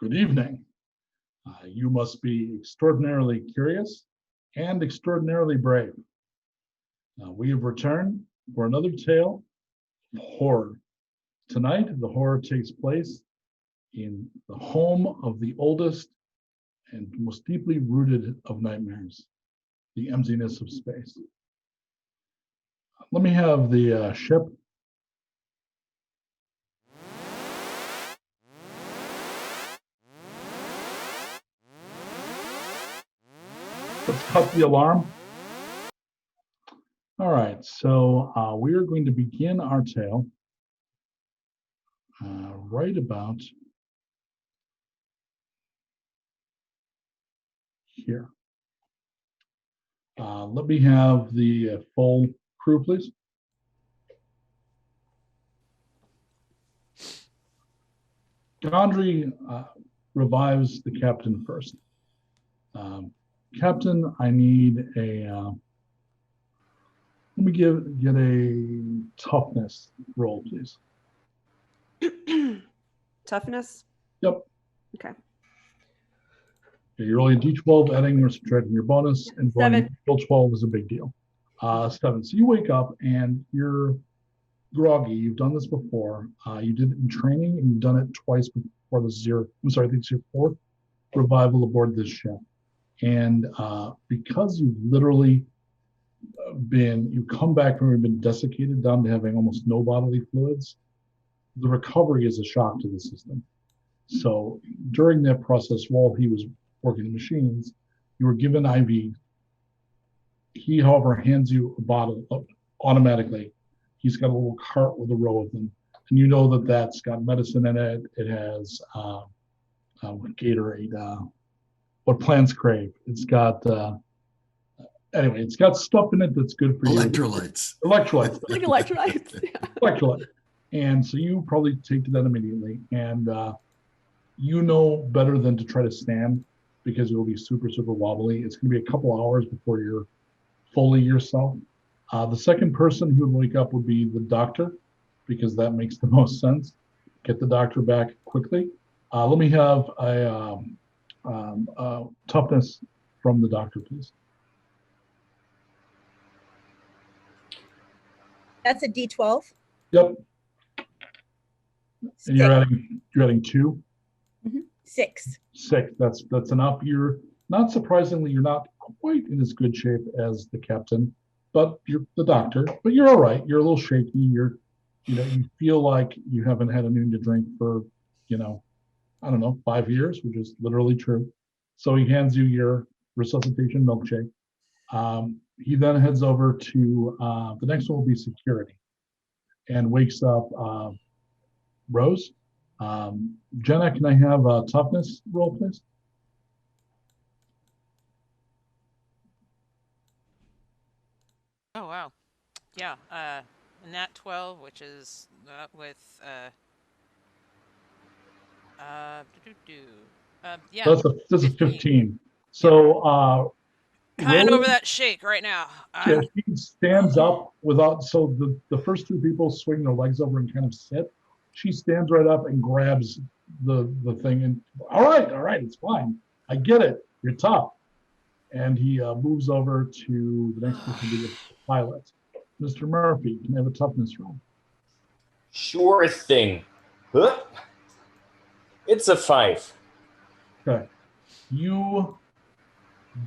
Good evening. You must be extraordinarily curious and extraordinarily brave. We have returned for another tale of horror. Tonight, the horror takes place in the home of the oldest and most deeply rooted of nightmares, the emptiness of space. Let me have the ship. Let's cut the alarm. All right, so we are going to begin our tale right about here. Let me have the full crew, please. Gondry revives the captain first. Captain, I need a, let me get a toughness roll, please. Toughness? Yep. Okay. You're rolling a d12, adding or subtracting your bonus, and rolling 12 is a big deal. 7. So you wake up and you're groggy. You've done this before. You did it in training, and you've done it twice before. This is your, I'm sorry, I think it's your 4th revival aboard this ship. And because you've literally you come back from having been desiccated down to having almost no bodily fluids, the recovery is a shock to the system. So during that process, while he was working the machines, you were given IV. He, however, hands you a bottle automatically. He's got a little cart with a row of them. And you know that that's got medicine in it. It has Gatorade, what plants crave. It's got, anyway, it's got stuff in it that's good for Electrolytes. You. Electrolytes. Like electrolytes. Yeah. Electrolyte. And so you probably take to that immediately. And you know better than to try to stand because it will be super, super wobbly. It's going to be a couple hours before you're fully yourself. The second person who would wake up would be the doctor, because that makes the most sense. Get the doctor back quickly. Let me have a toughness from the doctor, please. That's a D12. Yep. Six. And you're adding 2. Mm-hmm. 6. 6. That's enough. You're not surprisingly, you're not quite in as good shape as the captain, but you're the doctor. But you're all right. You're a little shaky. You feel like you haven't had anything to drink for, I don't know, 5 years, which is literally true. So he hands you your resuscitation milkshake. He then heads over to the next one will be security, and wakes up Rose. Jenna, can I have a toughness roll, please? Oh, wow. Yeah. Nat 12, which is with yeah. That's a 15. So kind over that shake right now. Yeah, he stands up without, so the first 2 people swing their legs over and kind of sit. She stands right up and grabs the thing and, all right, it's fine. I get it. You're tough. And he moves over to the next person, the pilot. Mr. Murphy, can I have a toughness roll? Sure thing. Huh? It's a 5. Okay. You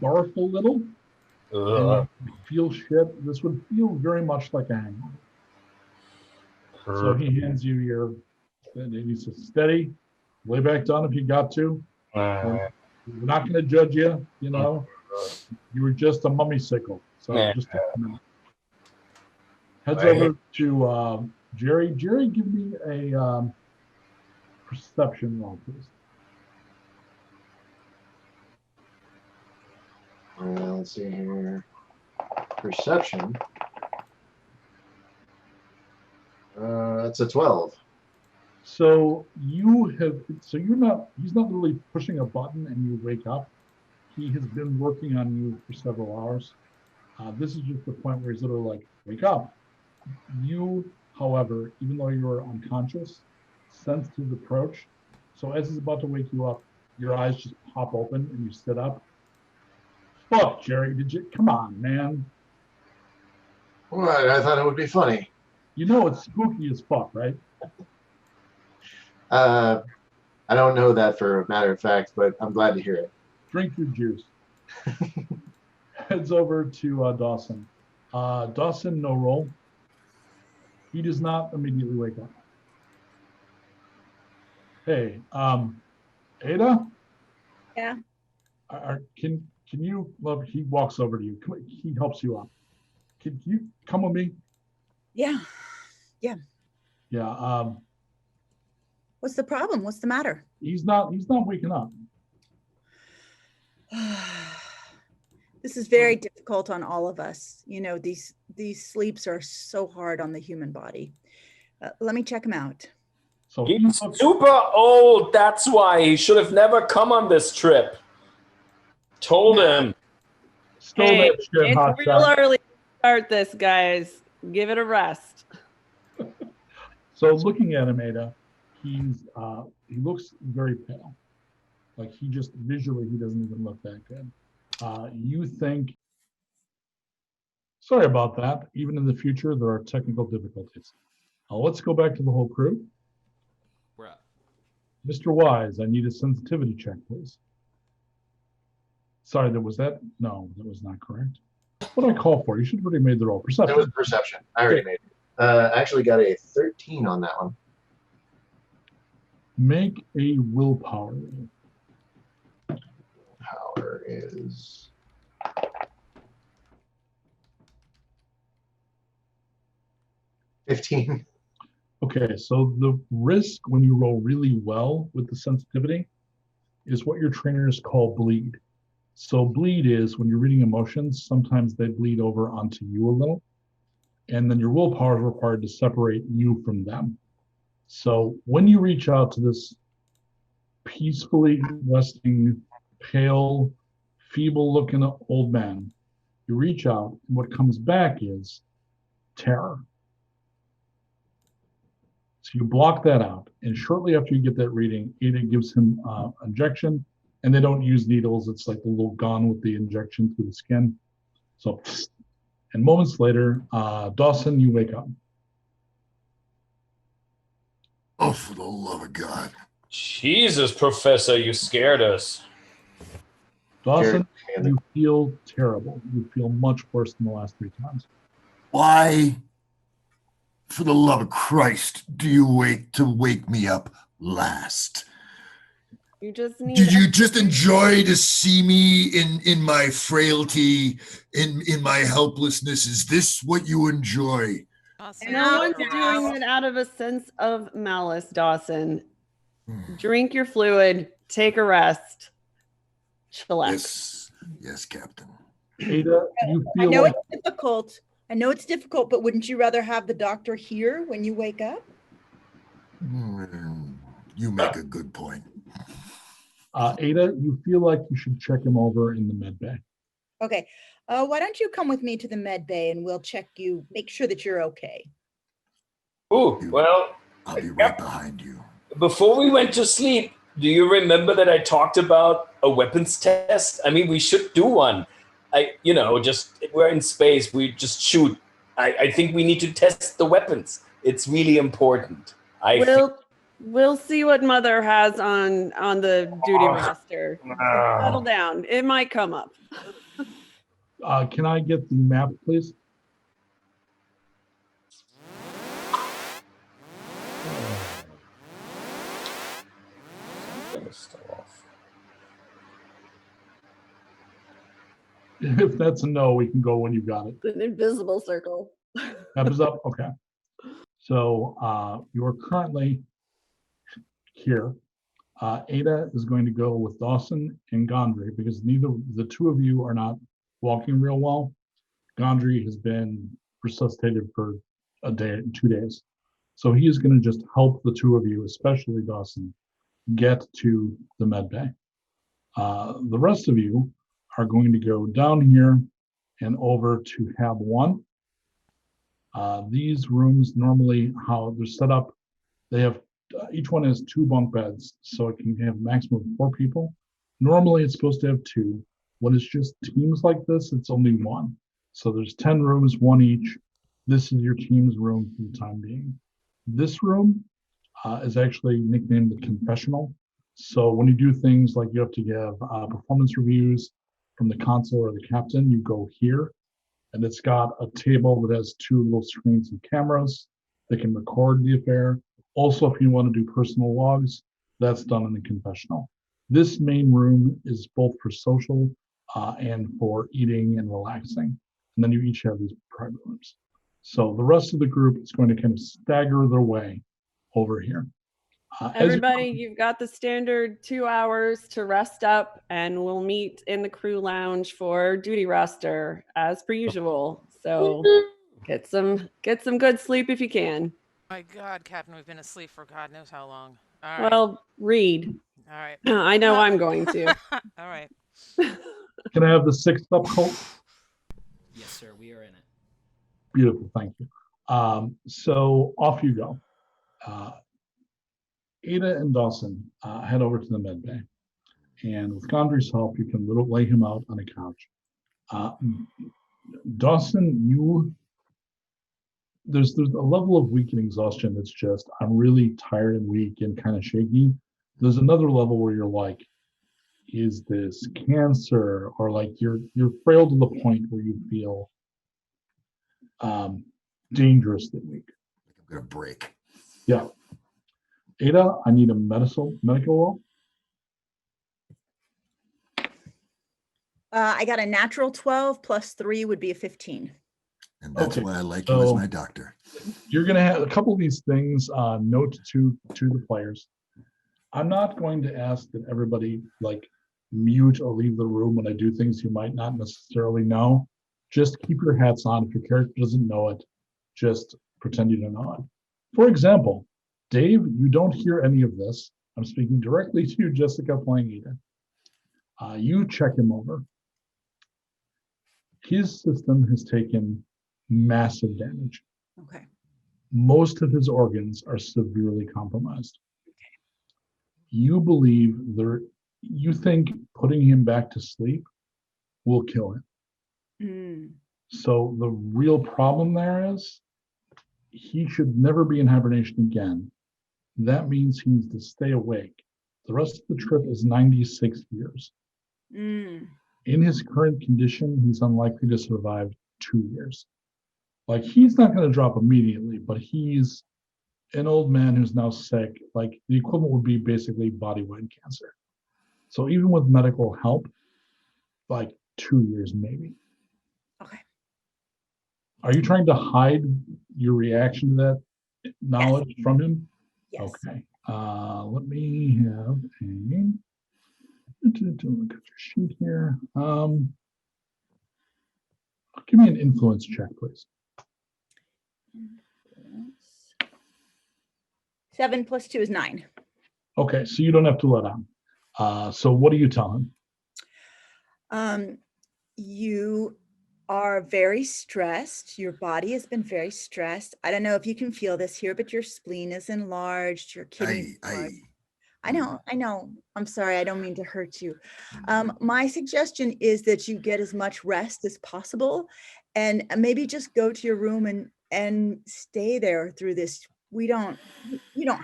barf a little. And you feel shit. This would feel very much like a hangover. So he hands you and he says, steady, lay back down if you got to. We're not going to judge you, You were just a mummy sickle. So just take a minute. Heads over to Jerry. Jerry, give me a perception roll, please. Let's see here. Perception. That's a 12. So he's not really pushing a button and you wake up. He has been working on you for several hours. This is just the point where he's literally like, wake up. You, however, even though you are unconscious, sense his approach. So as he's about to wake you up, your eyes just pop open and you sit up. Fuck, Jerry, come on, man. What? I thought it would be funny. You know it's spooky as fuck, right? I don't know that for a matter of fact, but I'm glad to hear it. Drink your juice. Heads over to Dawson. Dawson, no roll. He does not immediately wake up. Hey, Ada? Yeah. Can you, love, he walks over to you. He helps you up. Can you come with me? Yeah. Yeah. What's the problem? What's the matter? He's not waking up. This is very difficult on all of us. You know, these sleeps are so hard on the human body. Let me check him out. So He's super old. That's why he should have never come on this trip. Told him. Stole Hey, that shit, it's hot real shot. early to start this, guys. Give it a rest. So looking at him, Ada, he looks very pale. Like he just visually, he doesn't even look that good. You think, sorry about that. Even in the future, there are technical difficulties. Let's go back to the whole crew. We're up. Mr. Wise, I need a sensitivity check, please. Sorry, that was not correct. What did I call for? You should have already made the roll. Perception. It was perception. I already made it. I actually got a 13 on that one. Make a willpower roll. Power is 15. Okay, so the risk when you roll really well with the sensitivity is what your trainers call bleed. So bleed is when you're reading emotions, sometimes they bleed over onto you a little, and then your willpower is required to separate you from them. So when you reach out to this peacefully resting, pale, feeble-looking old man, you reach out, and what comes back is terror. So you block that out, and shortly after you get that reading, Ada gives him injection, and they don't use needles. It's like the little gun with the injection through the skin. So, and moments later, Dawson, you wake up. Oh, for the love of God. Jesus, Professor, you scared us. Dawson, you feel terrible. You feel much worse than the last 3 times. Why, for the love of Christ, do you wake me up last? You just need. Did you just enjoy to see me in my frailty, in my helplessness? Is this what you enjoy? Dawson, No one's take a doing rest. it out of a sense of malice, Dawson. Drink your fluid, take a rest, chillax. Yes, Captain. Ada, you I feel know like it's difficult. But wouldn't you rather have the doctor here when you wake up? You make a good point. Ada, you feel like you should check him over in the med bay. Okay. Why don't you come with me to the med bay and we'll check you, make sure that you're okay. Ooh, well, I'll be right behind you. before we went to sleep, do you remember that I talked about a weapons test? I mean, we should do one. We're in space, we just shoot. I think we need to test the weapons. It's really important. We'll see what Mother has on the duty roster. Settle down. It might come up. Can I get the map, please? If that's a no, we can go when you got it. An invisible circle. Map is up? Okay. So you're currently here. Ada is going to go with Dawson and Gondry because the two of you are not walking real well. Gondry has been resuscitated for a day, 2 days. So he is going to just help the two of you, especially Dawson, get to the med bay. The rest of you are going to go down here and over to Hab 1. These rooms, normally how they're set up, they have each one has 2 bunk beds, so it can have a maximum of 4 people. Normally, it's supposed to have 2. When it's just teams like this, it's only 1. So there's 10 rooms, 1 each. This is your team's room for the time being. This room is actually nicknamed the confessional. So when you do things like you have to give performance reviews from the console or the captain, you go here, and it's got a table that has 2 little screens and cameras that can record the affair. Also, if you want to do personal logs, that's done in the confessional. This main room is both for social and for eating and relaxing. And then you each have these private rooms. So the rest of the group is going to kind of stagger their way over here. Everybody, you've got the standard 2 hours to rest up, and we'll meet in the crew lounge for duty roster as per usual. So get some good sleep if you can. My God, Captain, we've been asleep for God knows how long. All right. Well, read. All right. I know I'm going to. All right. Can I have the 6th up, Colt? Yes, sir. We are in it. Beautiful, thank you. So off you go. Ada and Dawson head over to the med bay, and with Gondry's help, you can lay him out on a couch. Dawson, there's a level of weakened exhaustion that's just, I'm really tired and weak and kind of shaky. There's another level where you're like, is this cancer, or like you're frail to the point where you feel dangerously weak. I'm gonna break. Yeah. Ada, I need a medical roll. I got a natural 12 plus 3 would be a 15. And that's Okay, why I like you as my doctor. You're going to have a couple of these things, note to the players. I'm not going to ask that everybody like mute or leave the room when I do things you might not necessarily know. Just keep your hats on. If your character doesn't know it, just pretend you don't know it. For example, Dave, you don't hear any of this. I'm speaking directly to you, Jessica, playing Ada. You check him over. His system has taken massive damage. Okay. Most of his organs are severely compromised. You believe you think putting him back to sleep will kill him. Mm. So the real problem there is he should never be in hibernation again. That means he needs to stay awake. The rest of the trip is 96 years. Mm. In his current condition, he's unlikely to survive 2 years. Like, he's not going to drop immediately, but he's an old man who's now sick. Like, the equivalent would be basically body-wide cancer. So even with medical help, like 2 years maybe. Okay. Are you trying to hide your reaction to that knowledge from him? Yes. Okay. Let me have a look at your sheet here. Give me an influence check, please. 7 plus 2 is 9. Okay, so you don't have to let on. So what do you tell him? You are very stressed. Your body has been very stressed. I don't know if you can feel this here, but your spleen is enlarged. Your kidney. I know. I'm sorry. I don't mean to hurt you. My suggestion is that you get as much rest as possible, and maybe just go to your room and stay there through this. You don't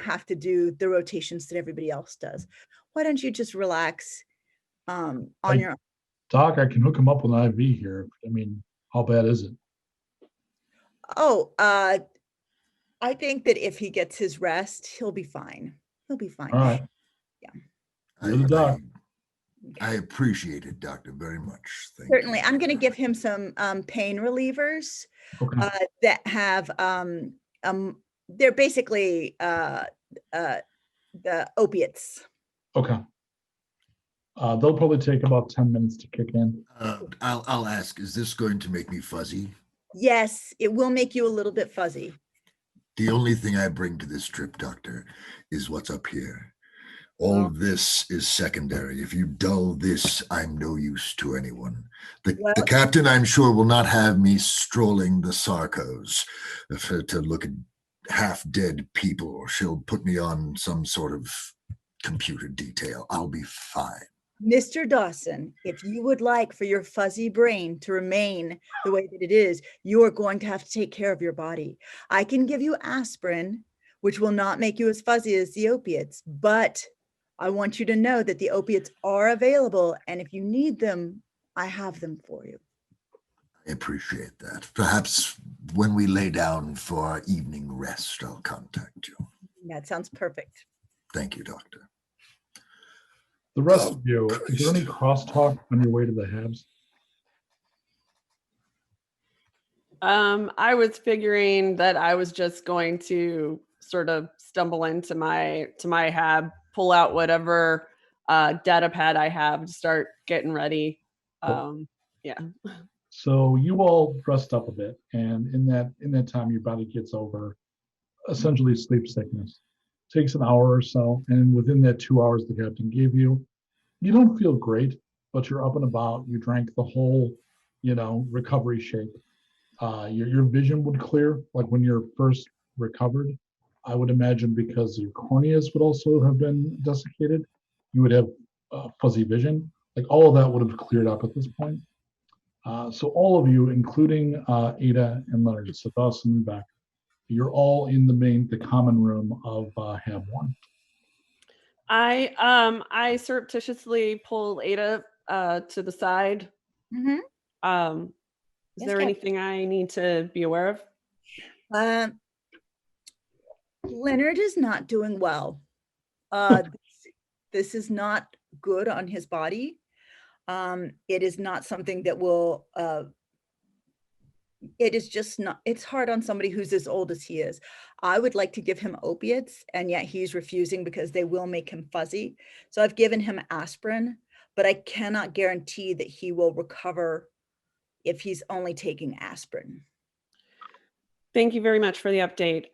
have to do the rotations that everybody else does. Why don't you just relax on your own? Doc, I can hook him up with an IV here. I mean, how bad is it? Oh, I think that if he gets his rest, he'll be fine. He'll be fine. All right. Yeah. You're the doc. I appreciate it, Doctor, very much. Thank Certainly. you. I'm going to give him some pain relievers Okay. that have, they're basically the opiates. Okay. They'll probably take about 10 minutes to kick in. I'll ask, is this going to make me fuzzy? Yes, it will make you a little bit fuzzy. The only thing I bring to this trip, Doctor, is what's up here. All of this is secondary. If you dull this, I'm no use to anyone. The captain, I'm sure, will not have me strolling the Sarcos to look at half-dead people. She'll put me on some sort of computer detail. I'll be fine. Mr. Dawson, if you would like for your fuzzy brain to remain the way that it is, you are going to have to take care of your body. I can give you aspirin, which will not make you as fuzzy as the opiates, but I want you to know that the opiates are available, and if you need them, I have them for you. I appreciate that. Perhaps when we lay down for our evening rest, I'll contact you. That sounds perfect. Thank you, Doctor. The rest of you, is there any crosstalk on your way to the Habs? I was figuring that I was just going to sort of stumble into my hab, pull out whatever data pad I have to start getting ready. Yeah. So you all dressed up a bit, and in that time, your body gets over essentially sleep sickness. Takes an hour or so, and within that 2 hours the captain gave you, you don't feel great, but you're up and about. You drank the whole, recovery shake. Your vision would clear, like when you're first recovered. I would imagine because your corneas would also have been desiccated, you would have fuzzy vision. Like all of that would have cleared up at this point. So all of you, including Ada and Leonard, so Dawson and Beck, you're all in the common room of Hab 1. I surreptitiously pull Ada to the side. Mm-hmm. Is there anything I need to be aware of? Leonard is not doing well. This is not good on his body. It is not something that will, it is just not, it's hard on somebody who's as old as he is. I would like to give him opiates, and yet he's refusing because they will make him fuzzy. So I've given him aspirin, but I cannot guarantee that he will recover if he's only taking aspirin. Thank you very much for the update.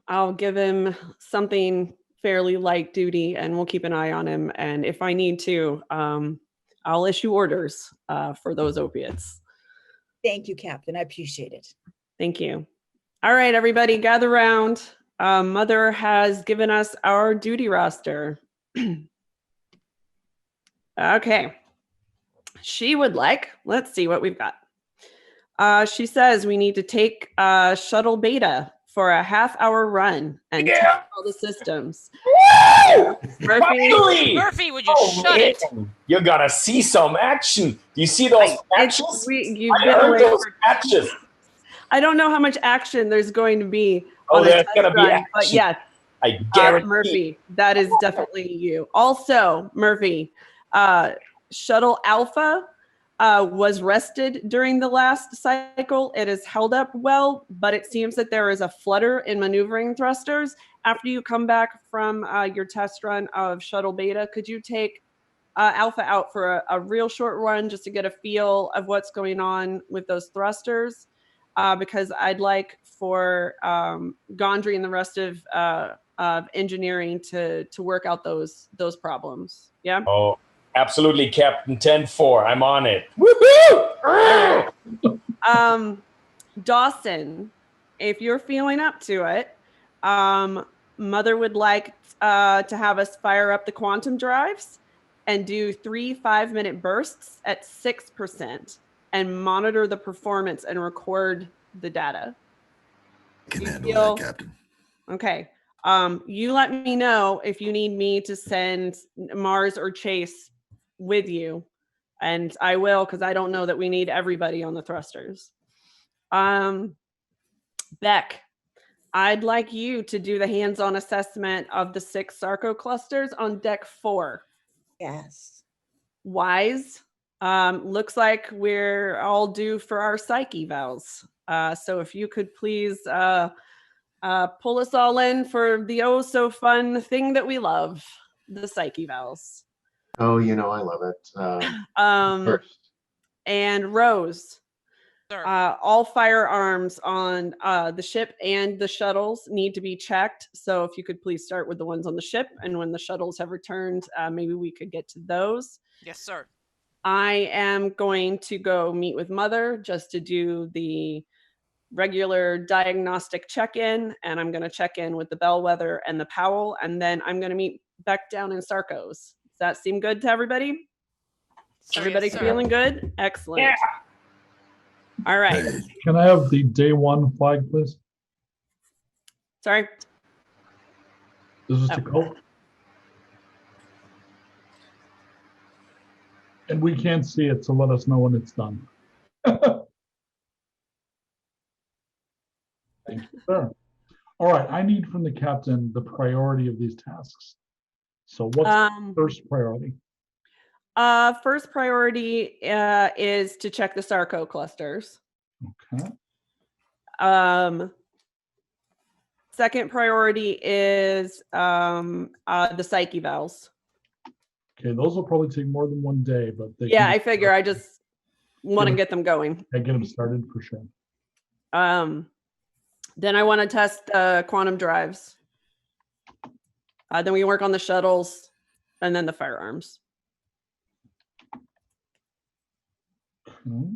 I'll give him something fairly light duty, and we'll keep an eye on him. And if I need to, I'll issue orders for those opiates. Thank you, Captain. I appreciate it. Thank you. All right, everybody, gather around. Mother has given us our duty roster. Okay. She would like, let's see what we've got. She says we need to take shuttle beta for a half-hour run and test all the systems. Murphy, would you shut it? You gotta see some action. Do you see those patches? Patches. I don't know how much action there's going to be. Oh, there's gonna be action. But yes, I guarantee. Murphy, that is definitely you. Also, Murphy, Shuttle Alpha was rested during the last cycle. It has held up well, but it seems that there is a flutter in maneuvering thrusters. After you come back from your test run of Shuttle Beta, could you take Alpha out for a real short run just to get a feel of what's going on with those thrusters? Because I'd like for Gondry and the rest of engineering to work out those problems. Yeah. Oh, absolutely, Captain 10-4. I'm on it. Woohoo! Dawson, if you're feeling up to it, Mother would like to have us fire up the quantum drives and do 3 5-minute bursts at 6% and monitor the performance and record the data. Can handle that, Captain. Okay. You let me know if you need me to send Mars or Chase with you, and I will, because I don't know that we need everybody on the thrusters. Beck, I'd like you to do the hands-on assessment of the 6 Sarco clusters on deck 4. Yes. Wise, looks like we're all due for our psych evals. So if you could please pull us all in for the oh so fun thing that we love, the psych evals. Oh, I love it. First. And Rose, Sir. all firearms on the ship and the shuttles need to be checked. So if you could please start with the ones on the ship, and when the shuttles have returned, maybe we could get to those. Yes, sir. I am going to go meet with Mother just to do the regular diagnostic check-in, and I'm going to check in with the bellwether and the Powell, and then I'm going to meet Beck down in Sarco's. Does that seem good to everybody? Sir, Everybody yes, sir. feeling good? Excellent. Yeah. All right. Hey, Can I have the day one flag, please? Sorry. This is to go. And we can't see it, so let us know when it's done. Thank you, sir. All right, I need from the captain the priority of these tasks. So what's first priority? First priority is to check the Sarco clusters. Okay. Second priority is the psyche valves. Okay, those will probably take more than one day, but they Yeah, I figure I just want to get them going. I get them started for sure. Then I want to test quantum drives. Then we work on the shuttles and then the firearms. Okay.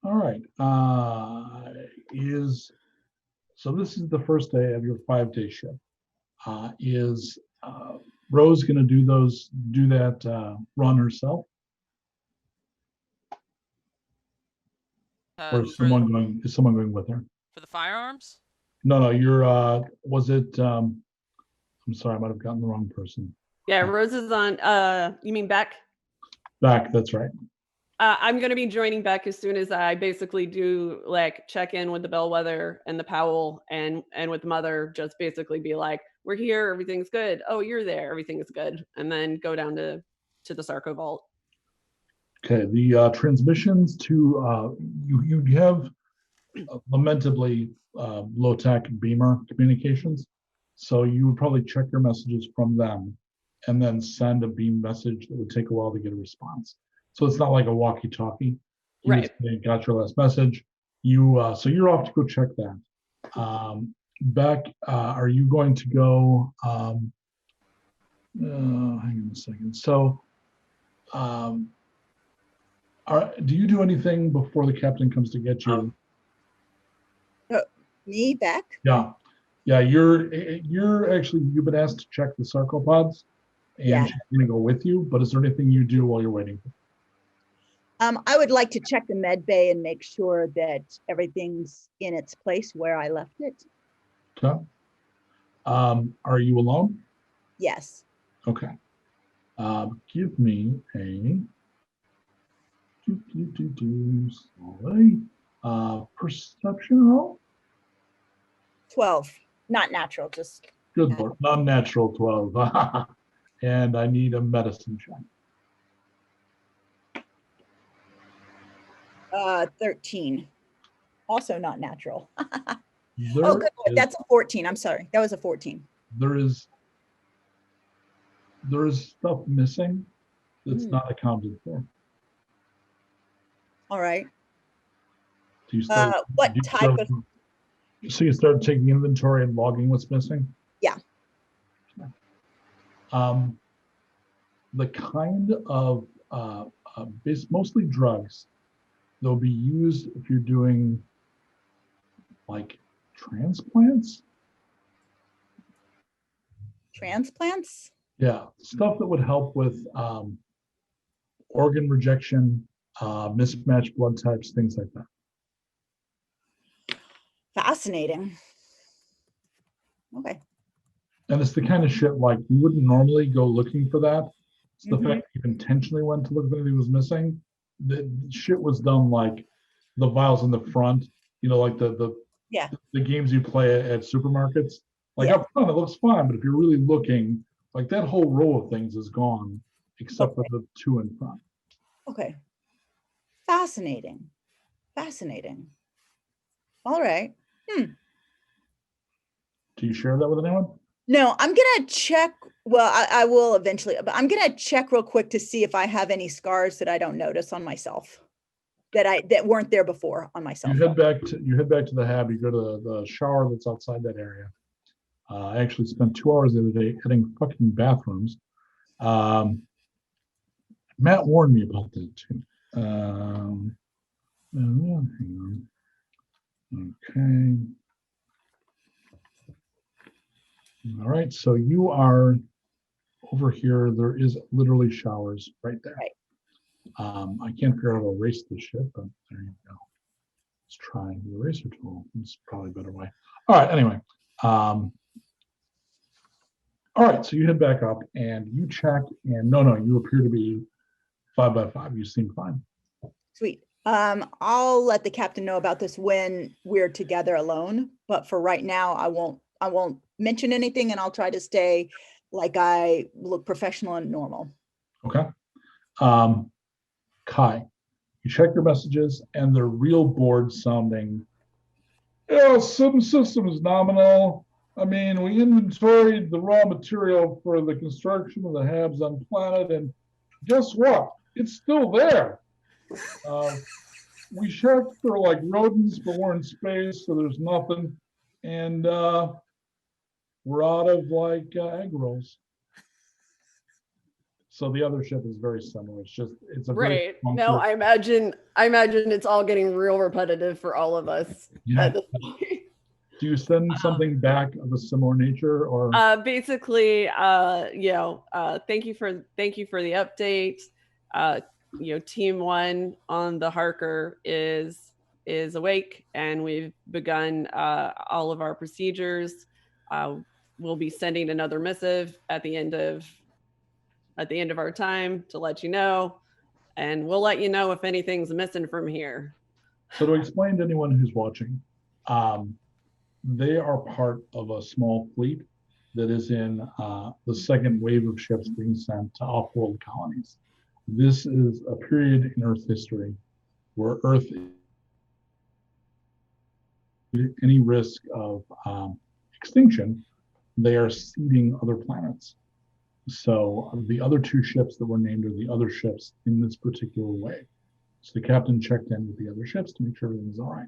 All right. So this is the first day of your 5-day shift. Is Rose going to do that run herself? Or is someone going with her? For the firearms? No, you're was it I'm sorry, I might have gotten the wrong person. Yeah, Rose is on you mean Beck? Beck, that's right. I'm going to be joining Beck as soon as I basically do like check in with the bellwether and the Powell and with Mother, just basically be like, we're here, everything's good. Oh, you're there, everything is good. And then go down to the Sarco vault. Okay, the transmissions to you have lamentably low-tech beamer communications. So you would probably check your messages from them and then send a beam message that would take a while to get a response. So it's not like a walkie-talkie. You Right. Got your last message. So you're off to go check that. Beck, are you going to go? Hang on a second. So, do you do anything before the captain comes to get you? Me, Beck? Yeah. You've been asked to check the sarcopods, and she's going to go with you. But is there anything you do while you're waiting? I would like to check the med bay and make sure that everything's in its place where I left it. Okay. Are you alone? Yes. Okay. Give me a perception roll. 12. Not natural, just Good Lord, non-natural 12. And I need a medicine check. 13. Also not natural. There Oh, good. is- That's a 14. I'm sorry. That was a 14. There is stuff missing that's not accounted for. All right. Do you start, What do you type start- of? So you start taking inventory and logging what's missing? Yeah. The kind of mostly drugs they'll be used if you're doing like transplants. Transplants? Yeah, stuff that would help with organ rejection, mismatched blood types, things like that. Fascinating. Okay. And it's the kind of shit like you wouldn't normally go looking for that. It's the fact that you intentionally went to look if anything was missing. The shit was done like the vials in the front, like the games you play at supermarkets. Like up front, it looks fine, but if you're really looking, like that whole row of things is gone, except for the two in front. Okay. Fascinating. Fascinating. All right. Do you share that with anyone? No, I'm gonna check. Well, I will eventually, but I'm gonna check real quick to see if I have any scars that I don't notice on myself that weren't there before on myself. You head back to the hab. You go to the shower that's outside that area. I actually spent 2 hours the other day hitting fucking bathrooms. Matt warned me about that too. Hang on. Okay. All right, so you are over here. There is literally showers right there. Right. I can't figure out how to erase this shit, but there you go. Let's try the eraser tool. It's probably a better way. All right, anyway. All right, so you head back up and you check, and no, you appear to be 5 by 5. You seem fine. Sweet. I'll let the captain know about this when we're together alone, but for right now, I won't mention anything, and I'll try to stay like I look professional and normal. Okay. Kai, you check your messages, and they're real bored sounding. Yeah, some system is nominal. I mean, we inventoried the raw material for the construction of the Habs on planet, and guess what? It's still there. We checked for like rodents, but we're in space, so there's nothing. And we're out of like egg rolls. So the other ship is very similar. It's a Right. very No, I imagine it's all getting real repetitive for all of us at this point. Do you send something back of a similar nature, or basically, thank you for the update. Team 1 on the Harker is awake, and we've begun all of our procedures. We'll be sending another missive at the end of our time to let you know, and we'll let you know if anything's missing from here. So to explain to anyone who's watching, they are part of a small fleet that is in the second wave of ships being sent to off-world colonies. This is a period in Earth history where Earth, any risk of extinction, they are seeding other planets. So the other 2 ships that were named are the other ships in this particular wave. So the captain checked in with the other ships to make sure everything's all right.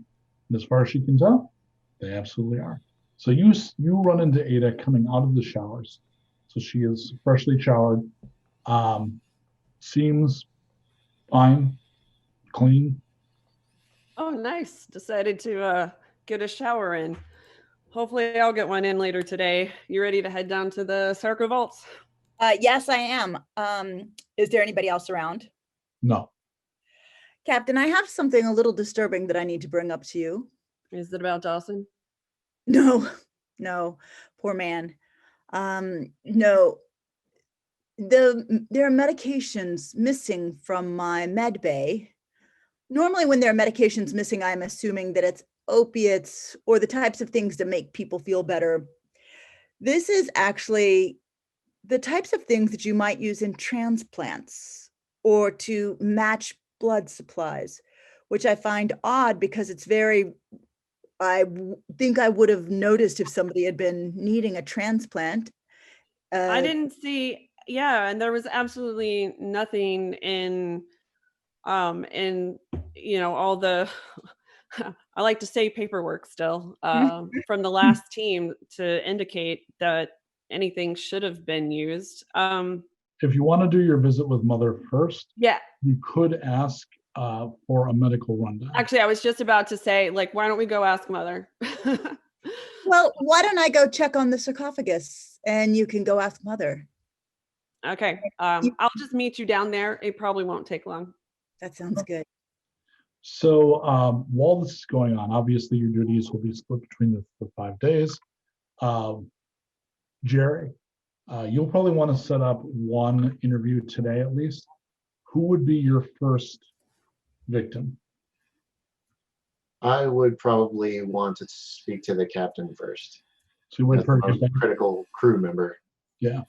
And as far as she can tell, they absolutely are. So you run into Ada coming out of the showers. So she is freshly showered, seems fine, clean. Oh, nice. Decided to get a shower in. Hopefully I'll get one in later today. You ready to head down to the Sarko vaults? Yes, I am. Is there anybody else around? No. Captain, I have something a little disturbing that I need to bring up to you. Is it about Dawson? No, poor man. No, there are medications missing from my med bay. Normally when there are medications missing, I'm assuming that it's opiates or the types of things that make people feel better. This is actually the types of things that you might use in transplants or to match blood supplies, which I find odd because it's I think I would have noticed if somebody had been needing a transplant. I didn't see, and there was absolutely nothing in all the, I like to say paperwork still, from the last team to indicate that anything should have been used. If you want to do your visit with Mother first, you could ask for a medical rundown. Actually, I was just about to say, why don't we go ask Mother? Well, why don't I go check on the sarcophagus and you can go ask Mother? Okay. I'll just meet you down there. It probably won't take long. That sounds good. So while this is going on, obviously your duties will be split between the 5 days. Jerry, you'll probably want to set up one interview today at least. Who would be your first victim? I would probably want to speak to the captain first. So you wait for a critical crew member. Yeah.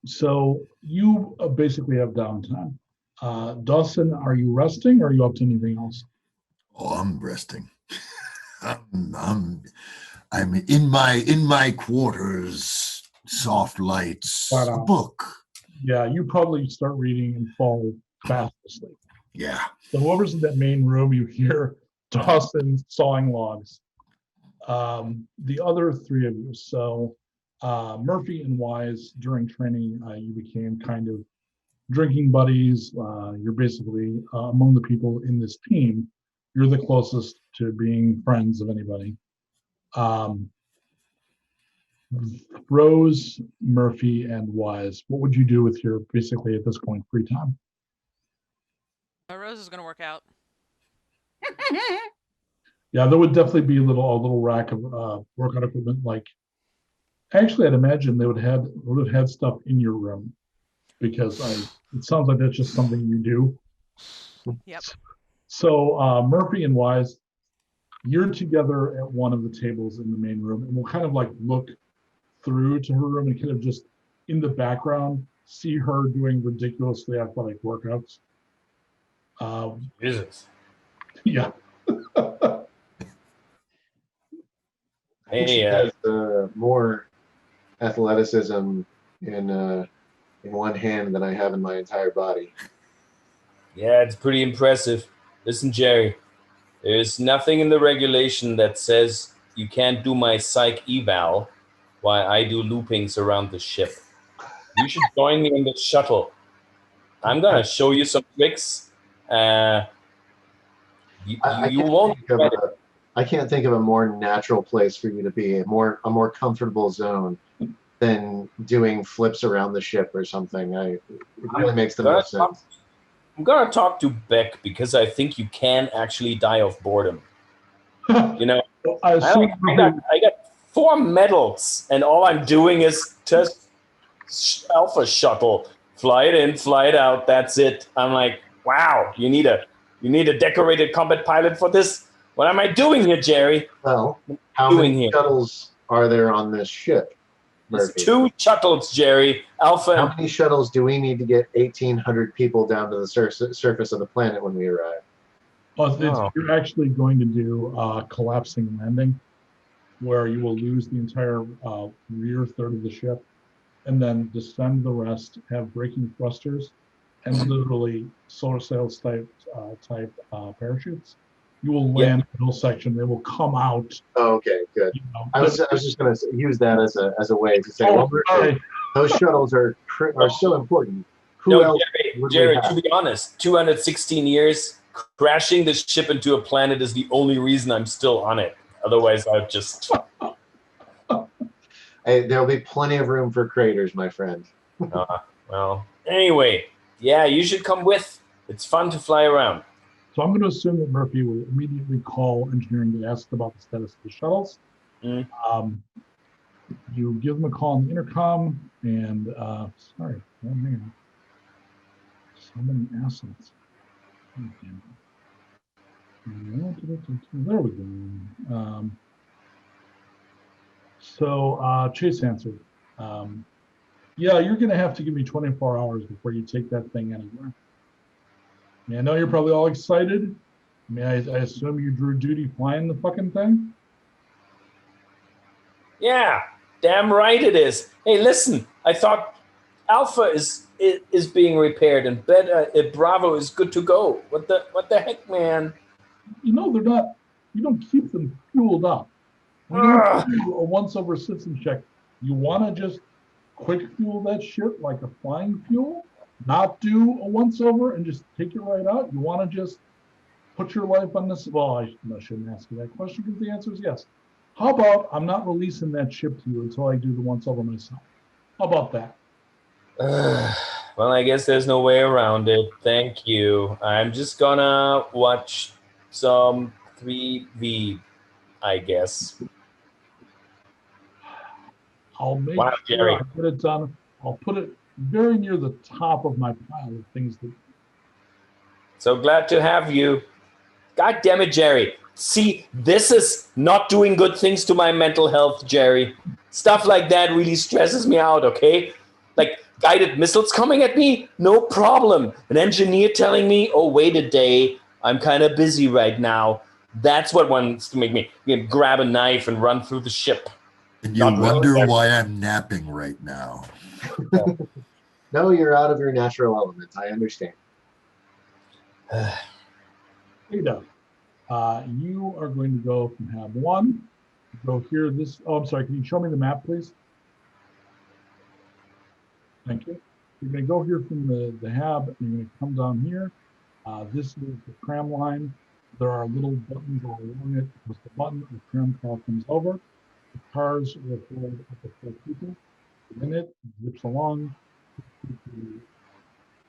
So you basically have downtime. Dawson, are you resting or are you up to anything else? Oh, I'm resting. I'm in my quarters, soft lights, a book. Yeah, you probably start reading and fall fast asleep. Yeah. So whoever's in that main room, you hear Dawson sawing logs. The other 3 of you, so Murphy and Wise, during training, you became kind of drinking buddies. You're basically among the people in this team. You're the closest to being friends of anybody. Rose, Murphy, and Wise, what would you do with your basically at this point free time? Rose is going to work out. Yeah, there would definitely be a little rack of workout equipment. Like, actually, I'd imagine they would have had stuff in your room because it sounds like that's just something you do. Yep. So Murphy and Wise, you're together at one of the tables in the main room, and we'll kind of like look through to her room and kind of just in the background see her doing ridiculously athletic workouts. Jesus. Yeah. She has more athleticism in one hand than I have in my entire body. Yeah, it's pretty impressive. Listen, Jerry, there's nothing in the regulation that says you can't do my psych eval while I do loopings around the ship. You should join me in the shuttle. I'm gonna show you some tricks. You won't. I can't think of a more natural place for you to be, a more comfortable zone than doing flips around the ship or something. It really makes the most sense. I'm gonna talk to Beck because I think you can actually die of boredom. You know, I got 4 medals, and all I'm doing is just Alpha Shuttle, fly it in, fly it out. That's it. I'm like, wow, you need a decorated combat pilot for this? What am I doing here, Jerry? Well, how many shuttles are there on this ship, Murphy? There's 2 shuttles, Jerry. Alpha. How many shuttles do we need to get 1,800 people down to the surface of the planet when we arrive? Well, you're actually going to do collapsing landing, where you will lose the entire rear third of the ship, and then descend the rest, have braking thrusters, and literally solar sails type parachutes. You will land the middle section. They will come out. Oh, okay, good. I was just going to use that as a way to say, those shuttles are so important. Who else? Jerry, to be honest, 216 years, crashing this ship into a planet is the only reason I'm still on it. Otherwise, I'd just. Hey, there'll be plenty of room for craters, my friend. Well, anyway, yeah, you should come with. It's fun to fly around. So I'm going to assume that Murphy will immediately call engineering to ask about the status of the shuttles. You give them a call on the intercom, and sorry, hang on. So many assets. There we go. So Chase answered. Yeah, you're going to have to give me 24 hours before you take that thing anywhere. I mean, I know you're probably all excited. I mean, I assume you drew duty flying the fucking thing? Yeah, damn right it is. Hey, listen, I thought Alpha is being repaired and Bravo is good to go. What the heck, man? You know, they're not, you don't keep them fueled up. When you do a once-over system check, you want to just quick fuel that ship like a flying fuel, not do a once-over and just take it right out. You want to just put your life on this. Well, I shouldn't ask you that question because the answer is yes. How about I'm not releasing that ship to you until I do the once-over myself? How about that? Well, I guess there's no way around it. Thank you. I'm just gonna watch some 3V, I guess. I'll make sure I get it done. I'll put it very near the top of my pile of things to do. So glad to have you. God damn it, Jerry. See, this is not doing good things to my mental health, Jerry. Stuff like that really stresses me out, okay? Like guided missiles coming at me, no problem. An engineer telling me, oh, wait a day, I'm kind of busy right now. That's what wants to make me grab a knife and run through the ship. And you wonder why I'm napping right now. No, you're out of your natural element. I understand. Hey, Doug. You are going to go from Hab 1. Go here. This. Oh, I'm sorry. Can you show me the map, please? Thank you. You're going to go here from the hab, and you're going to come down here. This is the tram line. There are little buttons all along it. With the button, the tram car comes over. The cars will hold up to 4 people. In it, zips along.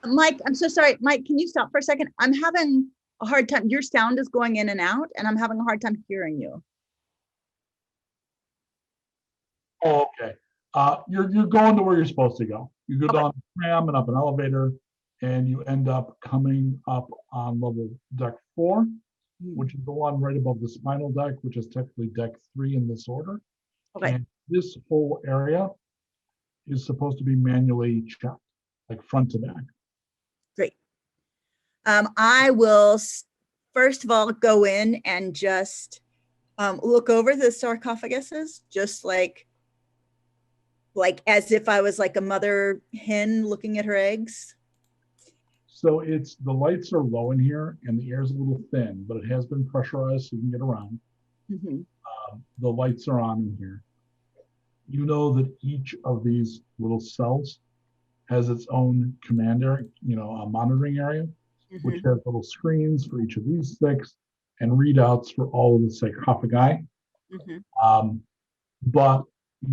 Mike, I'm so sorry. Mike, can you stop for a second? I'm having a hard time. Your sound is going in and out, and I'm having a hard time hearing you. Oh, okay. You're going to where you're supposed to go. You go down the tram and up an elevator, and you end up coming up on level deck 4, which is the one right above the spinal deck, which is technically deck 3 in this order. Okay. And this whole area is supposed to be manually checked, like front to back. Great. I will first of all go in and just look over the sarcophaguses, just like as if I was like a mother hen looking at her eggs. So the lights are low in here and the air is a little thin, but it has been pressurized so you can get around. The lights are on in here. You know that each of these little cells has its own command area, a monitoring area, which has little screens for each of these 6 and readouts for all of the sarcophagi. But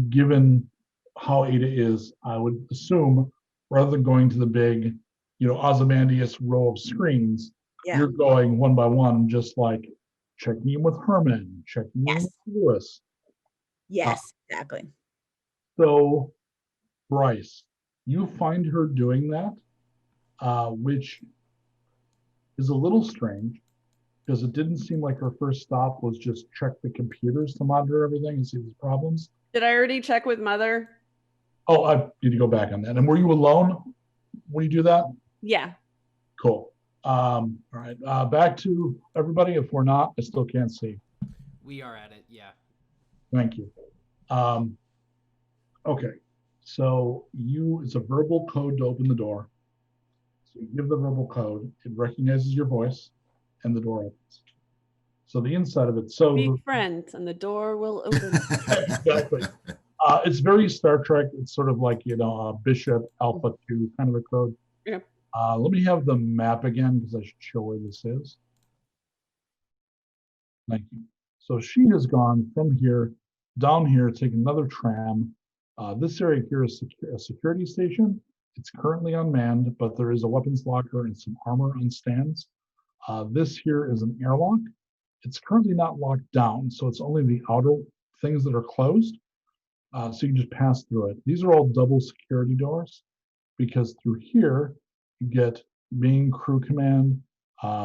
given how Ada is, I would assume rather than going to the big, Ozymandias row of screens, you're going one by one, just like checking in with Herman, checking in with Lewis. Yes, exactly. So, Bryce, you find her doing that, which is a little strange because it didn't seem like her first stop was just check the computers to monitor everything and see these problems. Did I already check with Mother? Oh, I need to go back on that. And were you alone when you do that? Yeah. Cool. All right. Back to everybody. If we're not, I still can't see. We are at it, yeah. Thank you. Okay. So it's a verbal code to open the door. So you give the verbal code, it recognizes your voice, and the door opens. So the inside of it. Be friends, and the door will open. Exactly. It's very Star Trek. It's sort of like, Bishop Alpha 2 kind of a code. Yeah. Let me have the map again because I should show where this is. Thank you. So she has gone from here down here, taken another tram. This area here is a security station. It's currently unmanned, but there is a weapons locker and some armor on stands. This here is an airlock. It's currently not locked down, so it's only the outer things that are closed. So you can just pass through it. These are all double security doors because through here you get main crew command,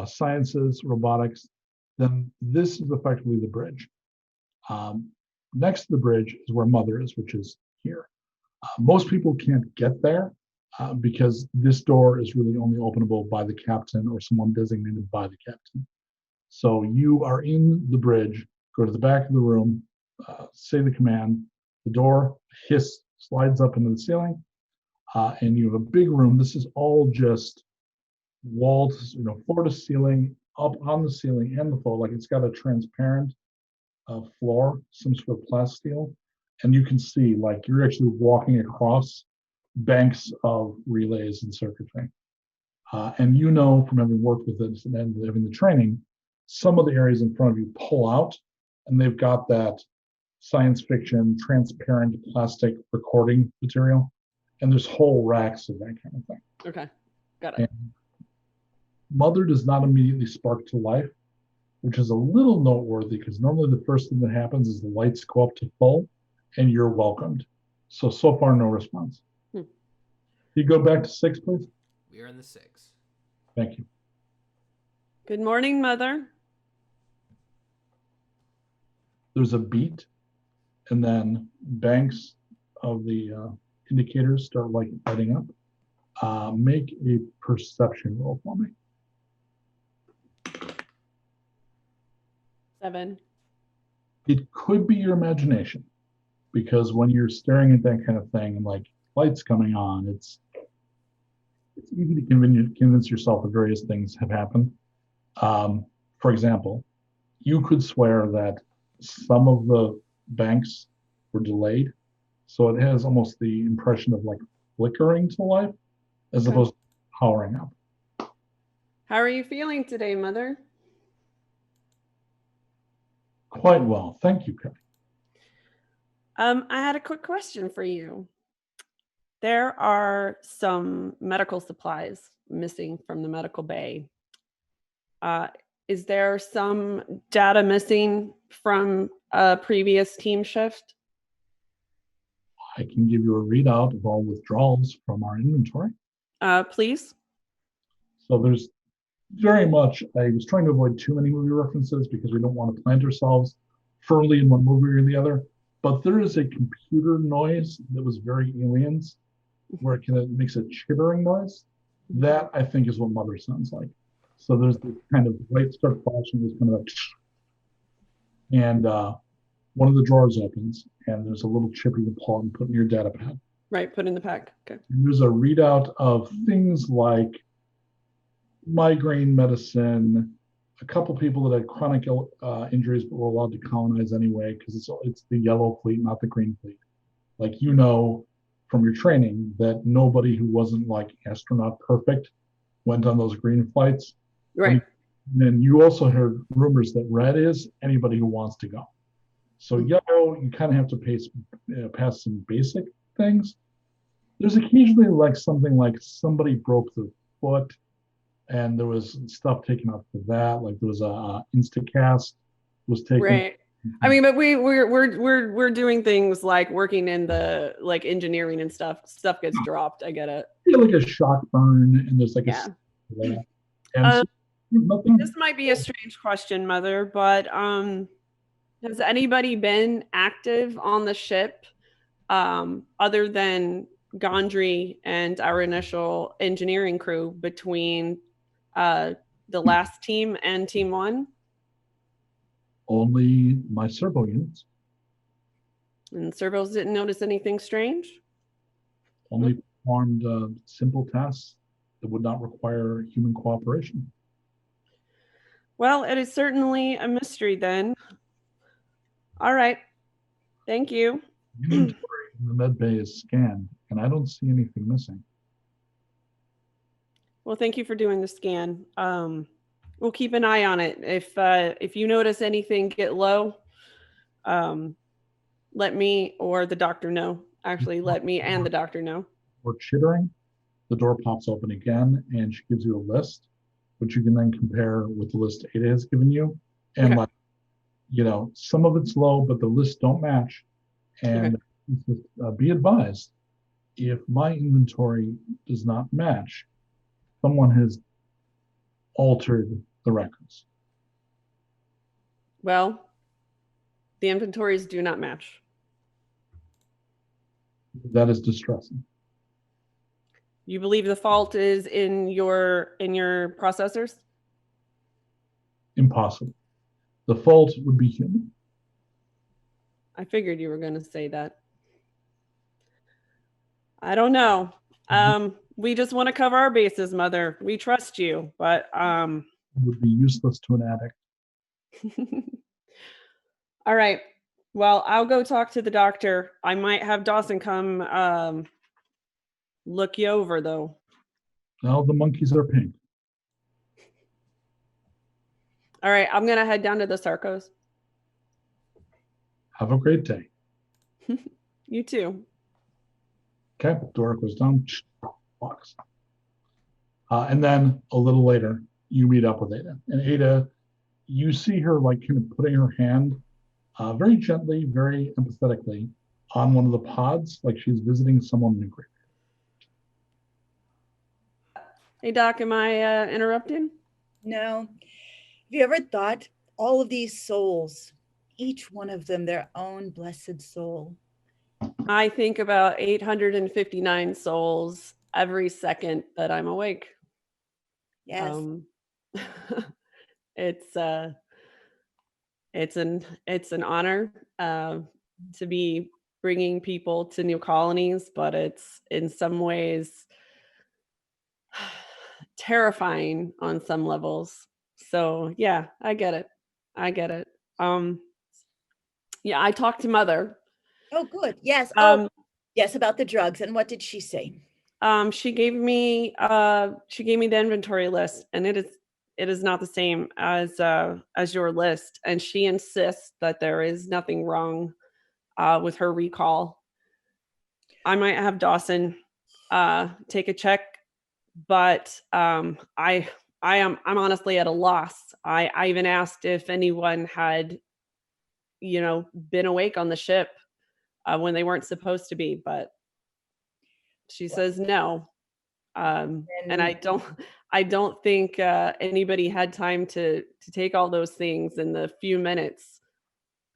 sciences, robotics. Then this is effectively the bridge. Next to the bridge is where Mother is, which is here. Most people can't get there because this door is really only openable by the captain or someone designated by the captain. So you are in the bridge, go to the back of the room, say the command, the door slides up into the ceiling, and you have a big room. This is all just walls, floor to ceiling, up on the ceiling and the floor, like it's got a transparent floor, some sort of plasteel, and you can see like you're actually walking across banks of relays and circuitry. And from having worked with it and having the training, some of the areas in front of you pull out, and they've got that science fiction transparent plastic recording material, and there's whole racks of that kind of thing. Okay, got it. And Mother does not immediately spark to life, which is a little noteworthy because normally the first thing that happens is the lights go up to full and you're welcomed. So far, no response. You go back to 6, please. We are in the 6. Thank you. Good morning, Mother. There's a beat, and then banks of the indicators start lighting up. Make a perception roll for me. 7. It could be your imagination, because when you're staring at that kind of thing and like lights coming on, it's easy to convince yourself that various things have happened. For example, you could swear that some of the banks were delayed, so it has almost the impression of like flickering to life, as Okay. opposed to powering up. How are you feeling today, Mother? Quite well. Thank you, Kelly. I had a quick question for you. There are some medical supplies missing from the medical bay. Is there some data missing from a previous team shift? I can give you a readout of all withdrawals from our inventory. Please. So there's very much, I was trying to avoid too many movie references because we don't want to plant ourselves firmly in one movie or the other. But there is a computer noise that was very Aliens, where it makes a chittering noise. That I think is what Mother sounds like. So there's this kind of light start flashing, this kind of like, and one of the drawers opens, and there's a little chip you can pull and put in your data pad. Right, put in the pack. Okay. And there's a readout of things like migraine medicine, a couple people that had chronic injuries but were allowed to colonize anyway because it's the yellow fleet, not the green fleet. Like from your training that nobody who wasn't like astronaut perfect went on those green flights. Right. And then you also heard rumors that red is anybody who wants to go. So yellow, you kind of have to pass some basic things. There's occasionally like something like somebody broke their foot and there was stuff taken up for that. Like there was a Instacast was taken. Right. I mean, but we're doing things like working in the like engineering and stuff. Stuff gets dropped. I get it. Yeah, like a shock burn, and there's like and so nothing. This might be a strange question, Mother, but has anybody been active on the ship other than Gondry and our initial engineering crew between the last team and Team 1? Only my servo units. And servos didn't notice anything strange? Only performed simple tasks that would not require human cooperation. Well, it is certainly a mystery then. All right. Thank you. Inventory in the med bay is scanned, and I don't see anything missing. Well, thank you for doing the scan. We'll keep an eye on it. If you notice anything get low, let me or the doctor know. Actually, let me and the doctor know. Or chittering, the door pops open again, and she gives you a list, which you can then compare with the list Ada has given you. And Okay. some of it's low, but the lists don't match. And be advised, if my inventory does not match, someone has altered the records. Well, the inventories do not match. That is distressing. You believe the fault is in your processors? Impossible. The fault would be human. I figured you were going to say that. I don't know. We just want to cover our bases, Mother. We trust you, but It would be useless to an addict. All right. Well, I'll go talk to the doctor. I might have Dawson come look you over, though. Now the monkeys are pink. All right. I'm going to head down to the Sarcos. Have a great day. You too. Okay, door goes down, walks. And then a little later, you meet up with Ada. And Ada, you see her like kind of putting her hand very gently, very empathetically on one of the pods, like she's visiting someone new. Hey, Doc, am I interrupting? No. Have you ever thought all of these souls, each one of them their own blessed soul? I think about 859 souls every second that I'm awake. Yes. It's an honor to be bringing people to new colonies, but it's in some ways terrifying on some levels. So yeah, I get it. Yeah, I talked to Mother. Oh, good. Yes. Yes, about the drugs. And what did she say? She gave me the inventory list, and it is not the same as your list. And she insists that there is nothing wrong with her recall. I might have Dawson take a check, but I'm honestly at a loss. I even asked if anyone had, been awake on the ship when they weren't supposed to be, but she says no. And I don't think anybody had time to take all those things in the few minutes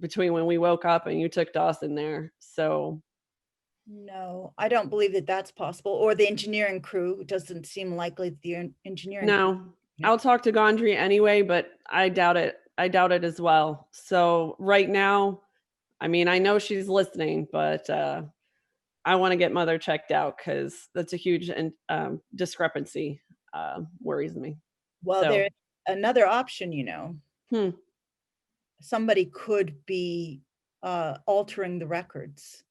between when we woke up and you took Dawson there. So no, I don't believe that that's possible. Or the engineering crew. It doesn't seem likely that the engineering no. crew. I'll talk to Gondry anyway, but I doubt it. I doubt it as well. So right now, I mean, I know she's listening, but I want to get Mother checked out because that's a huge discrepancy. Worries me. Well, So. there's another option, Somebody could be altering the records.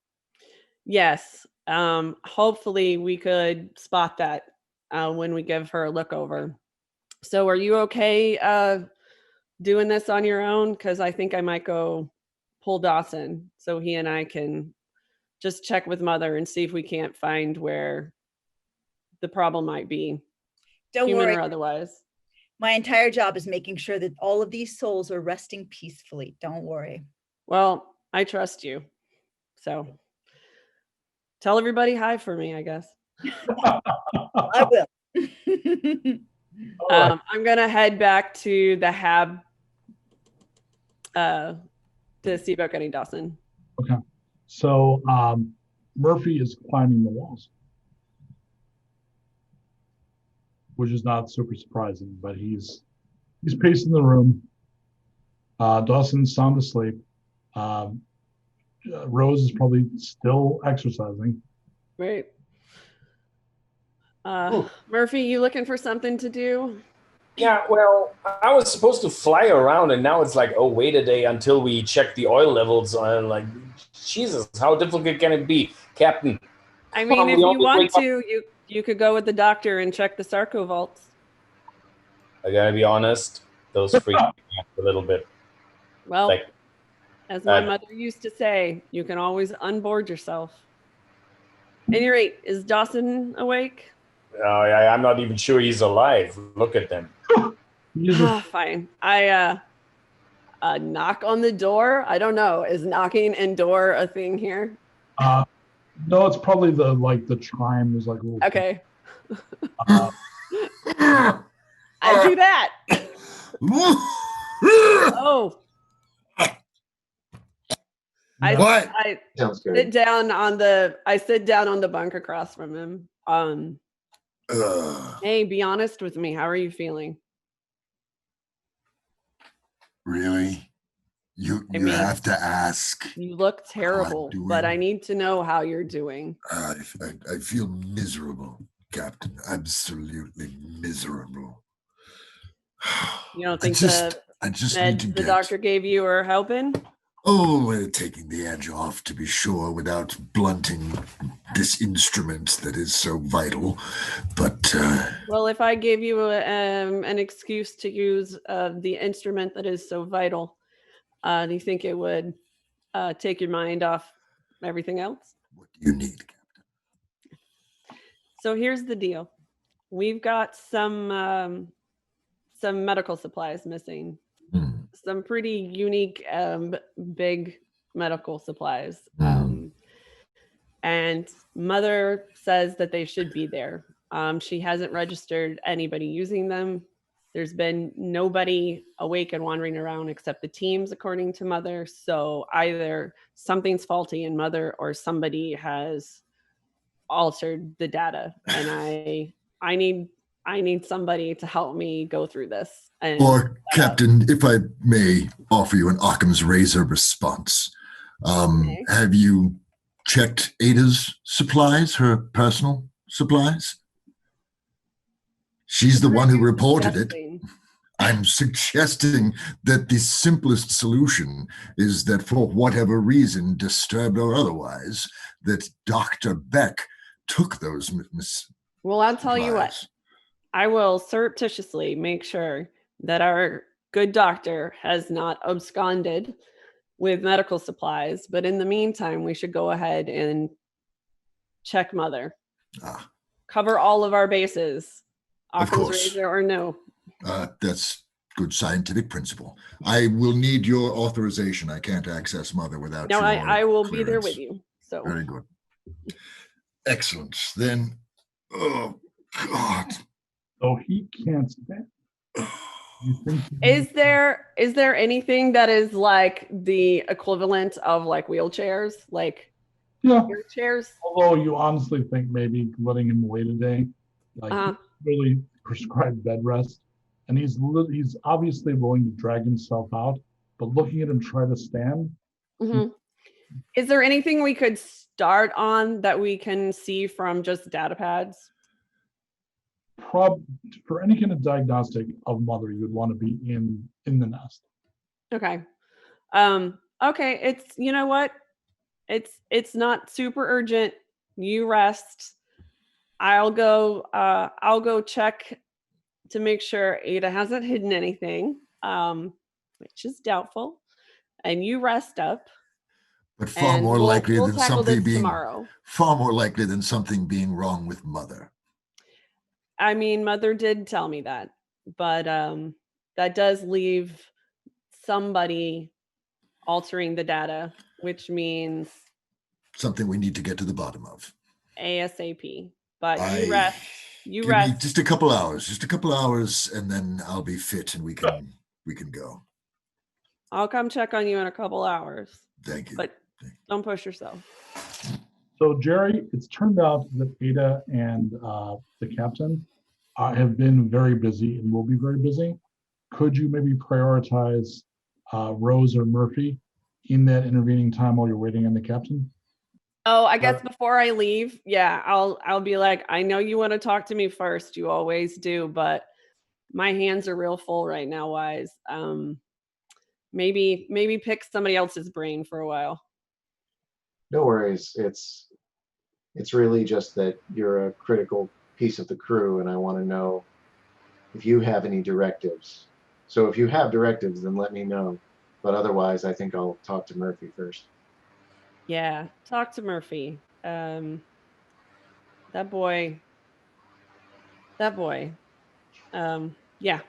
Yes. Hopefully we could spot that when we give her a look over. So are you okay doing this on your own? Because I think I might go pull Dawson so he and I can just check with Mother and see if we can't find where the problem might be. Don't human worry. or otherwise. My entire job is making sure that all of these souls are resting peacefully. Don't worry. Well, I trust you. So tell everybody hi for me, I guess. I will. I'm going to head back to the Hab to see about getting Dawson. Okay. So Murphy is climbing the walls, which is not super surprising, but he's pacing the room. Dawson's sound asleep. Rose is probably still exercising. Right. Murphy, you looking for something to do? Yeah, well, I was supposed to fly around, and now it's like, oh, wait a day until we check the oil levels. Like, Jesus, how difficult can it be, Captain? I mean, if you want to, you could go with the doctor and check the Sarco vaults. I gotta be honest, those freak me out a little bit. Well, as my mother used to say, you can always unboard yourself. At any rate, is Dawson awake? I'm not even sure he's alive. Look at them. Fine. I knock on the door. I don't know. Is knocking and door a thing here? No, it's probably the chime was like a little. Okay. I do that. Oh. What? I Sounds good. sit down on the bunk across from him. Hey, be honest with me. How are you feeling? Really? You have to ask. You look terrible, but I need to know how you're doing. I feel miserable, Captain. Absolutely miserable. You don't think I just need to the doctor gave you are helping? Oh, we're taking the edge off, to be sure, without blunting this instrument that is so vital. But well, if I gave you an excuse to use the instrument that is so vital, do you think it would take your mind off everything else? What do you need, Captain? So here's the deal: we've got some medical supplies missing. Some pretty unique, big medical supplies. And Mother says that they should be there. She hasn't registered anybody using them. There's been nobody awake and wandering around except the teams, according to Mother. So either something's faulty in Mother or somebody has altered the data. And I need somebody to help me go through this. Or, Captain, if I may offer you an Occam's razor response, Okay. Have you checked Ada's supplies, her personal supplies? She's the one who reported it. I'm suggesting that the simplest solution is that for whatever reason, disturbed or otherwise, that Dr. Beck took those Well, I'll tell you what. supplies. I will surreptitiously make sure that our good doctor has not absconded with medical supplies. But in the meantime, we should go ahead and check Mother. Ah, Cover all of our bases. Of Occam's course. razor or no. That's good scientific principle. I will need your authorization. I can't access Mother without No, your I will be there clearance. with you. So Very good. Excellent. Then, oh God. So he can't stand. You think is there anything that is like the equivalent of like wheelchairs, like Yeah. wheelchairs? Although you honestly think maybe letting him wait a day, like really prescribed bed rest, and he's obviously willing to drag himself out, but looking at him try to stand. Mm-hmm. Is there anything we could start on that we can see from just data pads? For any kind of diagnostic of Mother, you would want to be in the nest. Okay. Okay, it's, you know what? It's not super urgent. You rest. I'll go check to make sure Ada hasn't hidden anything, which is doubtful. And you rest up. But far more likely than something being tomorrow. Far more likely than something being wrong with Mother. I mean, Mother did tell me that, but that does leave somebody altering the data, which means something we need to get to the bottom of ASAP. But you give rest. me just a couple hours, and then I'll be fit and we can go. I'll come check on you in a couple hours. Thank you. But don't push yourself. So, Jerry, it's turned out that Ada and the captain have been very busy and will be very busy. Could you maybe prioritize Rose or Murphy in that intervening time while you're waiting on the captain? Oh, I guess before I leave, yeah, I'll be like, I know you want to talk to me first. You always do, but my hands are real full right now, Wise. Maybe pick somebody else's brain for a while. No worries. It's really just that you're a critical piece of the crew, and I want to know if you have any directives. So if you have directives, then let me know. But otherwise, I think I'll talk to Murphy first. Yeah, talk to Murphy. That boy. Yeah.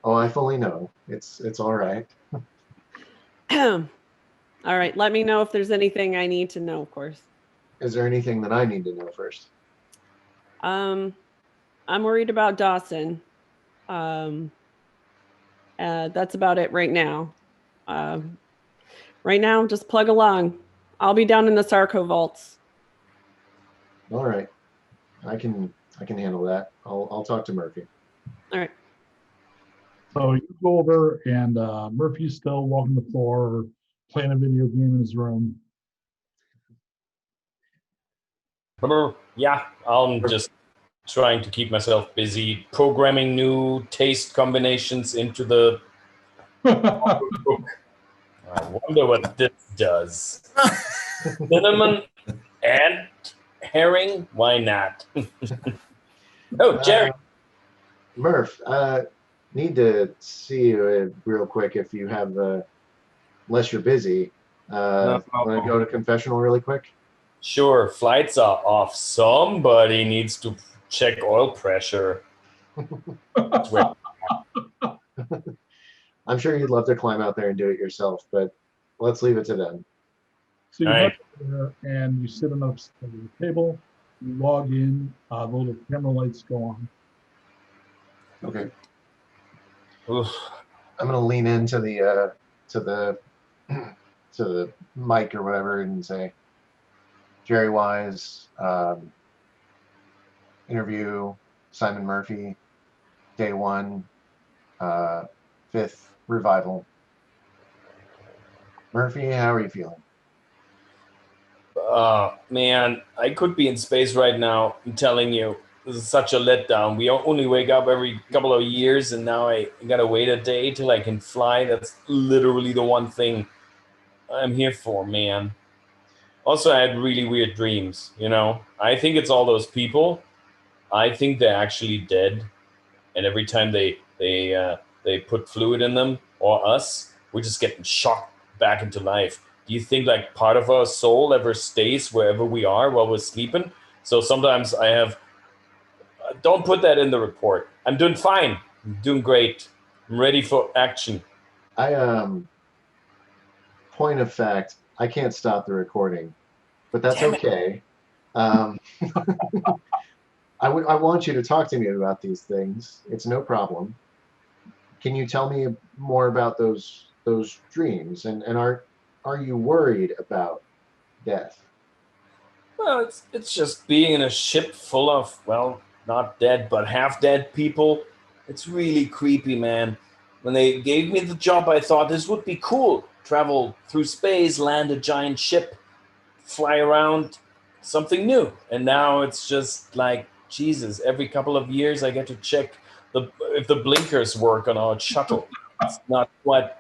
Oh, I fully know. It's all right. All right. Let me know if there's anything I need to know, of course. Is there anything that I need to know first? I'm worried about Dawson. That's about it right now. Right now, just plug along. I'll be down in the Sarco vaults. All right. I can handle that. I'll talk to Murphy. All right. So you go over, and Murphy's still walking the floor or playing a video game in his room. Yeah, I'm just trying to keep myself busy programming new taste combinations into the book. I wonder what this does. Cinnamon and herring? Why not? Oh, Jerry. Murph, need to see you real quick if you have, unless you're busy. Want to go to confessional really quick? Sure, flights are off. Somebody needs to check oil pressure. I'm sure you'd love to climb out there and do it yourself, but let's leave it to them. So you head over there and you sit on the table, you log in, the little camera lights go on. Okay. Oof. I'm gonna lean into the to the mic or whatever and say, Jerry Wise, interview Simon Murphy, day 1, 5th revival. Murphy, how are you feeling? Man, I could be in space right now. I'm telling you, this is such a letdown. We only wake up every couple of years, and now I gotta wait a day till I can fly. That's literally the one thing I'm here for, man. Also, I had really weird dreams. I think it's all those people. I think they're actually dead, and every time they put fluid in them or us, we're just getting shocked back into life. Do you think like part of our soul ever stays wherever we are while we're sleeping? So sometimes I have. Don't put that in the report. I'm doing fine. I'm doing great. I'm ready for action. Point of fact, I can't stop the recording, but that's Damn it. okay. I want you to talk to me about these things. It's no problem. Can you tell me more about those dreams? And are you worried about death? Well, it's just being in a ship full of, well, not dead, but half dead people. It's really creepy, man. When they gave me the job, I thought this would be cool. Travel through space, land a giant ship, fly around, something new. And now it's just like, Jesus, every couple of years I get to check if the blinkers work on our shuttle. It's not what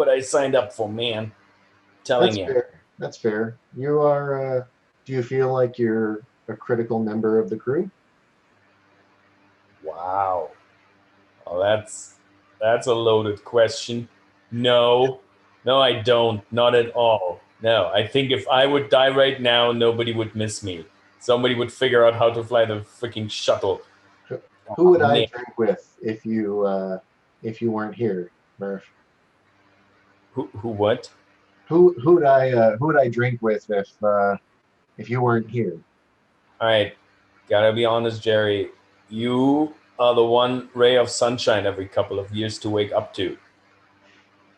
I signed up for, man. Telling That's you. fair. That's fair. You are. Do you feel like you're a critical member of the crew? Wow. Oh, that's a loaded question. No, I don't. Not at all. No, I think if I would die right now, nobody would miss me. Somebody would figure out how to fly the freaking shuttle. Who would Oh, I man. drink with if you weren't here, Murph? Who what? Who would I drink with if you weren't here? All right, gotta be honest, Jerry. You are the one ray of sunshine every couple of years to wake up to.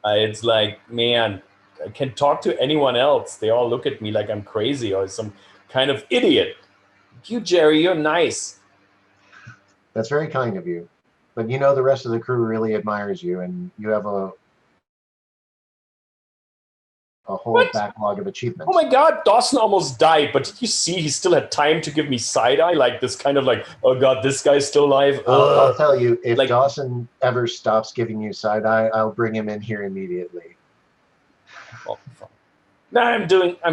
It's like, man, I can talk to anyone else. They all look at me like I'm crazy or some kind of idiot. You, Jerry, you're nice. That's very kind of you. But you know the rest of the crew really admires you, and you have a whole What? backlog of achievements. Oh my God, Dawson almost died, but did you see he still had time to give me side eye? Like this kind of like, oh God, this guy's still alive. I'll tell you, if Like- Dawson ever stops giving you side eye, I'll bring him in here immediately. Oh, fuck. No, I'm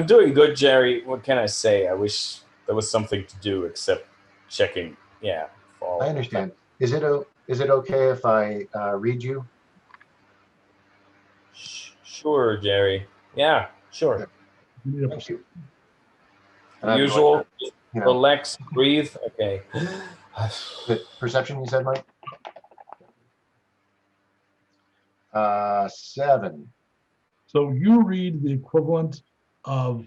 doing good, Jerry. What can I say? I wish there was something to do except checking. Yeah. I understand. Is it okay if I read you? Sure, Jerry. Yeah, sure. Thank you. And I'm Usual. going to, Relax, breathe. Okay. Perception, you said, Mike? 7. So you read the equivalent of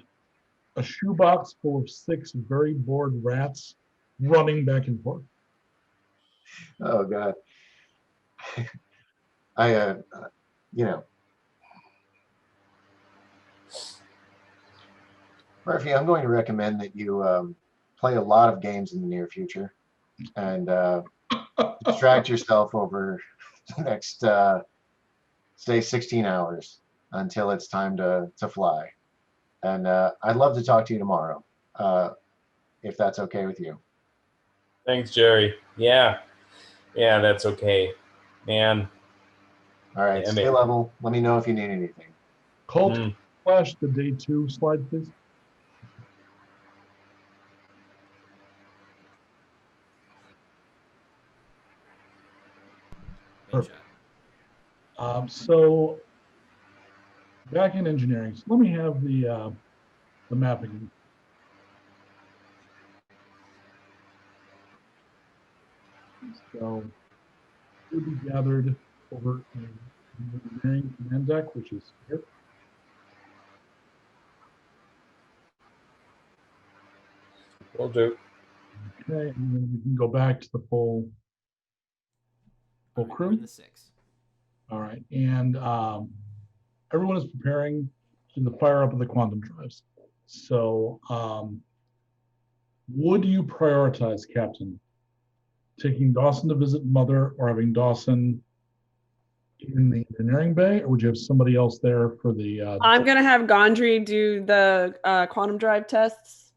a shoebox full of 6 very bored rats running back and forth. Oh God. I Murphy, I'm going to recommend that you play a lot of games in the near future and distract yourself over the next say 16 hours until it's time to fly. And I'd love to talk to you tomorrow, if that's okay with you. Thanks, Jerry. Yeah, that's okay, man. All right, Damn stay it. level. Let me know if you need anything. Colt, flash the day 2 slide, please. Good job. So back in engineering, so let me have the mapping. So we'll be gathered over in the engineering command deck, which is here. Will do. Okay, and then we can go back to the full All right, you're crew. in the 6. All right, and everyone is preparing to the fire up of the quantum drives. So, would you prioritize, Captain, taking Dawson to visit Mother or having Dawson in the engineering bay, or would you have somebody else there for the? I'm gonna have Gondry do the quantum drive tests,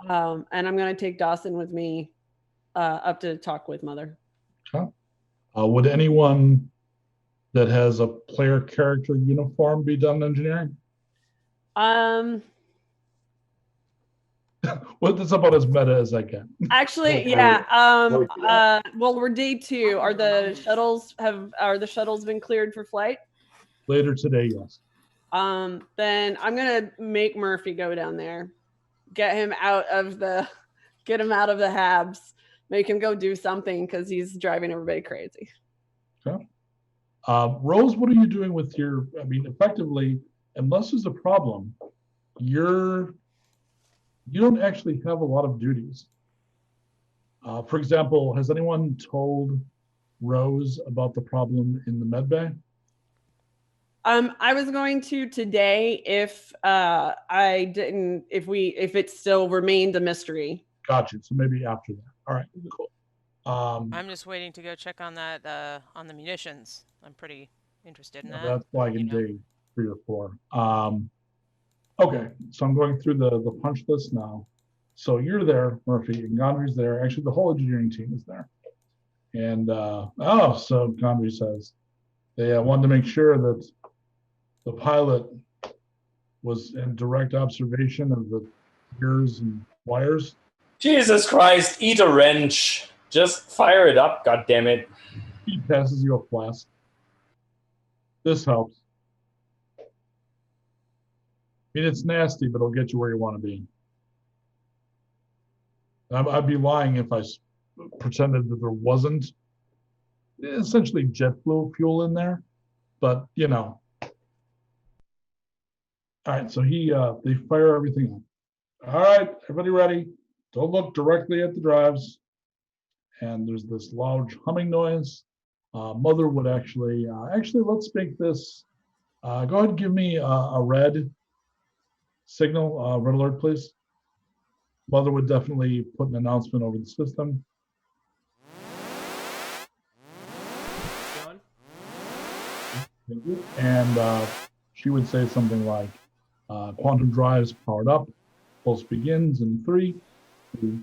and I'm gonna take Dawson with me up to talk with Mother. Would anyone that has a player character uniform be done in engineering? Well, that's about as meta as I can. Actually, Yeah, yeah. Well, we're day 2. Are the shuttles been cleared for flight? Later today, yes. Then I'm gonna make Murphy go down there, get him out of the habs, make him go do something because he's driving everybody crazy. Okay. Rose, what are you doing with your? I mean, effectively, unless there's a problem, you don't actually have a lot of duties. For example, has anyone told Rose about the problem in the med bay? I was going to today if if it still remained a mystery. Gotcha. So maybe after that. All right, cool. I'm just waiting to go check on that on the munitions. I'm pretty interested in that. That's like in day 3 or 4. Okay, so I'm going through the punch list now. So you're there, Murphy, and Gondry's there. Actually, the whole engineering team is there. And so Gondry says they wanted to make sure that the pilot was in direct observation of the gears and wires. Jesus Christ, eat a wrench. Just fire it up, goddammit. He passes you a flask. This helps. I mean, it's nasty, but it'll get you where you want to be. I'd be lying if I pretended that there wasn't essentially jet fuel in there, but you know. All right, so they fire everything up. All right, everybody ready? Don't look directly at the drives. And there's this loud humming noise. Mother would actually, let's make this, go ahead and give me a red signal, red alert, please. Mother would definitely put an announcement over the system. And she would say something like, quantum drives powered up. Pulse begins in 3, 2,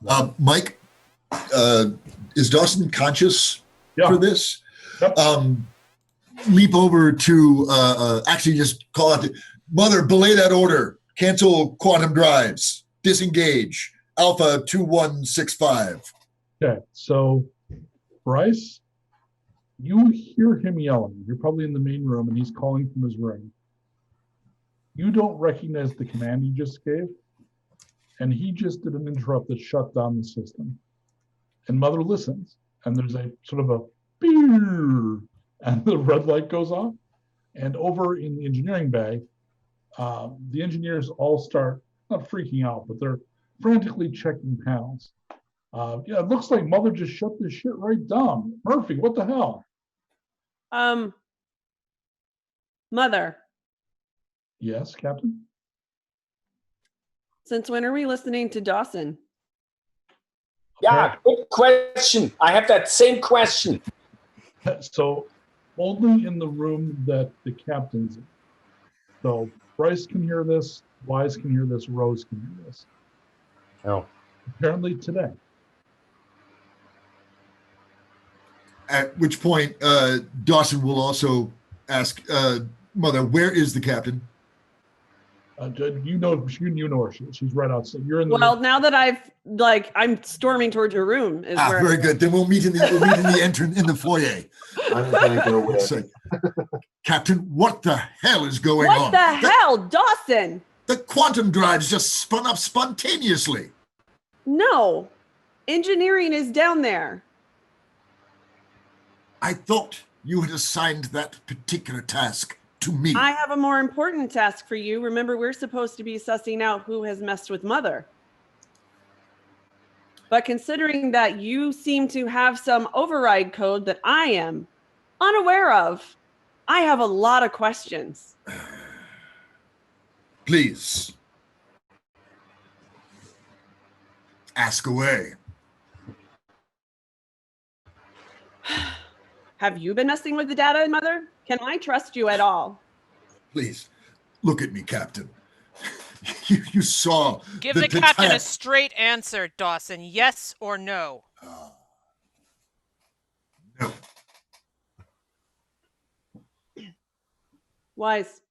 1. Mike, is Dawson conscious for this? Yep. Leap over to actually just call out, Mother, belay that order. Cancel quantum drives. Disengage. Alpha 2165. Okay, so Bryce, you hear him yelling. You're probably in the main room and he's calling from his room. You don't recognize the command he just gave. And he just did an interrupt that shut down the system. And Mother listens. And there's a sort of a beer, and the red light goes off. And over in the engineering bay, the engineers all start not freaking out, but they're frantically checking panels. Yeah, it looks like Mother just shut this shit right down. Murphy, what the hell? Mother. Yes, Captain? Since when are we listening to Dawson? Yeah, good question. I have that same question. So only in the room that the captain's in. So Bryce can hear this, Wise can hear this, Rose can hear this. Oh. Apparently today. At which point, Dawson will also ask, Mother, where is the captain? You know where she is. She's right outside. You're in the Well, now that I'm storming towards your room. Very good. Then we'll meet in the entrance in the foyer. I'm gonna go with So, Captain, what the hell is going on? What the hell, Dawson? The quantum drives just spun up spontaneously. No, engineering is down there. I thought you had assigned that particular task to me. I have a more important task for you. Remember, we're supposed to be sussing out who has messed with Mother. But considering that you seem to have some override code that I am unaware of, I have a lot of questions. Please. Ask away. Have you been messing with the data, Mother? Can I trust you at all? Please, look at me, Captain. You saw. Give the captain a straight answer, Dawson. Yes or no? No. Wise.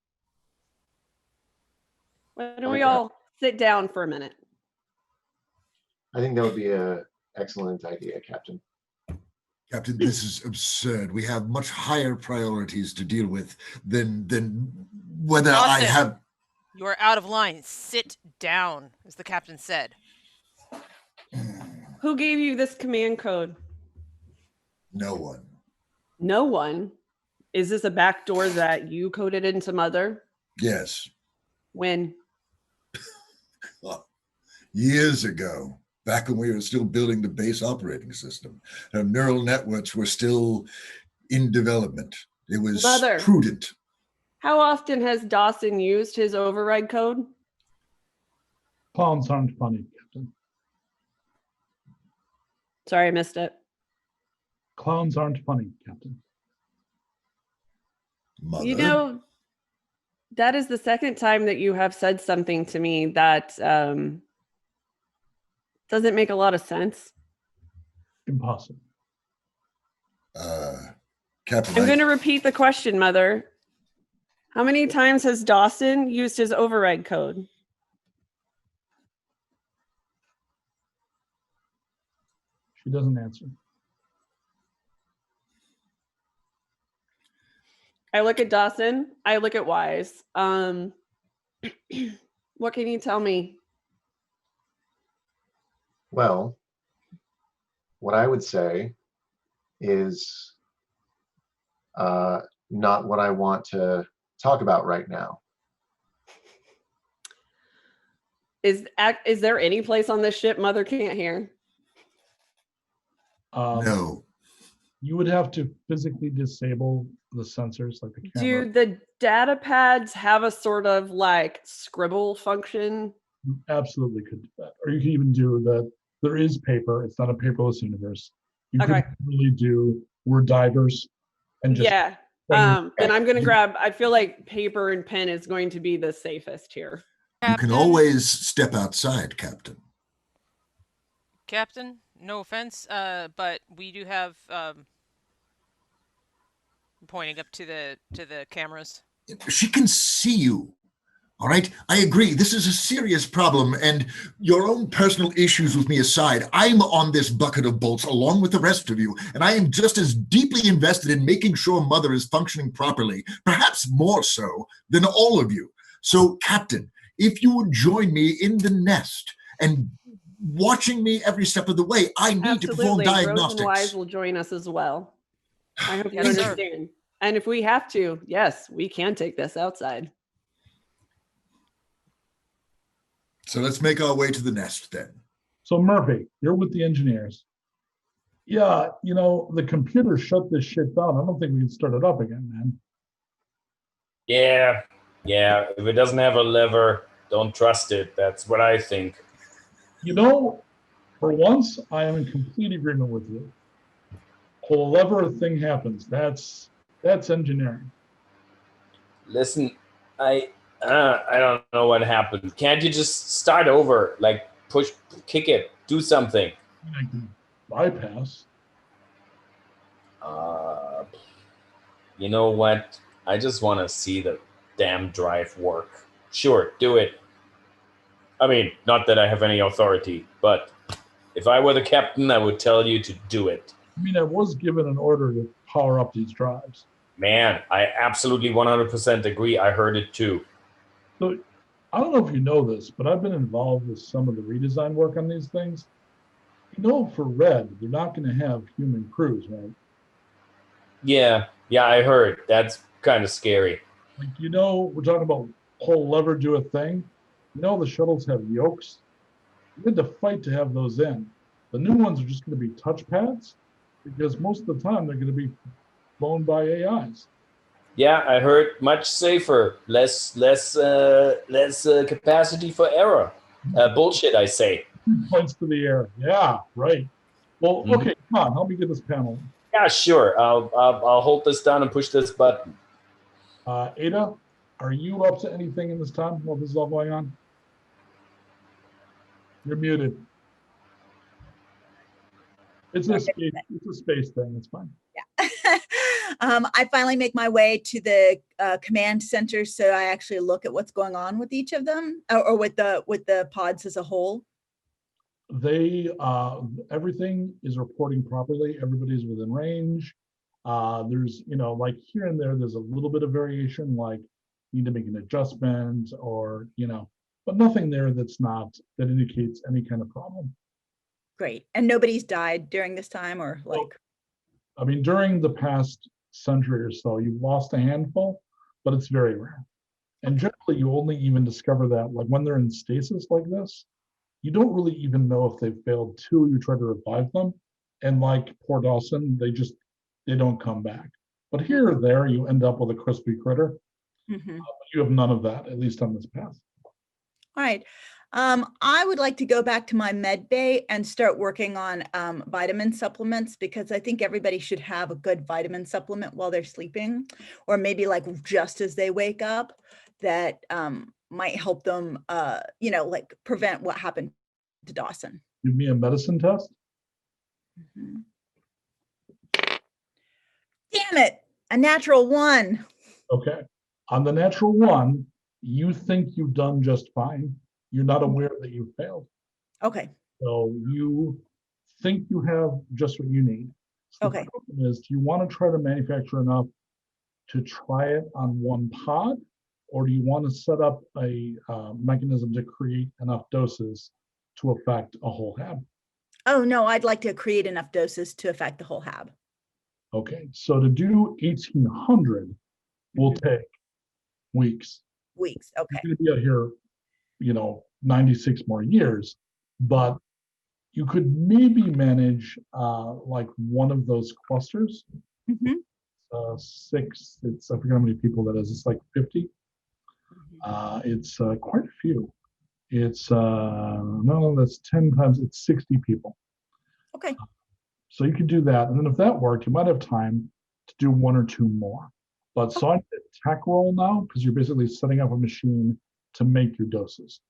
Why don't we all sit down for a minute? I think that would be a excellent idea, Captain. Captain, this is absurd. We have much higher priorities to deal with than whether I Dawson, have. You are out of line. Sit down, as the captain said. Who gave you this command code? No one. No one. Is this a backdoor that you coded into Mother? Yes. When? Years ago, back when we were still building the base operating system. Our neural networks were still in development. It was Mother. prudent. How often has Dawson used his override code? Clowns aren't funny, Captain. Sorry, I missed it. Clowns aren't funny, Captain. Mother. You know, that is the second time that you have said something to me that doesn't make a lot of sense. Impossible. Captain, I'm going to repeat the question, Mother. How many times has Dawson used his override code? She doesn't answer. I look at Dawson. I look at Wise. What can you tell me? Well, what I would say is not what I want to talk about right now. Is there any place on this ship Mother can't hear? no. You would have to physically disable the sensors, like the camera. Do the data pads have a sort of like scribble function? You absolutely could do that. Or you can even do that. There is paper. It's not a paperless universe. You Okay. could really do word divers and just Yeah. Then I'm going to grab, I feel like paper and pen is going to be the safest here. You can always step outside, Captain. Captain, no offense, but we do have pointing up to the cameras. She can see you. All right, I agree. This is a serious problem, and your own personal issues with me aside, I'm on this bucket of bolts along with the rest of you, and I am just as deeply invested in making sure Mother is functioning properly, perhaps more so than all of you. So, Captain, if you would join me in the nest and watching me every step of the way, I need to perform Absolutely. diagnostics. Rose and Wise will join us as well. I hope you Yes, sir. understand. And if we have to, yes, we can take this outside. So let's make our way to the nest then. So Murphy, you're with the engineers. Yeah, you know, the computer shut this shit down. I don't think we can start it up again, man. Yeah. If it doesn't have a lever, don't trust it. That's what I think. You know, for once, I am in complete agreement with you. Pull a lever, a thing happens. That's engineering. Listen, I don't know what happened. Can't you just start over? Like push, kick it, do something. I can bypass. You know what? I just want to see the damn drive work. Sure, do it. I mean, not that I have any authority, but if I were the captain, I would tell you to do it. I mean, I was given an order to power up these drives. Man, I absolutely 100% agree. I heard it too. So I don't know if you know this, but I've been involved with some of the redesign work on these things. You know, for Red, they're not going to have human crews, right? Yeah, I heard. That's kind of scary. Like, you know, we're talking about pull lever, do a thing. You know, the shuttles have yokes. You had to fight to have those in. The new ones are just going to be touchpads because most of the time they're going to be flown by AIs. Yeah, I heard much safer, less capacity for error. Bullshit, I say. Points to the air. Yeah, right. Well, okay, come on, help me get this panel. Yeah, sure. I'll hold this down and push this button. Ada, are you up to anything in this time while this is all going on? You're muted. It's a space thing. It's fine. Yeah. I finally make my way to the command center, so I actually look at what's going on with each of them, or with the pods as a whole. They everything is reporting properly. Everybody's within range. There's, like here and there's a little bit of variation, like you need to make an adjustment or, but nothing there that indicates any kind of problem. Great. And nobody's died during this time or like? I mean, during the past century or so, you've lost a handful, but it's very rare. And generally, you only even discover that like when they're in stasis like this, you don't really even know if they've failed till you try to revive them. And like poor Dawson, they don't come back. But here or there, you end up with a crispy critter. Mm-hmm. You have none of that, at least on this path. All right. I would like to go back to my med bay and start working on vitamin supplements, because I think everybody should have a good vitamin supplement while they're sleeping, or maybe like just as they wake up, that might help them, like prevent what happened to Dawson. Give me a medicine test. Mm-hmm. Damn it, a natural 1. Okay. On the natural 1, you think you've done just fine. You're not aware that you failed. Okay. So you think you have just what you need. So okay. The question is, do you want to try to manufacture enough to try it on 1 pod, or do you want to set up a mechanism to create enough doses to affect a whole hab? Oh, no, I'd like to create enough doses to affect the whole hab. Okay, so to do 1,800 will take weeks. Weeks, okay. You're going to be out here, 96 more years, but you could maybe manage like one of those clusters. Mm-hmm. 6, I forget how many people that is. It's like 50. It's quite a few. It's no, that's 10 times. It's 60 people. Okay. So you could do that, and then if that worked, you might have time to do 1 or 2 more. But so I need a tech roll now, because you're basically setting up a machine to make your doses.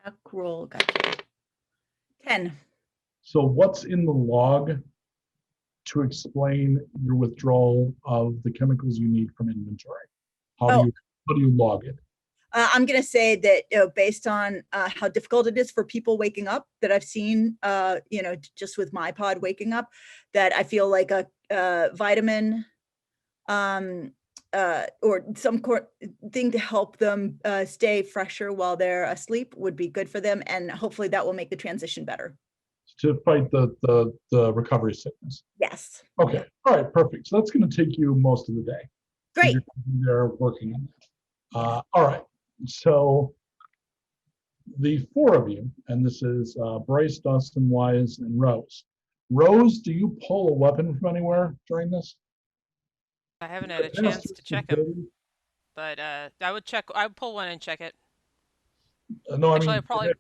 Tech roll, gotcha. 10. So what's in the log to explain your withdrawal of the chemicals you need from inventory? How do you log it? I'm going to say that based on how difficult it is for people waking up, that I've seen, just with my pod waking up, that I feel like a vitamin or some thing to help them stay fresher while they're asleep would be good for them, and hopefully that will make the transition better. To fight the recovery sickness. Yes. Okay. All right. Perfect. So that's going to take you most of the day. Great. You're there working on that. All right. So the 4 of you, and this is Bryce, Dustin, Wise, and Rose. Rose, do you pull a weapon from anywhere during this? I haven't had a chance to check them, but I would check. I would pull one and check it. No, Actually, I mean, probably.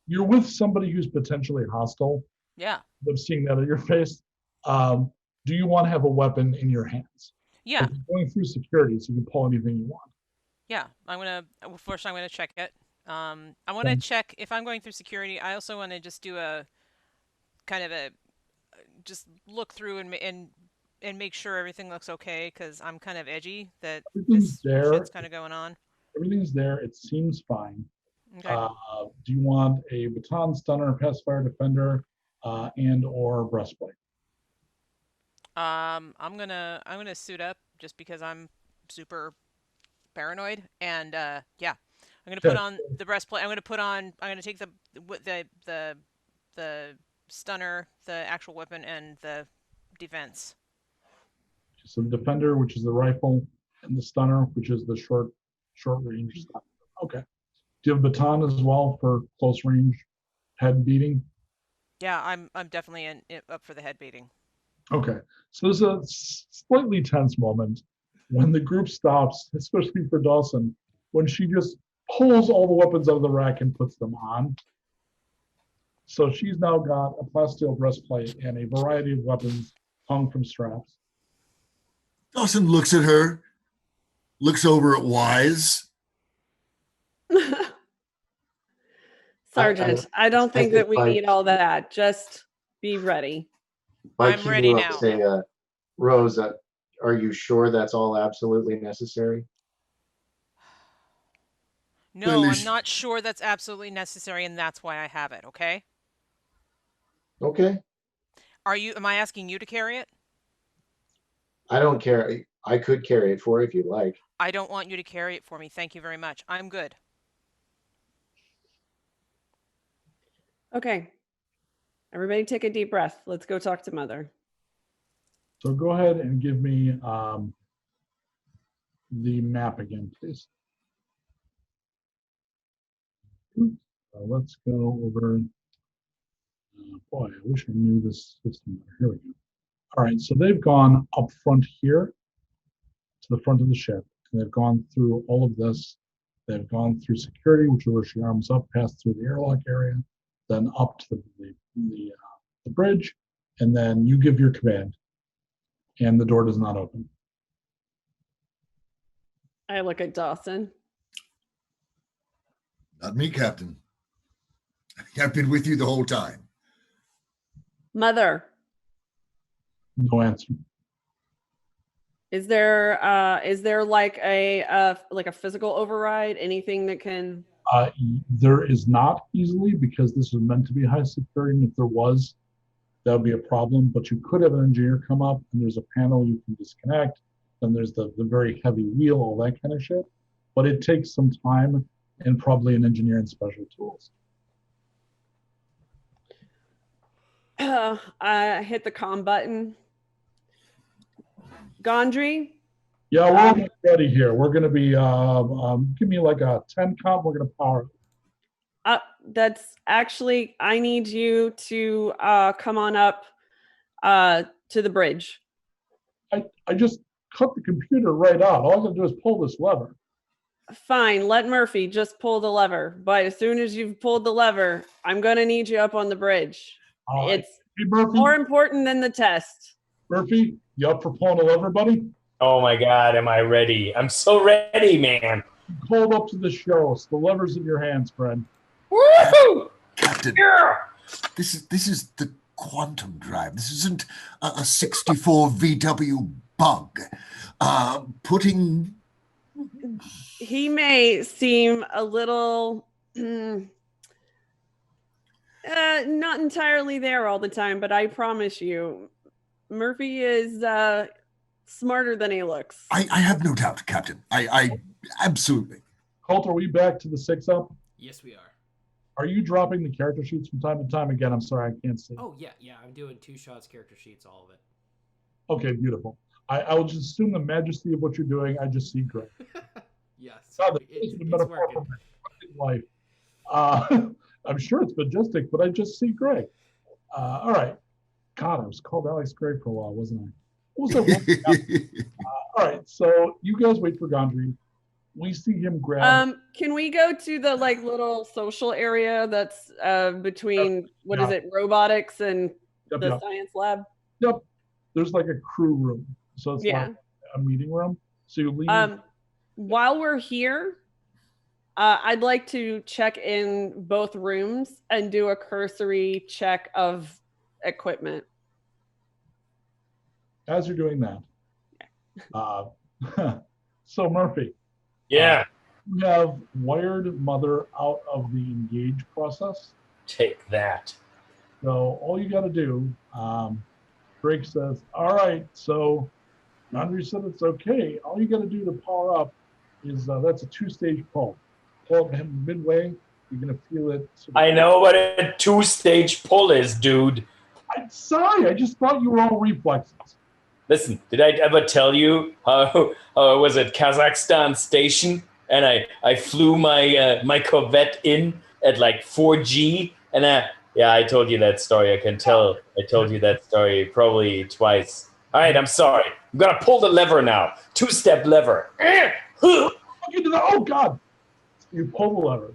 You're with somebody who's potentially hostile. Yeah. I'm seeing that at your face. Do you want to have a weapon in your hands? Yeah. Like you're going through security, so you can pull anything you want. Yeah, first I'm gonna check it. I want to check if I'm going through security. I also want to just do a kind of just look through and make sure everything looks okay, because I'm kind of edgy that this shit's kind of going on. Everything's there. It seems fine. Okay. Do you want a baton, stunner, pacifier, defender, and or breastplate? I'm gonna suit up just because I'm super paranoid, and yeah, I'm gonna put on the breastplate. I'm gonna take the stunner, the actual weapon, and the defense. So the defender, which is the rifle, and the stunner, which is the short range stuff. Okay. Do you have a baton as well for close range head beating? Yeah, I'm definitely up for the head beating. Okay. So there's a slightly tense moment when the group stops, especially for Dawson, when she just pulls all the weapons out of the rack and puts them on. So she's now got a plasteel breastplate and a variety of weapons hung from straps. Dawson looks at her, looks over at Wise. Sergeant, I don't think that we need all that. Just be ready. I'm ready now. Say, Rose, are you sure that's all absolutely necessary? No, I'm not sure that's absolutely necessary, and that's why I have it, okay? Okay. Am I asking you to carry it? I don't care. I could carry it for you if you'd like. I don't want you to carry it for me. Thank you very much. I'm good. Okay. Everybody take a deep breath. Let's go talk to Mother. So go ahead and give me the map again, please. Let's go over. Boy, I wish I knew this system better. Here we go. All right, so they've gone up front here to the front of the ship, and they've gone through all of this. They've gone through security, which is where she arms up, passed through the airlock area, then up to the bridge, and then you give your command, and the door does not open. I look at Dawson. Not me, Captain. I've been with you the whole time. Mother. No answer. Is there like a physical override? Anything that can? There is not easily, because this is meant to be high security, and if there was, that would be a problem. But you could have an engineer come up, and there's a panel you can disconnect. Then there's the very heavy wheel, all that kind of shit. But it takes some time and probably an engineer and special tools. I hit the comm button. Gondry? Yeah, we're almost ready here. We're going to be, give me like a 10 comp. We're going to power. That's actually, I need you to come on up to the bridge. I just cut the computer right out. All I got to do is pull this lever. Fine, let Murphy just pull the lever. But as soon as you've pulled the lever, I'm going to need you up on the bridge. It's more important than the test. Murphy, you up for pulling a lever, buddy? Oh my God, am I ready? I'm so ready, man. Hold up to the show. It's the levers in your hands, friend. Woohoo! Captain, Yeah! this is the quantum drive. This isn't a 64 VW bug. He may seem a little not entirely there all the time, but I promise you, Murphy is smarter than he looks. I have no doubt, Captain. I absolutely. Colt, are we back to the 6-up? Yes, we are. Are you dropping the character sheets from time to time? Again, I'm sorry, I can't see. Oh, yeah. I'm doing 2 shots, character sheets, all of it. Okay, beautiful. I will just assume the majesty of what you're doing. I just see gray. Yes. It's working. Life. I'm sure it's majestic, but I just see gray. All right. God, I was called Alex Gray for a while, wasn't I? What was that? All right. So you guys wait for Gondry. We see him grab. Can we go to the little social area that's between robotics and the science lab? Yep. There's like a crew room, so it's like a meeting room. So you leave. While we're here, I'd like to check in both rooms and do a cursory check of equipment. As you're doing that, so Murphy. Yeah. You have wired Mother out of the engage process. Take that. So all you got to do, Drake says, all right, so Andrew said it's okay. All you got to do to power up is that's a 2-stage pull. Pull up midway, you're going to feel it. I know what a 2-stage pull is, dude. I'm sorry, I just thought you were all reflexes. Listen, did I ever tell you how I was at Kazakhstan station and I flew my Corvette in at like 4G and I told you that story. I can tell I told you that story probably twice. All right, I'm sorry. I'm gonna pull the lever now. 2-step lever. Oh God! You pull the lever,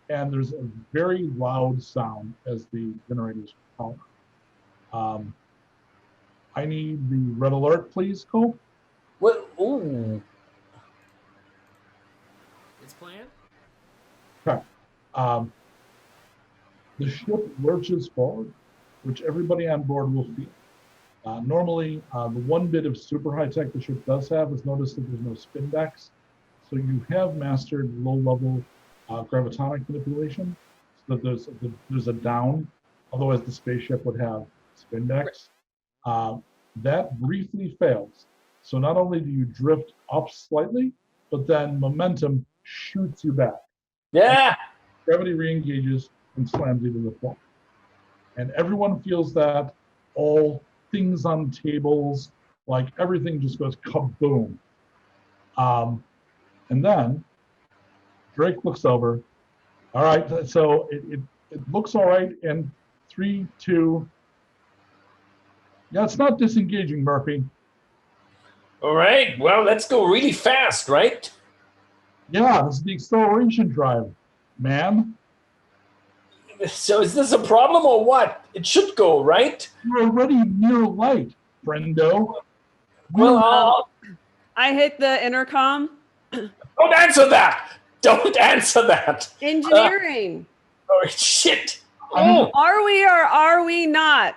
and there's a very loud sound as the generators power. I need the red alert, please, Cole. What? Ooh. It's planned? Okay. The ship lurches forward, which everybody on board will feel. Normally, the one bit of super high tech the ship does have is notice that there's no spin decks. So you have mastered low level gravitonic manipulation, so that there's a down otherwise the spaceship would have spin decks. That briefly fails. So not only do you drift up slightly, but then momentum shoots you back. Yeah. Gravity re-engages and slams you to the floor. And everyone feels that. All things on tables, like everything just goes kaboom. And then Drake looks over. All right, so it looks all right. And 3, 2. Yeah, it's not disengaging, Murphy. All right. Well, let's go really fast, right? Yeah, this is the acceleration drive, man. So is this a problem or what? It should go, right? You're already near light, friendo. Well, I hit the intercom. don't answer that. Don't answer that. Engineering. Oh, shit. Oh. Are we or are we not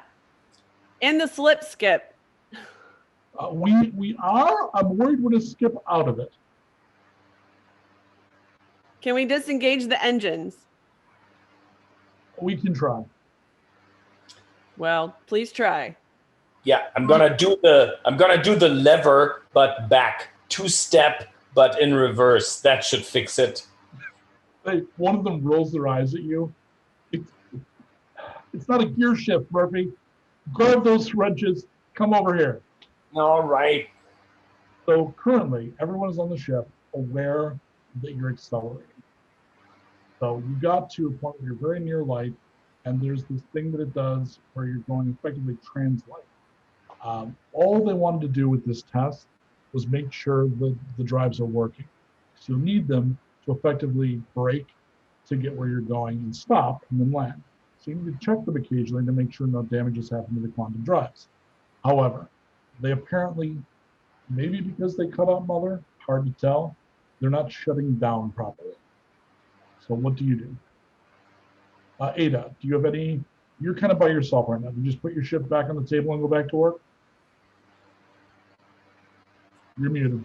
in the slip skip? We are. I'm worried we're going to skip out of it. Can we disengage the engines? We can try. Well, please try. Yeah, I'm gonna do the lever, but back 2-step, but in reverse. That should fix it. Hey, one of them rolls their eyes at you. It's not a gear shift, Murphy. Grab those wrenches. Come over here. All right. So currently, everyone is on the ship aware that you're accelerating. So you got to a point where you're very near light, and there's this thing that it does where you're going effectively trans-light. All they wanted to do with this test was make sure that the drives are working. So you'll need them to effectively brake to get where you're going and stop and then land. So you need to check them occasionally to make sure no damage has happened to the quantum drives. However, they apparently, maybe because they cut out Mother, hard to tell, they're not shutting down properly. So what do you do? Ada, do you have any, you're kind of by yourself right now. Do you just put your ship back on the table and go back to work? You're muted.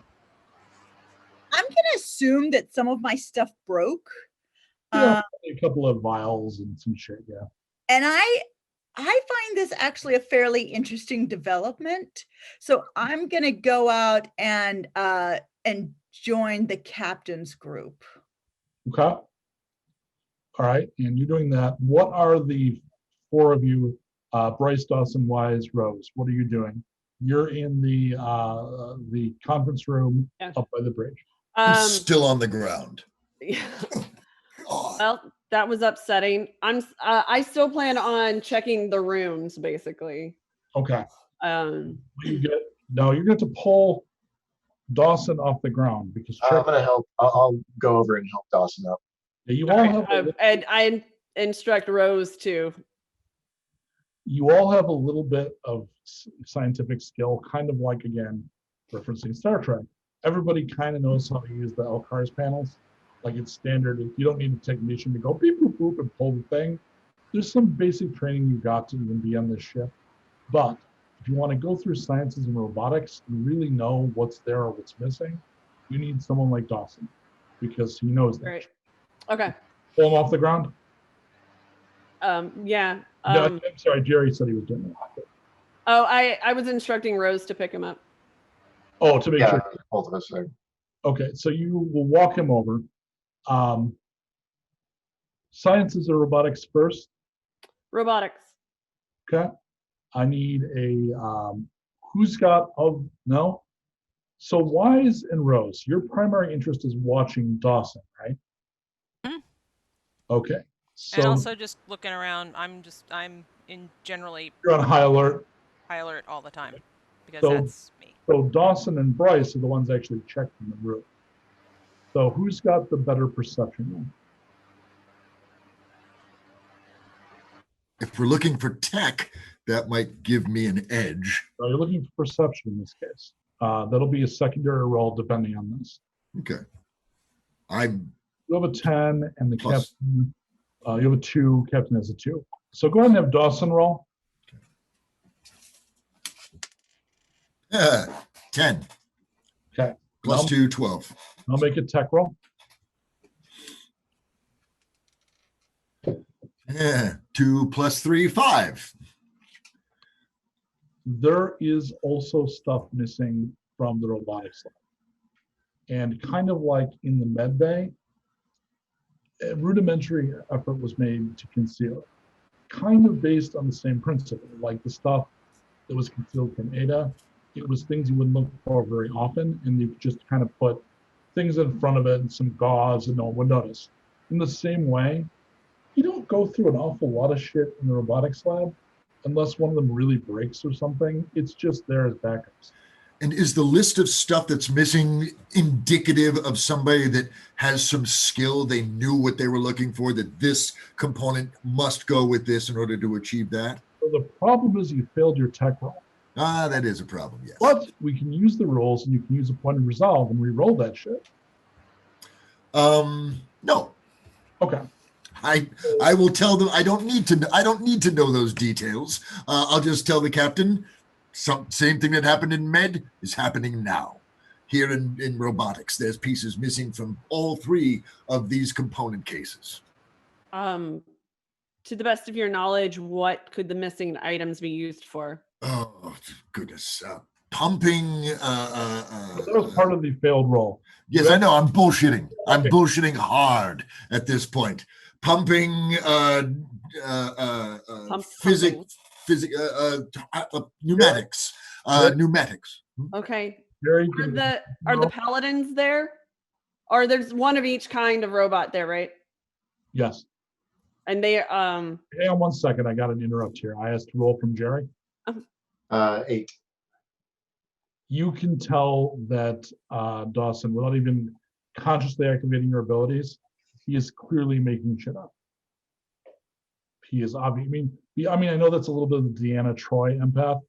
I'm going to assume that some of my stuff broke. Yeah, a couple of vials and some shit, yeah. And I find this actually a fairly interesting development. So I'm going to go out and join the captain's group. Okay. All right, and you're doing that. What are the 4 of you, Bryce, Dawson, Wise, Rose? What are you doing? You're in the conference room up by the bridge. I'm still on the ground. Well, that was upsetting. I still plan on checking the rooms, basically. Okay. You're going to have to pull Dawson off the ground because I'm going to help. I'll go over and help Dawson up. Yeah, you all have and I instruct Rose too. You all have a little bit of scientific skill, kind of like, again, referencing Star Trek. Everybody kind of knows how to use the LCARS panels. Like, it's standard. You don't need a technician to go beep, boop, boop, and pull the thing. There's some basic training you got to even be on this ship. But if you want to go through sciences and robotics and really know what's there or what's missing, you need someone like Dawson because he knows that. Right. Okay. Pull him off the ground? Yeah. No, I'm sorry, Jerry said he was doing that. Oh, I was instructing Rose to pick him up. Oh, to make sure. Both of us are. Okay, so you will walk him over. Sciences or robotics first? Robotics. Okay. I need a, who's got no? So Wise and Rose, your primary interest is watching Dawson, right? Mm-hmm. Okay. So and also just looking around. I'm in generally. You're on high alert. High alert all the time because So, that's me. So Dawson and Bryce are the ones actually checking the room. So who's got the better perception then? If we're looking for tech, that might give me an edge. So you're looking for perception in this case. That'll be a secondary roll depending on this. Okay. You have a 10 and the plus. captain, you have a 2, captain has a 2. So go ahead and have Dawson roll. 10. Okay. Plus 2, 12. I'll make a tech roll. Yeah, 2 + 3, 5. There is also stuff missing from the robotics lab. And kind of like in the med bay, a rudimentary effort was made to conceal it. Kind of based on the same principle, like the stuff that was concealed from Ada. It was things you wouldn't look for very often, and you just kind of put things in front of it and some gauze and no one would notice. In the same way, you don't go through an awful lot of shit in the robotics lab unless one of them really breaks or something. It's just there as backups. And is the list of stuff that's missing indicative of somebody that has some skill? They knew what they were looking for, that this component must go with this in order to achieve that? So the problem is you failed your tech roll. Ah, that is a problem, yes. But we can use the rolls and you can use a point of resolve and re-roll that shit. No. Okay. I will tell them I don't need to know those details. I'll just tell the captain same thing that happened in med is happening now. Here in robotics, there's pieces missing from all 3 of these component cases. To the best of your knowledge, what could the missing items be used for? Oh, goodness. Pumping. That was part of the failed roll. Yes, I know. I'm bullshitting. I'm bullshitting hard at this point. Pumping, pneumatics. Pneumatics. Okay. Very Are good. the paladins there? Or there's one of each kind of robot there, right? Yes. And they Hang on 1 second. I got an interrupt here. I asked to roll from Jerry. 8. You can tell that Dawson, without even consciously activating your abilities, he is clearly making shit up. He is obvious. I mean, I know that's a little bit of the Deanna Troy empath.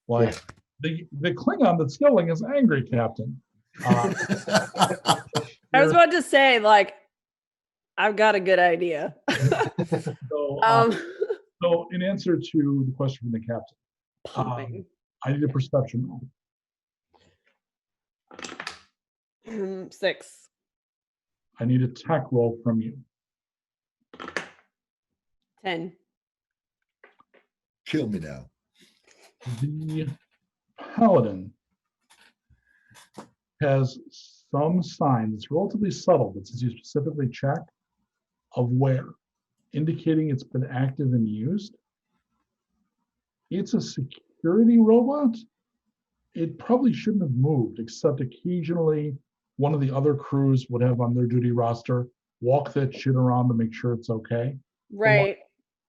Like the Klingon that's yelling is angry, Captain. I was about to say, like, I've got a good idea. So in answer to the question from the captain, Pumping. I need a perception roll. 6. I need a tech roll from you. 10. Kill me now. The paladin has some signs, it's relatively subtle, but since you specifically check, of wear, indicating it's been active and used. It's a security robot. It probably shouldn't have moved, except occasionally one of the other crews would have on their duty roster walk that shit around to make sure it's okay. Right.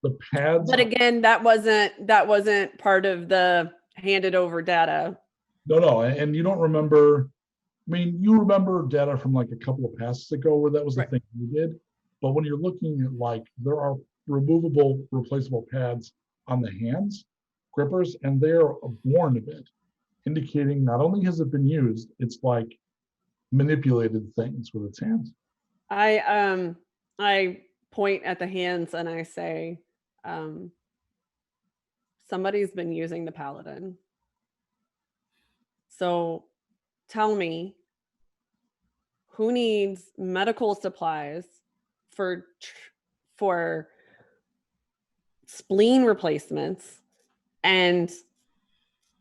The pads. But again, that wasn't part of the handed over data. No, and you don't remember. I mean, you remember data from like a couple of passes ago where that was the thing you did. But when you're looking at, like, there are removable, replaceable pads on the hands, grippers, and they're worn a bit, indicating not only has it been used, it's like manipulated things with its hands. I point at the hands and I say, somebody's been using the paladin. So tell me, who needs medical supplies for spleen replacements and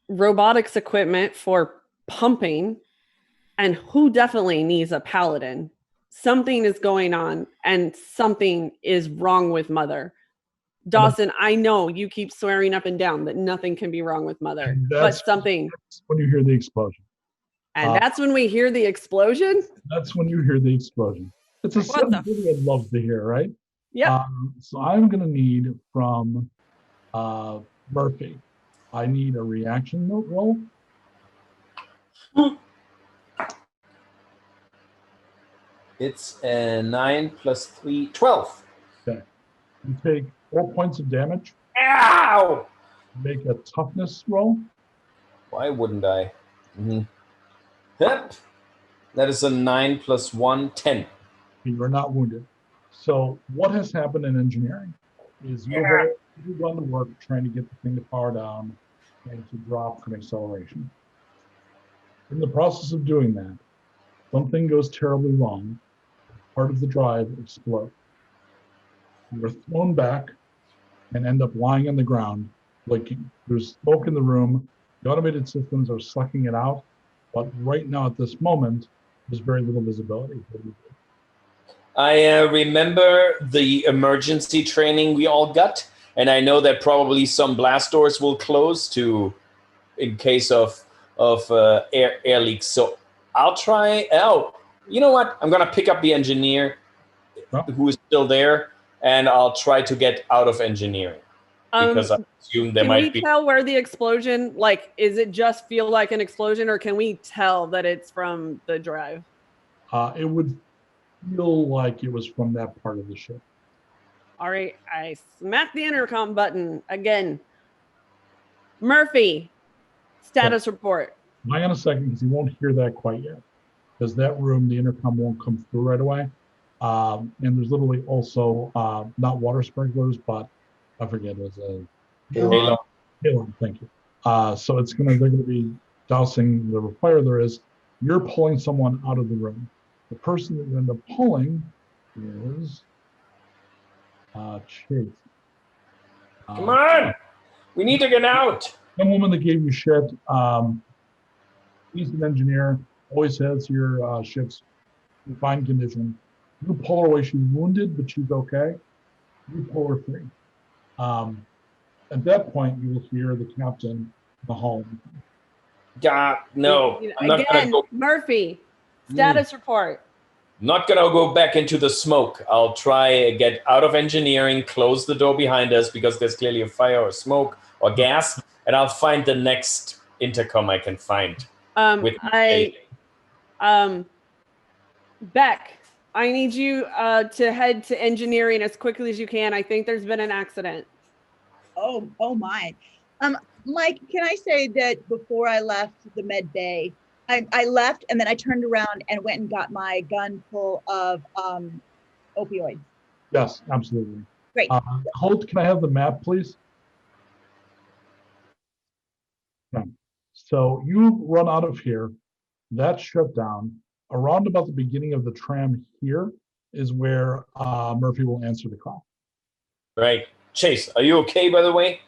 robotics equipment for pumping, and who definitely needs a paladin? Something is going on and something is wrong with Mother. Dawson, I know you keep swearing up and down that nothing can be wrong with Mother, but something. That's when you hear the explosion. And that's when we hear the explosion? That's when you hear the explosion. It's a sound I'd love to hear, right? Yeah. So I'm going to need from Murphy, I need a reaction note roll. It's a 9 + 3, 12. Okay. You take 4 points of damage. Ow! Make a toughness roll. Why wouldn't I? Yep. That is a 9 + 1, 10. You are not wounded. So what has happened in engineering is you've done the work trying to get the thing to power down and to drop from acceleration. In the process of doing that, something goes terribly wrong. Part of the drive explodes. You are thrown back and end up lying on the ground, blinking. There's smoke in the room. The automated systems are sucking it out. But right now, at this moment, there's very little visibility. I remember the emergency training we all got, and I know that probably some blast doors will close in case of air leaks. So I'll try. Oh, you know what? I'm gonna pick up the engineer who is still there, and I'll try to get out of engineering because I assume there might be. Can we tell where the explosion? Like, is it just feel like an explosion, or can we tell that it's from the drive? It would feel like it was from that part of the ship. All right, I smacked the intercom button again. Murphy, status report. Hang on a second, because you won't hear that quite yet. Because that room, the intercom won't come through right away. And there's literally also not water sprinklers, but I forget, it was a Halon, thank you. So they're gonna be dousing the fire there is. You're pulling someone out of the room. The person that you end up pulling is Chase. Come on, we need to get out. The woman that gave you shit. He's an engineer. Always has your ships in fine condition. You pull her away. She's wounded, but she's okay. You pull her free. At that point, you will hear the captain in the hall. No, I'm not gonna go. Murphy, status report. Not gonna go back into the smoke. I'll try get out of engineering, close the door behind us because there's clearly a fire or smoke or gas, and I'll find the next intercom I can find. Beck, I need you to head to engineering as quickly as you can. I think there's been an accident. Oh my. Mike, can I say that before I left the med bay, I left and then I turned around and went and got my gun full of opioids. Yes, absolutely. Great. Holt, can I have the map, please? Okay. So you run out of here. That's shut down. Around about the beginning of the tram here is where Murphy will answer the call. Right. Chase, are you okay, by the way?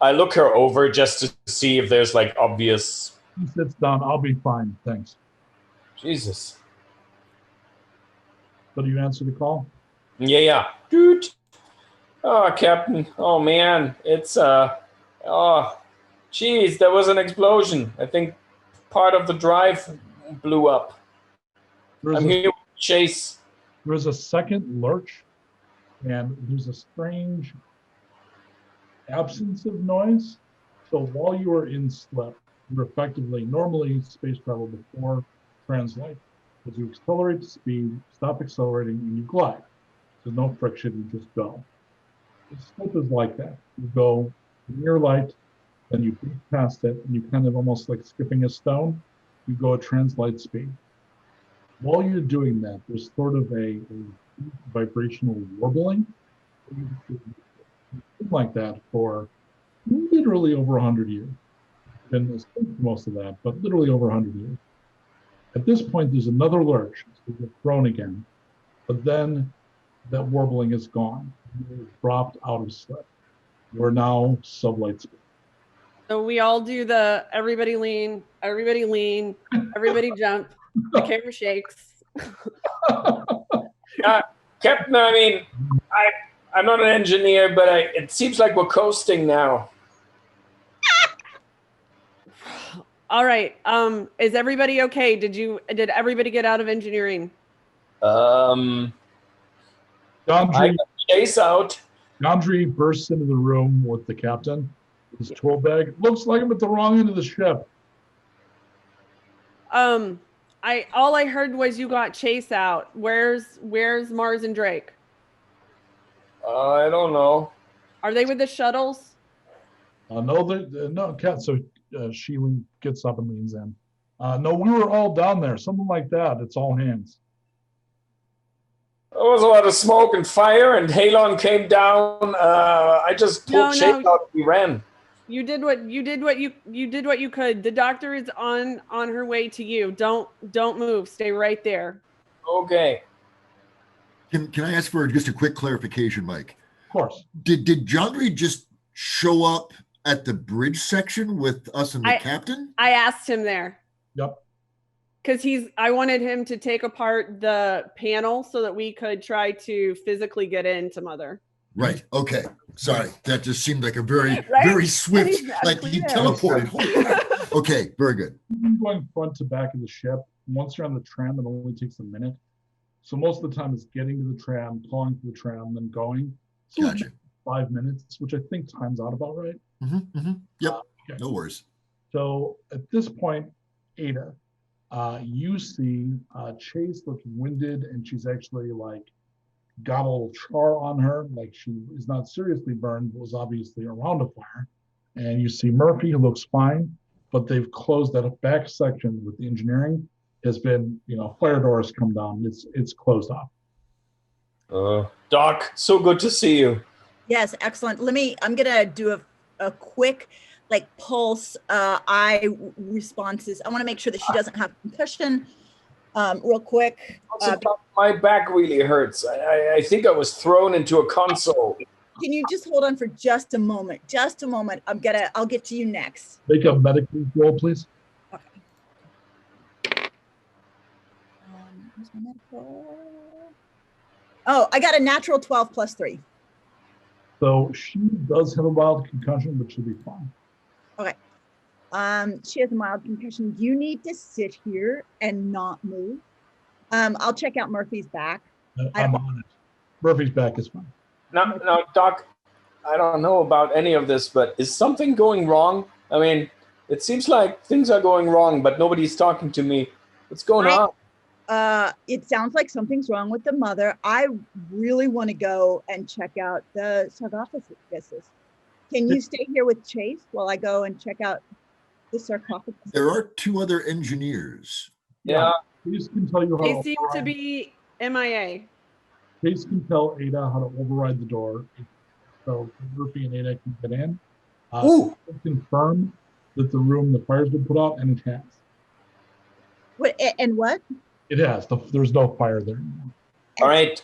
I look her over just to see if there's like obvious. He sits down. I'll be fine. Thanks. Jesus. So do you answer the call? Yeah. Dude. Oh, Captain. Oh, man. It's, oh, geez, there was an explosion. I think part of the drive blew up. I'm here with Chase. There's a second lurch, and there's a strange absence of noise. So while you are in slip, you're effectively, normally space travel before translate, as you accelerate to speed, stop accelerating, and you glide. There's no friction, you just go. The slip is like that. You go near light, then you beat past it, and you kind of almost like skipping a stone, you go at translate speed. While you're doing that, there's sort of a vibrational warbling like that for literally over 100 years. Been asleep for most of that, but literally over 100 years. At this point, there's another lurch, so you're thrown again, but then that warbling is gone. You're dropped out of slip. You're now sublight speed. So we all do the everybody lean, everybody jump. The camera shakes. Captain, I mean, I'm not an engineer, but it seems like we're coasting now. All right. Is everybody okay? Did everybody get out of engineering? Gondry, I got Chase out. Gondry bursts into the room with the captain. His tool bag. Looks like I'm at the wrong end of the ship. All I heard was you got Chase out. Where's Mars and Drake? I don't know. Are they with the shuttles? No, Cat. So she gets up and leans in. No, we were all down there. Something like that. It's all hands. There was a lot of smoke and fire, and Halon came down. I just pulled Chase out and we ran. You did what you could. The doctor is on her way to you. Don't move. Stay right there. Okay. Can I ask for just a quick clarification, Mike? Of course. Did Jandri just show up at the bridge section with us and the captain? I asked him there. Yep. Because I wanted him to take apart the panel so that we could try to physically get into Mother. Right. Okay. Sorry. That just seemed like a very swift, like he teleported. Holy crap. Okay. Very good. Going front to back of the ship. Once you're on the tram, it only takes a minute. So most of the time it's getting to the tram, calling for the tram, then going. So Gotcha. 5 minutes, which I think time's out about right. Yep. Okay. No worries. So at this point, Ada, you see Chase looking winded, and she's actually like got a little char on her, like she is not seriously burned, but was obviously around a fire. And you see Murphy, who looks fine, but they've closed that back section with the engineering. Has been, fire doors come down. It's closed off. Doc, so good to see you. Yes, excellent. I'm gonna do a quick pulse eye responses. I want to make sure that she doesn't have concussion. Real quick. My back really hurts. I think I was thrown into a console. Can you just hold on for just a moment? Just a moment. I'll get to you next. Make a medical roll, please. Okay. Where's my medical? Oh, I got a natural 12 plus 3. So she does have a mild concussion, but she'll be fine. Okay. She has a mild concussion. You need to sit here and not move. I'll check out Murphy's back. I'm on it. Murphy's back is fine. Now, Doc, I don't know about any of this, but is something going wrong? I mean, it seems like things are going wrong, but nobody's talking to me. What's going on? It sounds like something's wrong with the mother. I really want to go and check out the sarcophagus. Can you stay here with Chase while I go and check out the sarcophagus? There are 2 other engineers. Yeah. Chase can tell you how They seem to be MIA. Chase can tell Ada how to override the door, so Murphy and Ada can get in. Confirm that the room the fire's been put out, and it has. What and what? It has. There's no fire there anymore. All right.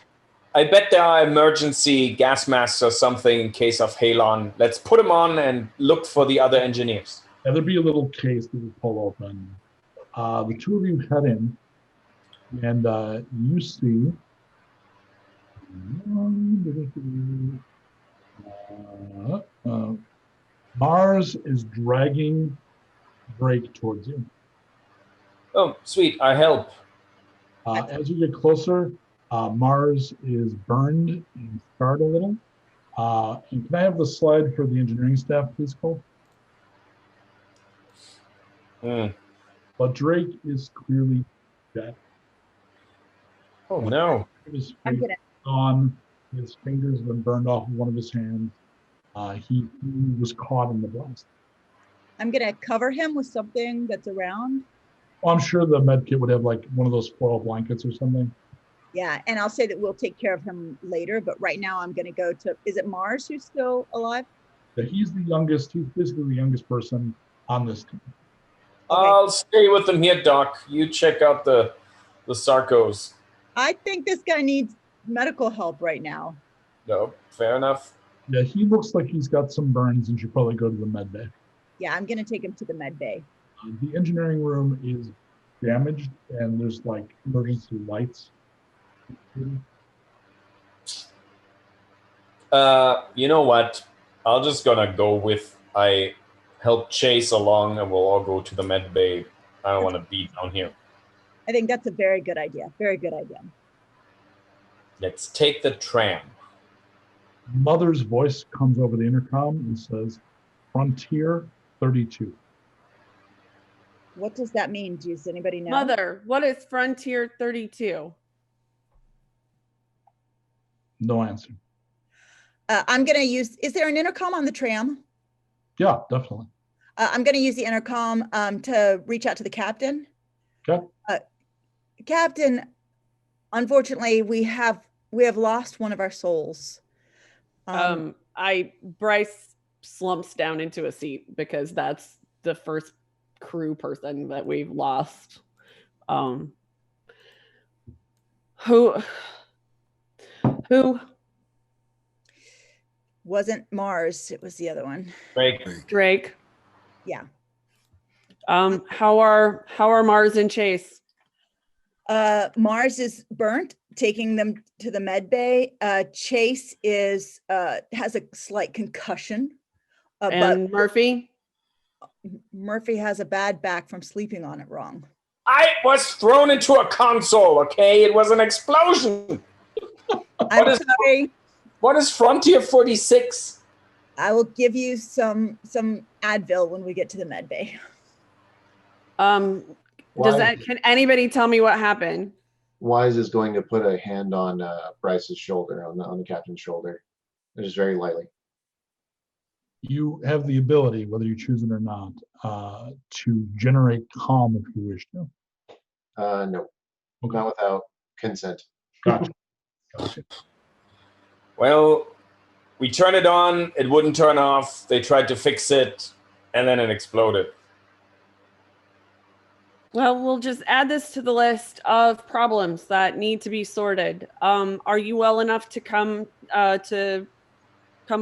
I bet there are emergency gas masks or something in case of Halon. Let's put them on and look for the other engineers. Yeah, there'd be a little case that we pull open. The 2 of you head in, and you see Mars is dragging Drake towards you. Oh, sweet. I help. As you get closer, Mars is burned and scarred a little. And can I have the slide for the engineering staff, please, Cole? But Drake is clearly dead. Oh, no. His face is gone. His fingers have been burned off of one of his hands. He was caught in the blast. I'm going to cover him with something that's around. Well, I'm sure the med kit would have like one of those foil blankets or something. Yeah, and I'll say that we'll take care of him later, but right now I'm going to go to, is it Mars who's still alive? Yeah, he's the youngest. He's basically the youngest person on this team. Okay. I'll stay with them here, Doc. You check out the Sarcos. I think this guy needs medical help right now. No, fair enough. Yeah, he looks like he's got some burns and should probably go to the med bay. Yeah, I'm going to take him to the med bay. The engineering room is damaged and there's like emergency lights. You know what? I'll just gonna go with I help Chase along and we'll all go to the med bay. I don't want to be down here. I think that's a very good idea. Very good idea. Let's take the tram. Mother's voice comes over the intercom and says, Frontier 32. What does that mean? Does anybody know? Mother, what is Frontier 32? No answer. I'm going to use, is there an intercom on the tram? Yeah, definitely. I'm going to use the intercom to reach out to the captain. Okay. Captain, unfortunately, we have lost one of our souls. Bryce slumps down into a seat because that's the first crew person that we've lost. Who? Wasn't Mars, it was the other one. Right. Drake. Yeah. How are Mars and Chase? Mars is burnt, taking them to the med bay. Chase is has a slight concussion. And but Murphy? Murphy has a bad back from sleeping on it wrong. I was thrown into a console, okay? It was an explosion. I'm sorry. What is Frontier 46? I will give you some Advil when we get to the med bay. Can anybody tell me what happened? Wise is going to put a hand on Bryce's shoulder, on the captain's shoulder, just very lightly. You have the ability, whether you choose it or not, to generate calm if you wish to. No, not without consent. Gotcha. Well, we turned it on, it wouldn't turn off. They tried to fix it, and then it exploded. Well, we'll just add this to the list of problems that need to be sorted. Are you well enough to come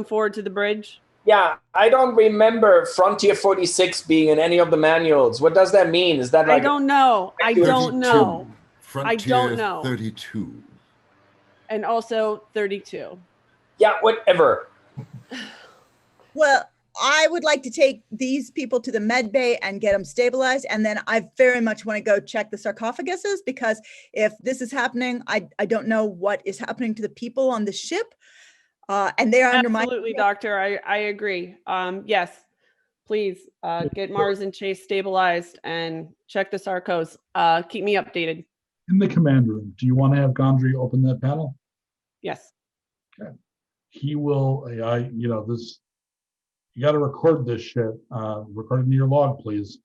forward to the bridge? Yeah, I don't remember Frontier 46 being in any of the manuals. What does that mean? Is that like... I don't know. I don't know. Frontier I don't know. 32. And also 32. Yeah, whatever. Well, I would like to take these people to the med bay and get them stabilized. And then I very much want to go check the sarcophaguses, because if this is happening, I don't know what is happening to the people on the ship. And they are under my... Absolutely, Doctor. I agree. Yes, please get Mars and Chase stabilized and check the sarcos. Keep me updated. In the command room, do you want to have Gondry open that panel? Yes. Okay. He will, this, you got to record this shit. Record it in your log, please.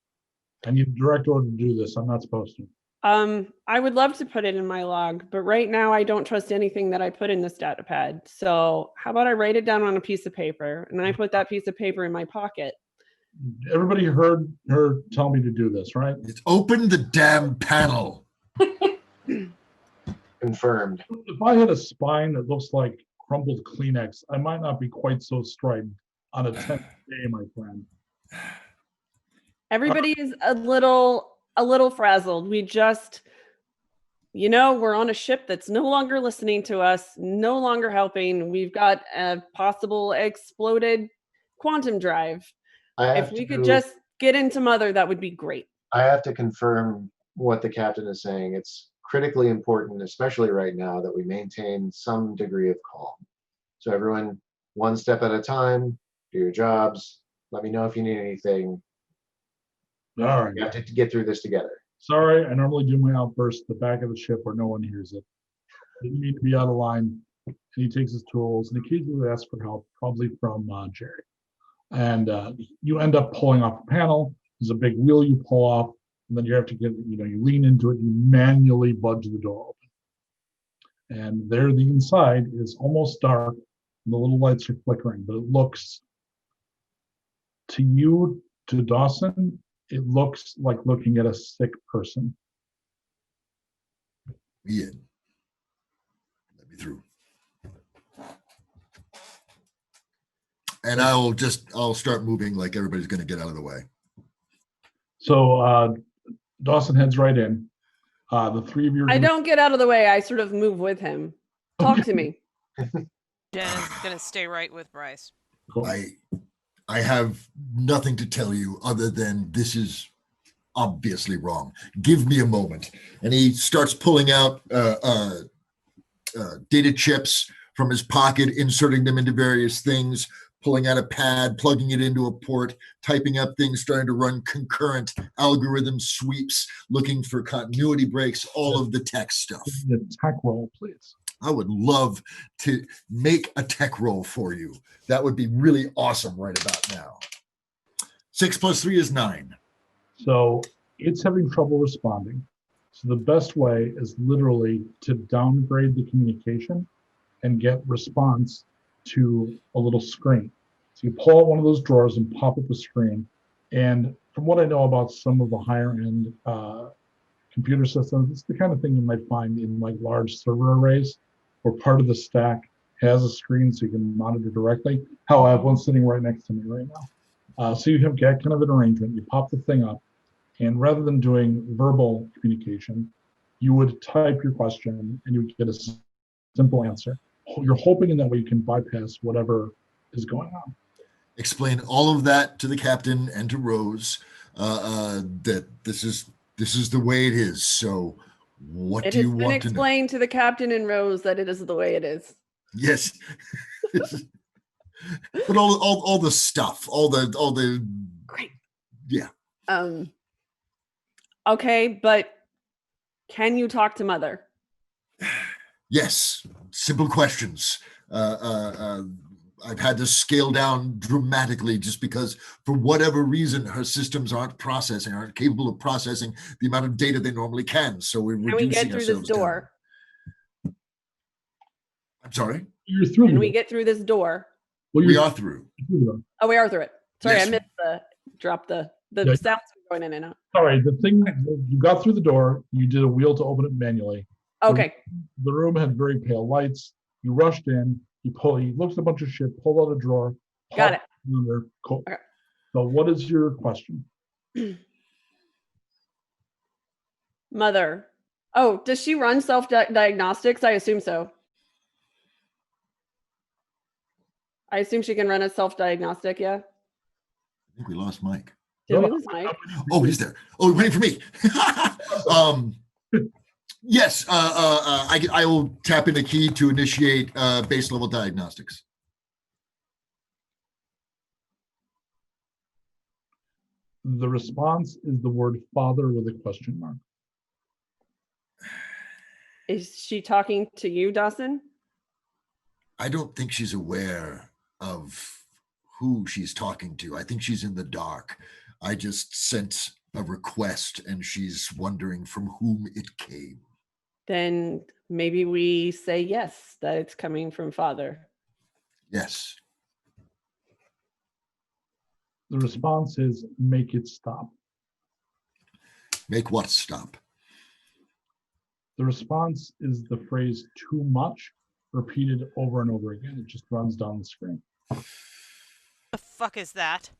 I need a direct order to do this. I'm not supposed to. I would love to put it in my log, but right now I don't trust anything that I put in this data pad. So how about I write it down on a piece of paper and then I put that piece of paper in my pocket? Everybody heard her tell me to do this, right? It's open the damn panel. Confirmed. If I had a spine that looks like crumpled Kleenex, I might not be quite so strident on a 10th day, my friend. Everybody is a little frazzled. We just, we're on a ship that's no longer listening to us, no longer helping. We've got a possible exploded quantum drive. If we could just get into Mother, that would be great. I have to confirm what the captain is saying. It's critically important, especially right now, that we maintain some degree of calm. So everyone, one step at a time, do your jobs. Let me know if you need anything. All right. You have to get through this together. Sorry, I normally do my outburst at the back of the ship where no one hears it. Didn't mean to be out of line. And he takes his tools and occasionally asks for help, probably from Jerry. And you end up pulling off a panel. There's a big wheel you pull off, and then you have to get, you lean into it, you manually budge the door open. And there, the inside is almost dark, and the little lights are flickering, but it looks, to you, to Dawson, it looks like looking at a sick person. Ian, let me through. And I'll start moving like everybody's going to get out of the way. So Dawson heads right in. The three of you. I don't get out of the way. I sort of move with him. Talk to me. Jen is going to stay right with Bryce. Cool. I have nothing to tell you other than this is obviously wrong. Give me a moment. And he starts pulling out data chips from his pocket, inserting them into various things, pulling out a pad, plugging it into a port, typing up things, starting to run concurrent algorithm sweeps, looking for continuity breaks, all of the tech stuff. The tech roll, please. I would love to make a tech roll for you. That would be really awesome right about now. 6 + 3 is 9. So it's having trouble responding. So the best way is literally to downgrade the communication and get response to a little screen. So you pull out one of those drawers and pop up a screen. And from what I know about some of the higher end computer systems, it's the kind of thing you might find in like large server arrays, where part of the stack has a screen so you can monitor directly. Hell, I have one sitting right next to me right now. So you have that kind of an arrangement. You pop the thing up, and rather than doing verbal communication, you would type your question and you would get a simple answer. You're hoping in that way you can bypass whatever is going on. Explain all of that to the captain and to Rose, that this is the way it is. So what It do has you been want to know? explained to the captain and Rose that it is the way it is. Yes. But all the stuff, all the Great. Yeah. Okay, but can you talk to Mother? Yes. Simple questions. I've had to scale down dramatically just because, for whatever reason, her systems aren't capable of processing the amount of data they normally can. So we're Can reducing we get through this ourselves door? down. I'm sorry? You're through. Can we get through this door? Well, We are through. Oh, we are through it. Sorry, Yes. I missed the drop the Yeah. sounds going in and out. Sorry, the thing, you got through the door, you did a wheel to open it manually. Okay. The room had very pale lights. You rushed in, you looked at a bunch of shit, pulled out a drawer. Got it. Under, cool. Okay. So what is your question? Mother. Oh, does she run self-diagnostics? I assume so. I assume she can run a self-diagnostic, yeah? I think we lost Mike. Did we lose Mike? Oh, he's there. Oh, waiting for me. Yes, I will tap in a key to initiate base level diagnostics. The response is the word father with a question mark. Is she talking to you, Dawson? I don't think she's aware of who she's talking to. I think she's in the dark. I just sent a request and she's wondering from whom it came. Then maybe we say yes, that it's coming from father. Yes. The response is make it stop. Make what stop? The response is the phrase too much repeated over and over again. It just runs down the screen. The fuck is that?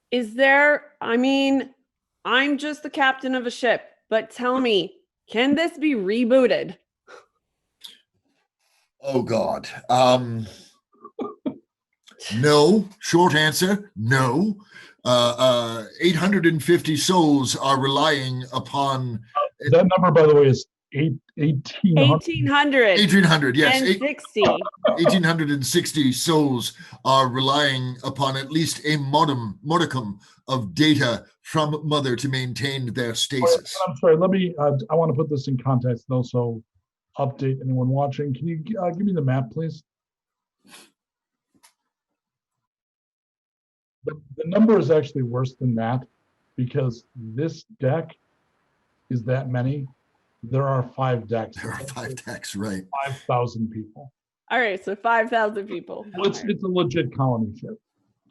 Is there, I mean, I'm just the captain of a ship, but tell me, can this be rebooted? Oh God. No. Short answer, no. 850 souls are relying upon that number, by the way, is 1800. 1800, yes. 60. 1860 souls are relying upon at least a modicum of data from Mother to maintain their stasis. I'm sorry, let me, I want to put this in context and also update anyone watching. Can you give me the map, please? The number is actually worse than that because this deck is that many. There are 5 decks. There are 5 decks, right? 5,000 people. All right, so 5,000 people. Well, it's a legit colony ship.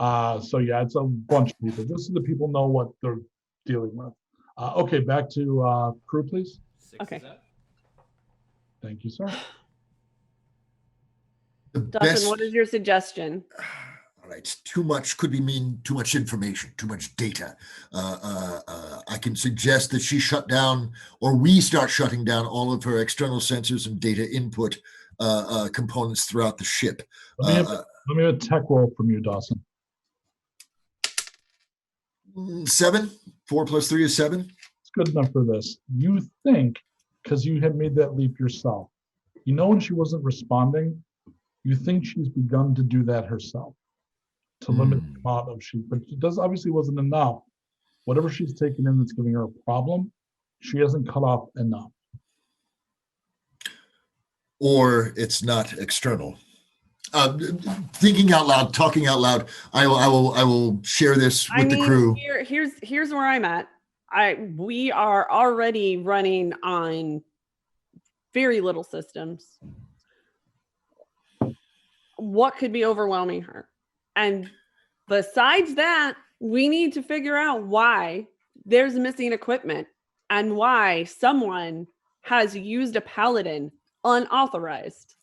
So yeah, it's a bunch of people. Just so the people know what they're dealing with. Okay, back to crew, please. 6 Okay. is up. Thank you, sir. Dawson, what is your suggestion? All right, too much could mean too much information, too much data. I can suggest that she shut down, or we start shutting down all of her external sensors and data input components throughout the ship. Let me have a tech roll from you, Dawson. 7. 4 plus 3 is 7. It's good enough for this. You think, because you have made that leap yourself, you know when she wasn't responding, you think she's begun to do that herself to limit the amount of she, but it obviously wasn't enough. Whatever she's taken in that's giving her a problem, she hasn't cut off enough. Or it's not external. Thinking out loud, talking out loud. I will share this with the crew. Here's where I'm at. We are already running on very little systems. What could be overwhelming her? And besides that, we need to figure out why there's missing equipment and why someone has used a paladin unauthorized.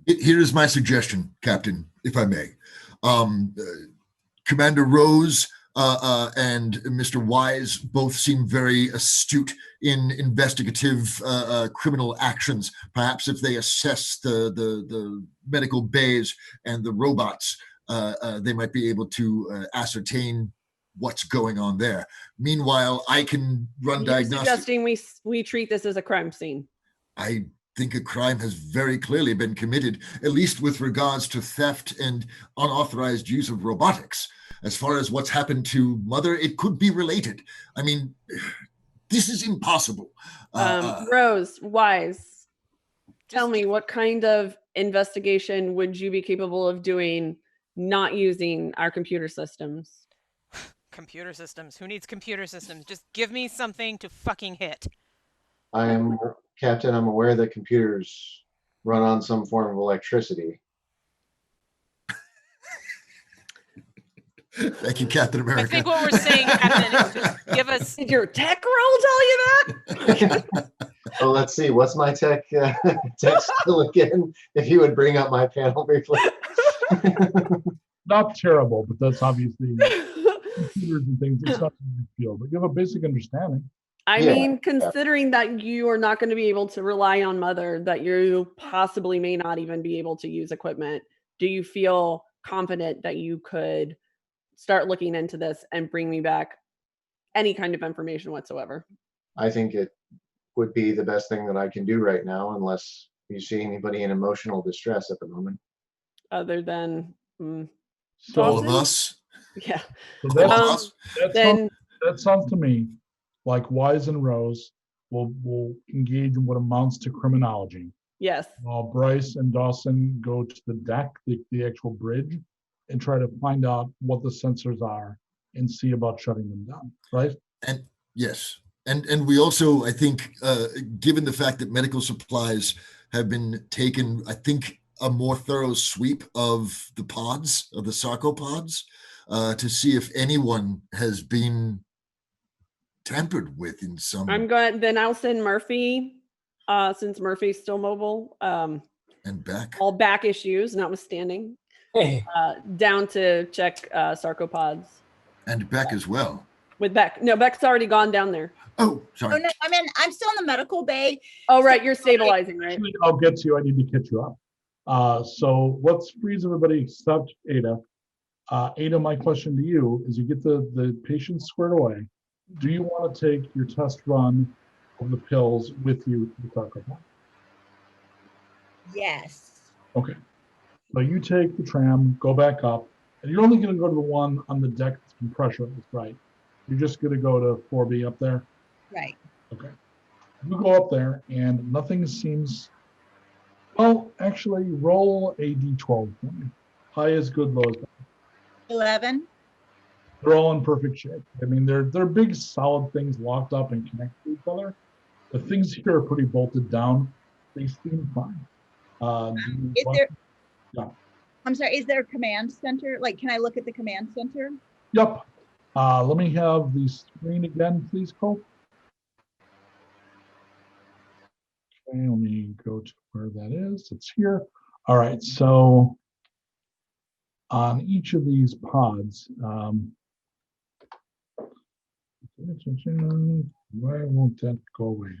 Here is my suggestion, Captain, if I may. Commander Rose and Mr. Wise both seem very astute in investigative criminal actions. Perhaps if they assess the medical bays and the robots, they might be able to ascertain what's going on there. Meanwhile, I can run You're diagnostics. suggesting we treat this as a crime scene. I think a crime has very clearly been committed, at least with regards to theft and unauthorized use of robotics. As far as what's happened to Mother, it could be related. I mean, this is impossible. Rose, Wise, tell me, what kind of investigation would you be capable of doing not using our computer systems? Computer systems. Who needs computer systems? Just give me something to fucking hit. Captain, I'm aware that computers run on some form of electricity. Thank you, Captain America. I think what we're saying, Captain, is just give us. Did your tech roll tell you that? Oh, let's see. What's my tech skill again? If you would bring up my panel briefly. Not terrible, but that's obviously computers and things. It's not in your field, but you have a basic understanding. I mean, considering that you are not going to be able to rely on Mother, that you possibly may not even be able to use equipment, do you feel confident that you could start looking into this and bring me back any kind of information whatsoever? I think it would be the best thing that I can do right now, unless you see anybody in emotional distress at the moment. Other than all of us? Yeah. So that sounds to me like Wise and Rose will engage in what amounts to criminology. Yes. While Bryce and Dawson go to the deck, the actual bridge, and try to find out what the sensors are and see about shutting them down, right? And yes. And we also, I think, given the fact that medical supplies have been taken, I think a more thorough sweep of the pods, of the sarcopods, to see if anyone has been tampered with in some. Then I'll send Murphy, since Murphy's still mobile. And Beck. All back issues notwithstanding. Hey. Down to check sarcopods. And Beck as well. With Beck. No, Beck's already gone down there. Oh, sorry. Oh no, I'm still in the medical bay. Oh, right, you're stabilizing, right? Actually, I'll get to you. I need to catch you up. So let's freeze everybody except Ada. Ada, my question to you is: you get the patient squared away. Do you want to take your test run of the pills with you to the sarcopod? Yes. Okay. So you take the tram, go back up, and you're only going to go to the one on the deck that's been pressurized, right? You're just going to go to 4B up there? Right. Okay. You go up there, and nothing seems... Well, actually, roll a d12 for me. High is good, low is bad. 11. They're all in perfect shape. I mean, they're big, solid things locked up and connected to each other. The things here are pretty bolted down. They seem fine. I'm sorry, is there a command center? Like, can I look at the command center? Yep. Let me have the screen again, please, Cole. Okay, let me go to where that is. It's here. All right, so on each of these pods, why won't that go away?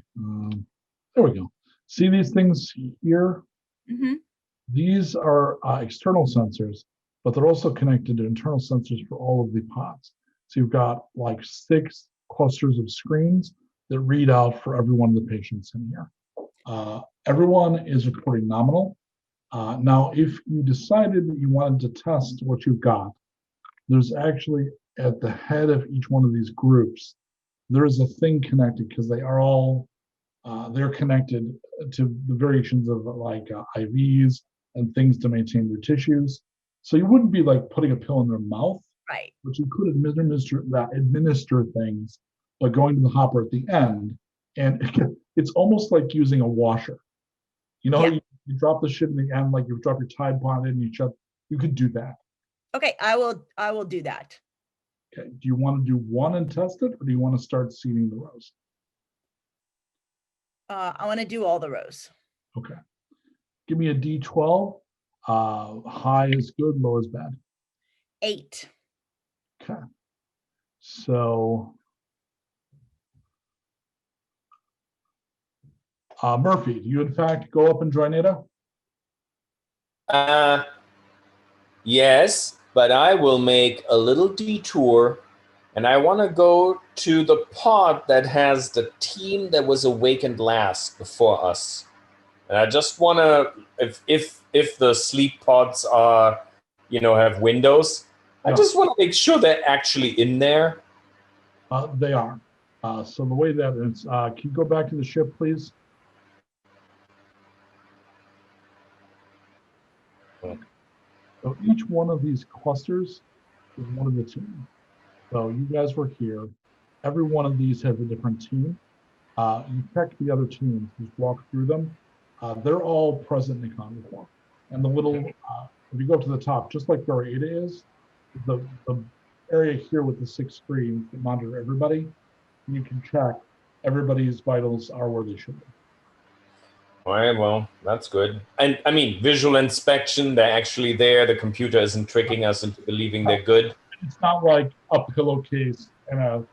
There we go. See these things here? Mm-hmm. These are external sensors, but they're also connected to internal sensors for all of the pods. So you've got like 6 clusters of screens that read out for every one of the patients in here. Everyone is reporting nominal. Now, if you decided that you wanted to test what you've got, there's actually at the head of each one of these groups, there is a thing connected because they are all, they're connected to the variations of like IVs and things to maintain their tissues. So you wouldn't be like putting a pill in their mouth, right? But you could administer things by going to the hopper at the end, and it's almost like using a washer. You know, yeah. you drop the shit in the end, like you drop your Tide Pod in, and you shut. You could do that. Okay, I will do that. Okay. Do you want to do one and test it, or do you want to start seeding the rows? I want to do all the rows. Okay. Give me a D12. High is good, low is bad. 8. Okay. So Murphy, do you in fact go up and join Ada? Yes, but I will make a little detour, and I want to go to the pod that has the team that was awakened last before us. And I just want to, if the sleep pods are, have windows, I just want to make sure they're actually in there. They are. So the way that is, can you go back to the ship, please? So each one of these clusters is one of the team. So you guys were here. Every one of these has a different team. You check the other teams, just walk through them. They're all present in economy form. And the little, if you go up to the top, just like where Ada is, the area here with the 6 screens that monitor everybody, you can check everybody's vitals are where they should be. All right, well, that's good. And I mean, visual inspection, they're actually there. The computer isn't tricking us into believing they're good. It's not like a pillowcase and a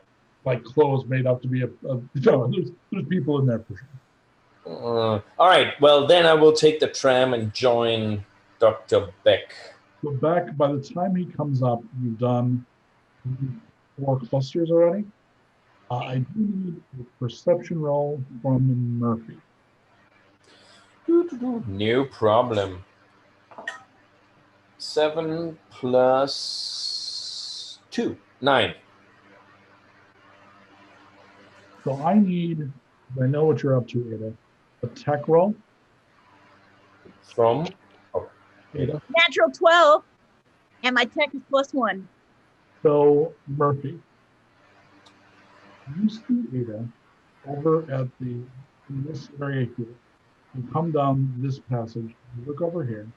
clothes made up to be there's people in there for sure. All right, well, then I will take the tram and join Dr. Beck. So Beck, by the time he comes up, you've done 4 clusters already. I do need a perception roll from Murphy. No problem. 7 plus 2, 9. So I know what you're up to, Ada. A tech roll. From Ada. Natural 12, and my tech is +1. So Murphy, you see Ada over at in this area here. You come down this passage, you look over here,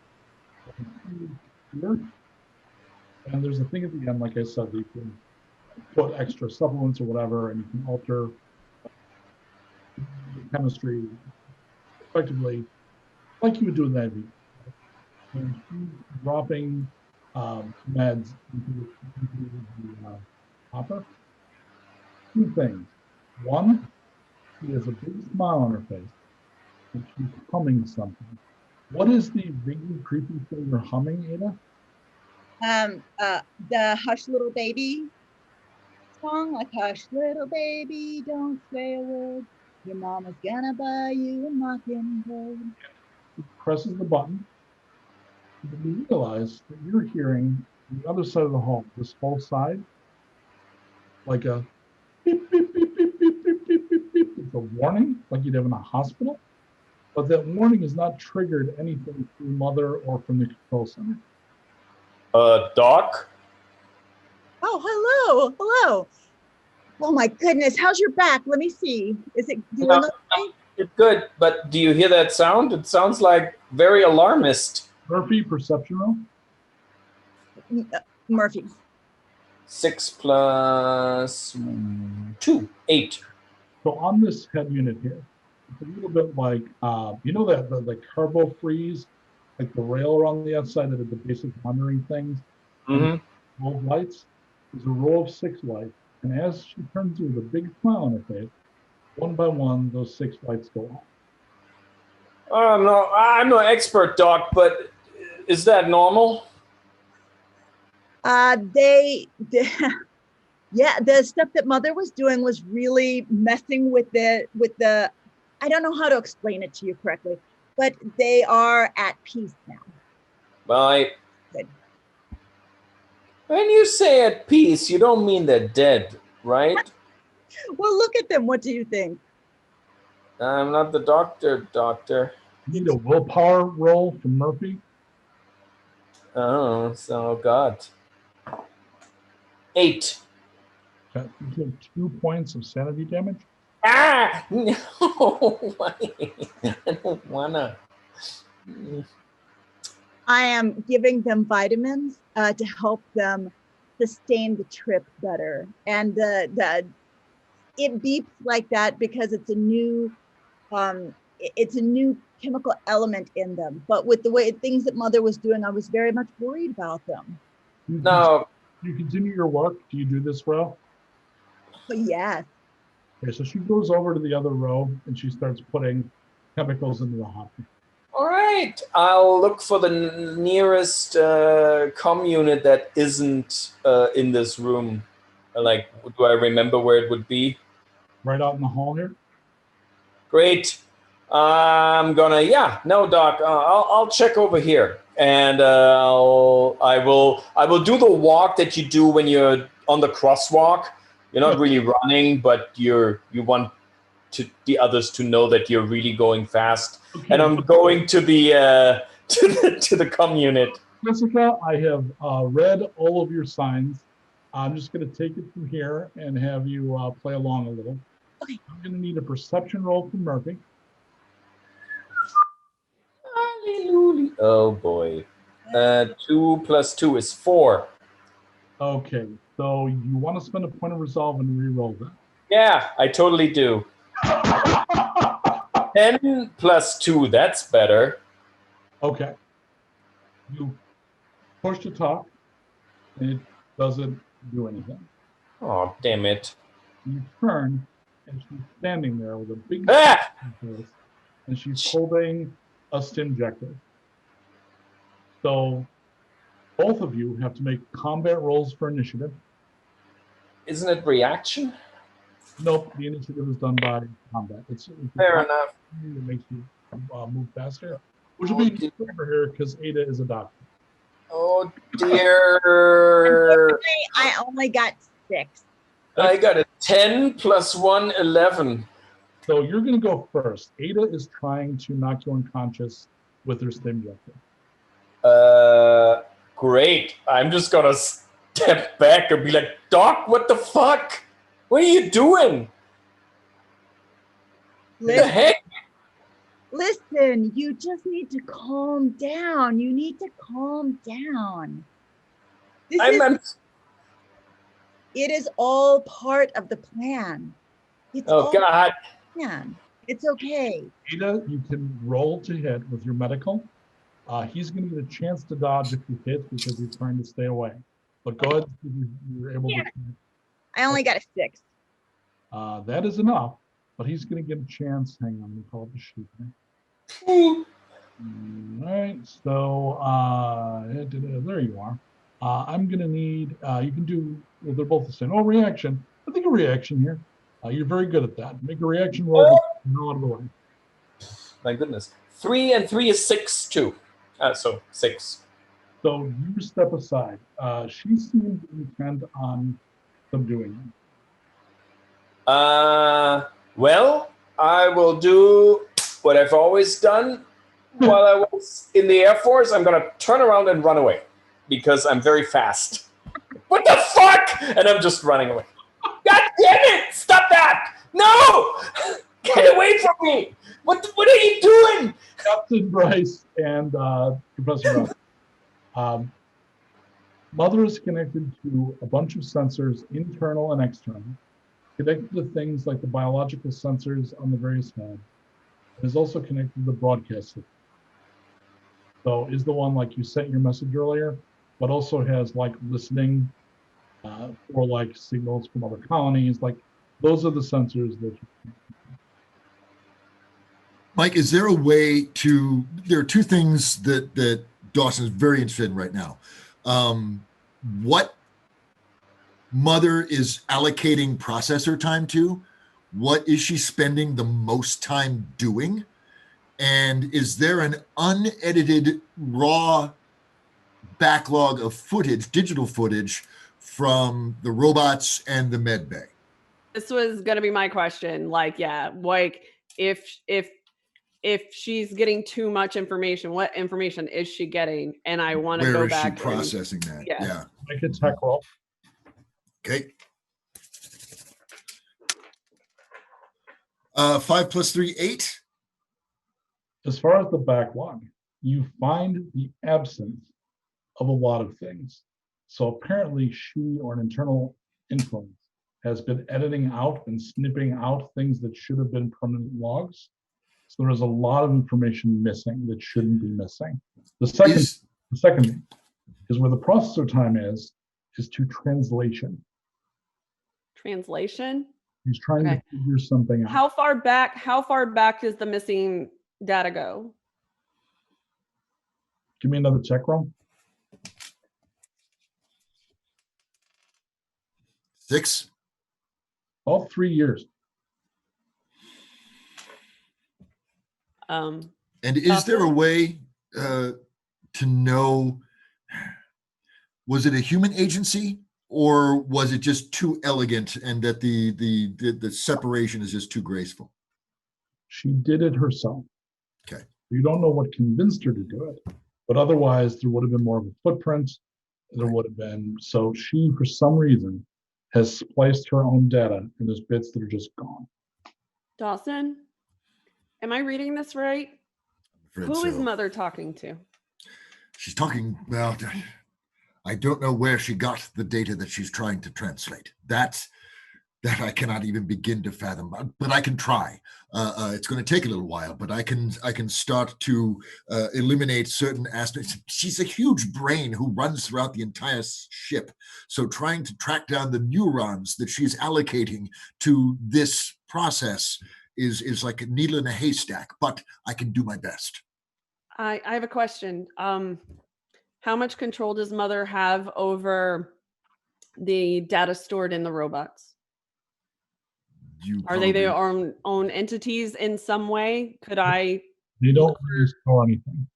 and there's a thing at the end, like I said, that you can put extra supplements or whatever, and you can alter chemistry effectively, like you would do in that video. And she's dropping meds into the hopper. 2 things. One, she has a big smile on her face, and she's humming something. What is the vaguely creepy thing you're humming, Ada? The Hush Little Baby song, like hush little baby, don't say a word. Your mama's gonna buy you a mockingbird. She presses the button. And you realize that you're hearing on the other side of the hall, this whole side, like a beep, beep, beep, beep, beep, beep, beep, beep, beep. It's a warning, like you'd have in a hospital. But that warning is not triggered anything through Mother or from the control center. Doc? Oh, hello. Oh my goodness, how's your back? Let me see. Is it doing okay? It's good, but do you hear that sound? It sounds like very alarmist. Murphy, perception roll. Murphy. 6 plus 2, 8. So on this head unit here, it's a little bit like, that the carbo freeze, like the rail around the outside that are the basic monitoring things. Mm-hmm. Row of lights. There's a row of 6 lights. And as she turns to with a big smile on her face, one by one, those 6 lights go off. No, I'm no expert, Doc, but is that normal? Yeah, the stuff that Mother was doing was really messing with the, I don't know how to explain it to you correctly, but they are at peace now. Well, Good. When you say at peace, you don't mean they're dead, right? Well, look at them. What do you think? I'm not the doctor. You need a willpower roll from Murphy. Oh, so God. 8. Okay. You take 2 points of sanity damage. Ah! No! I don't wanna. I am giving them vitamins to help them sustain the trip better. And it beeps like that because it's a new it's a new chemical element in them. But with the way things that Mother was doing, I was very much worried about them. No. You continue your work. Do you do this row? But yes. Okay, so she goes over to the other row and she starts putting chemicals into the hopper. All right. I'll look for the nearest comm unit that isn't in this room. Like, do I remember where it would be? Right out in the hall here? Great. I'm gonna, no, Doc. I'll check over here, and I will do the walk that you do when you're on the crosswalk. You're not really running, but you want the others to know that you're really going fast. Okay. And I'm going to the to the comm unit. Jessica, I have read all of your signs. I'm just going to take it from here and have you play along a little. Okay. I'm going to need a perception roll from Murphy. Hallelujah. Oh boy. 2 + 2 is 4. Okay, so you want to spend a point of resolve and re-roll that. Yeah, I totally do. 10 + 2, that's better. Okay. You push to talk, and it doesn't do anything. Oh, damn it. You turn, and she's standing there with a big and she's holding a stimjector. So both of you have to make combat rolls for initiative. Isn't it reaction? Nope, the initiative is done by combat. It's fair enough. It makes you move faster, which will be over here because Ada is a doctor. Oh dear. I only got 6. I got a 10 + 1, 11. So you're going to go first. Ada is trying to knock you unconscious with her stimjector. Great. I'm just going to step back and be like, Doc, what the fuck? What are you doing? What the heck? Listen, you just need to calm down. You need to calm down. It is all part of the plan. It's God. Plan. It's okay. Ada, you can roll to hit with your medical. He's going to get a chance to dodge if you hit because he's trying to stay away. But go ahead if you're able to. I only got a 6. That is enough, but he's going to get a chance. Hang on, let me call up the sheet. All right, so there you are. I'm going to need, you can do, well, they're both the same. Oh, reaction. I think a reaction here. You're very good at that. Make a reaction roll out of the way. My goodness. 3 and 3 is 6 too. So 6. So you step aside. She seems intent on subduing you. Well, I will do what I've always done while I was in the Air Force. I'm going to turn around and run away because I'm very fast. What the fuck? And I'm just running away. God damn it! Stop that! No! Get away from me! What are you doing? Captain Bryce and Professor Russ. Mother is connected to a bunch of sensors, internal and external, connected to things like the biological sensors on the various heads. It is also connected to the broadcast system. So is the one like you sent your message earlier, but also has like listening or like signals from other colonies. Like those are the sensors that you. Mike, is there a way to, there are two things that Dawson is very interested in right now. What Mother is allocating processor time to? What is she spending the most time doing? And is there an unedited raw backlog of footage, digital footage from the robots and the med bay? This was going to be my question. Like, yeah, like if she's getting too much information, what information is she getting? And I want to go back. Where is she processing that? Yeah. Make a tech roll. Okay. 5 + 3, 8. As far as the backlog, you find the absence of a lot of things. So apparently she or an internal influence has been editing out and snipping out things that should have been permanent logs. So there is a lot of information missing that shouldn't be missing. The second thing is where the processor time is to translation. Translation? He's trying to figure something out. How far back does the missing data go? Give me another check roll. 6. All 3 years. And is there a way to know, was it a human agency or was it just too elegant and that the separation is just too graceful? She did it herself. Okay. You don't know what convinced her to do it, but otherwise there would have been more of a footprint. There would have been, so she, for some reason, has spliced her own data and there's bits that are just gone. Dawson, am I reading this right? Who is Mother talking to? She's talking, well, I don't know where she got the data that she's trying to translate. That I cannot even begin to fathom, but I can try. It's going to take a little while, but I can start to eliminate certain aspects. She's a huge brain who runs throughout the entire ship. So trying to track down the neurons that she's allocating to this process is like a needle in a haystack, but I can do my best. I have a question. How much control does Mother have over the data stored in the robots? Are they their own entities in some way? Could I? They don't really store anything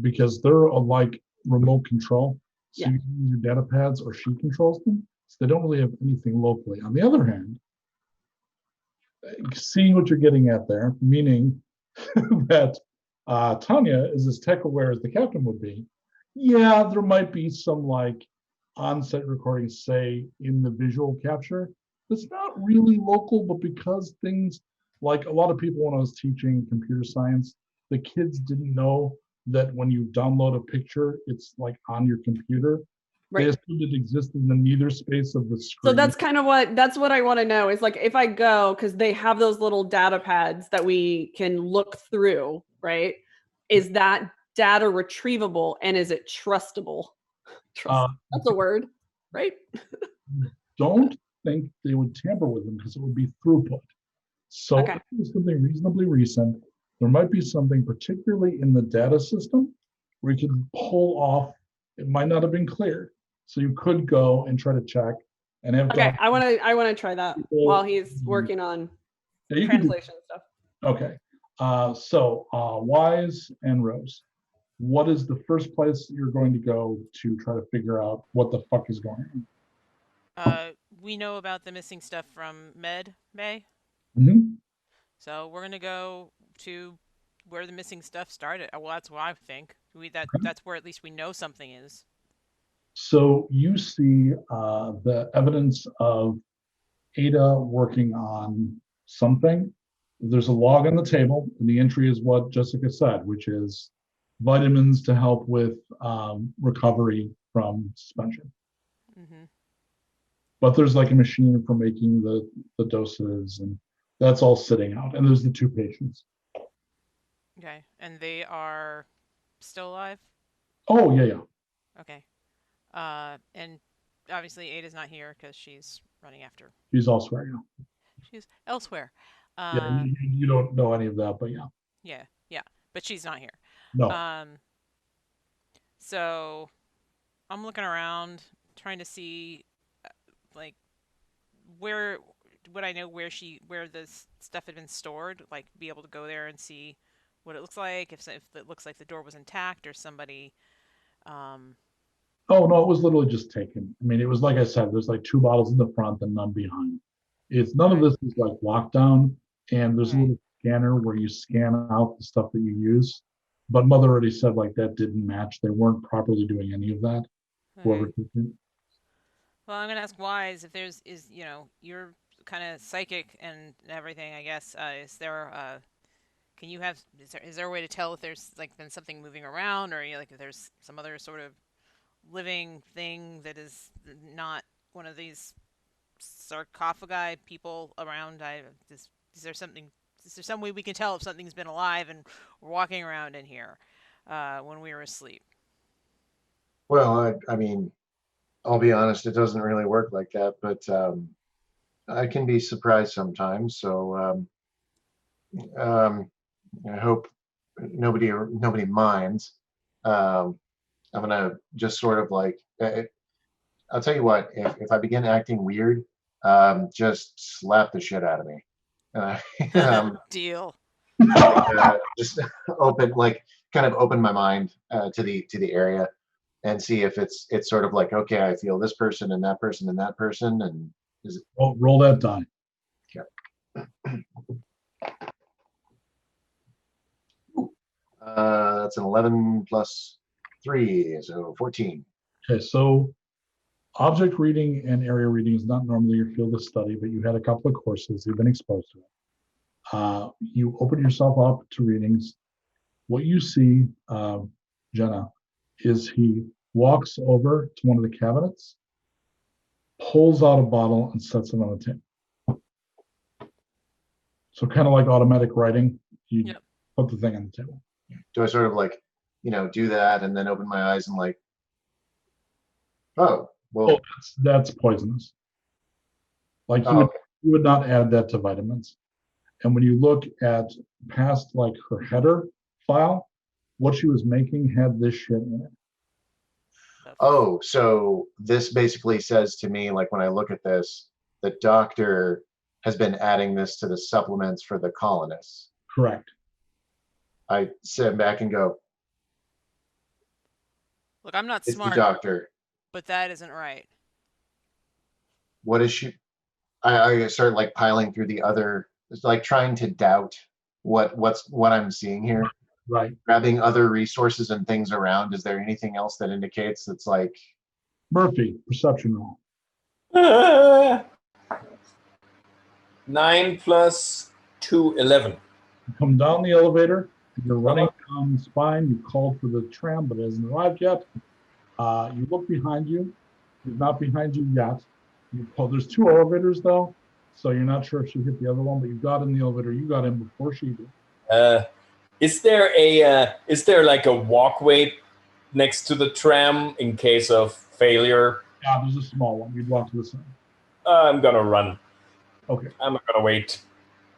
because they're like remote control. So you can use your data pads or she controls them. So they don't really have anything locally. On the other hand, seeing what you're getting at there, meaning that Tanya is as tech aware as the captain would be. Yeah, there might be some like on-set recordings, say in the visual capture. It's not really local, but because things like a lot of people when I was teaching computer science, the kids didn't know that when you download a picture, it's like on your computer. Right. They assumed it existed in the neither space of the screen. So that's kind of what I want to know is like if I go, because they have those little data pads that we can look through, right? Is that data retrievable and is it trustable? That's a word, right? Don't think they would tamper with them because it would be throughput. So if it's something reasonably recent, there might be something particularly in the data system where you could pull off, it might not have been cleared. So you could go and try to check and have I want to try that while he's working on translation stuff. Okay. So Wise and Rose, what is the first place you're going to go to try to figure out what the fuck is going on? We know about the missing stuff from May. Mm-hmm. So we're gonna go to where the missing stuff started. Well, that's what I think. That's where at least we know something is. So you see the evidence of Ada working on something. There's a log on the table, and the entry is what Jessica said, which is vitamins to help with recovery from suspension. Mm-hmm. But there's like a machine for making the doses, and that's all sitting out. And there's the 2 patients. Okay, and they are still alive? Oh, yeah. Okay. And obviously Ada's not here because she's running after. She's elsewhere, yeah. She's elsewhere. Yeah, you don't know any of that, but yeah. Yeah, but she's not here. No. So I'm looking around, trying to see, like, where would I know where this stuff had been stored? Like, be able to go there and see what it looks like. If it looks like the door was intact or somebody. Oh no, it was literally just taken. I mean, it was like I said, there's like 2 bottles in the front and none behind. It's none of this is like lockdown, and there's a little scanner where you scan out the stuff that you use. But Mother already said like that didn't match. They weren't properly doing any of that. Whoever took it. Well, I'm gonna ask Wise if you're kind of psychic and everything. I guess is there is there a way to tell if there's like been something moving around or like if there's some other sort of living thing that is not one of these sarcophagi people around? Is there something is there some way we can tell if something's been alive and walking around in here when we were asleep? Well, I mean, I'll be honest, it doesn't really work like that, but I can be surprised sometimes. So I hope nobody minds. I'm gonna just sort of like, I'll tell you what, if I begin acting weird, just slap the shit out of me. Deal. Just kind of open my mind to the area and see if it's sort of like, okay, I feel this person and that person and that person, and is it, roll that die. that's an 11 plus 3, so 14. Okay, so object reading and area reading is not normally your field of study, but you had a couple of courses, you've been exposed to it. You open yourself up to readings. What you see, Jenna, is he walks over to one of the cabinets, pulls out a bottle and sets it on the table. So kind of like automatic writing, you put the thing on the table. Do I sort of like, do that and then open my eyes and like, oh, well, that's poisonous. Like you would not add that to vitamins. And when you look at past like her header file, what she was making had this shit in it. Oh, so this basically says to me, like when I look at this, the doctor has been adding this to the supplements for the colonists. Correct. I sit back and go, look, I'm not it's smart, the doctor. But that isn't right. What is she? I start like piling through the other, it's like trying to doubt what I'm seeing here. Right. Grabbing other resources and things around. Is there anything else that indicates it's like Murphy, perception roll. 9 plus 2, 11. You come down the elevator, you're running down the spine, you called for the tram, but it hasn't arrived yet. You look behind you, he's not behind you yet. There's 2 elevators though, so you're not sure if she hit the other one, but you got in the elevator, you got in before she did. Is there like a walkway next to the tram in case of failure? Yeah, there's a small one. You'd walk to the side. I'm gonna run. Okay. I'm not gonna wait.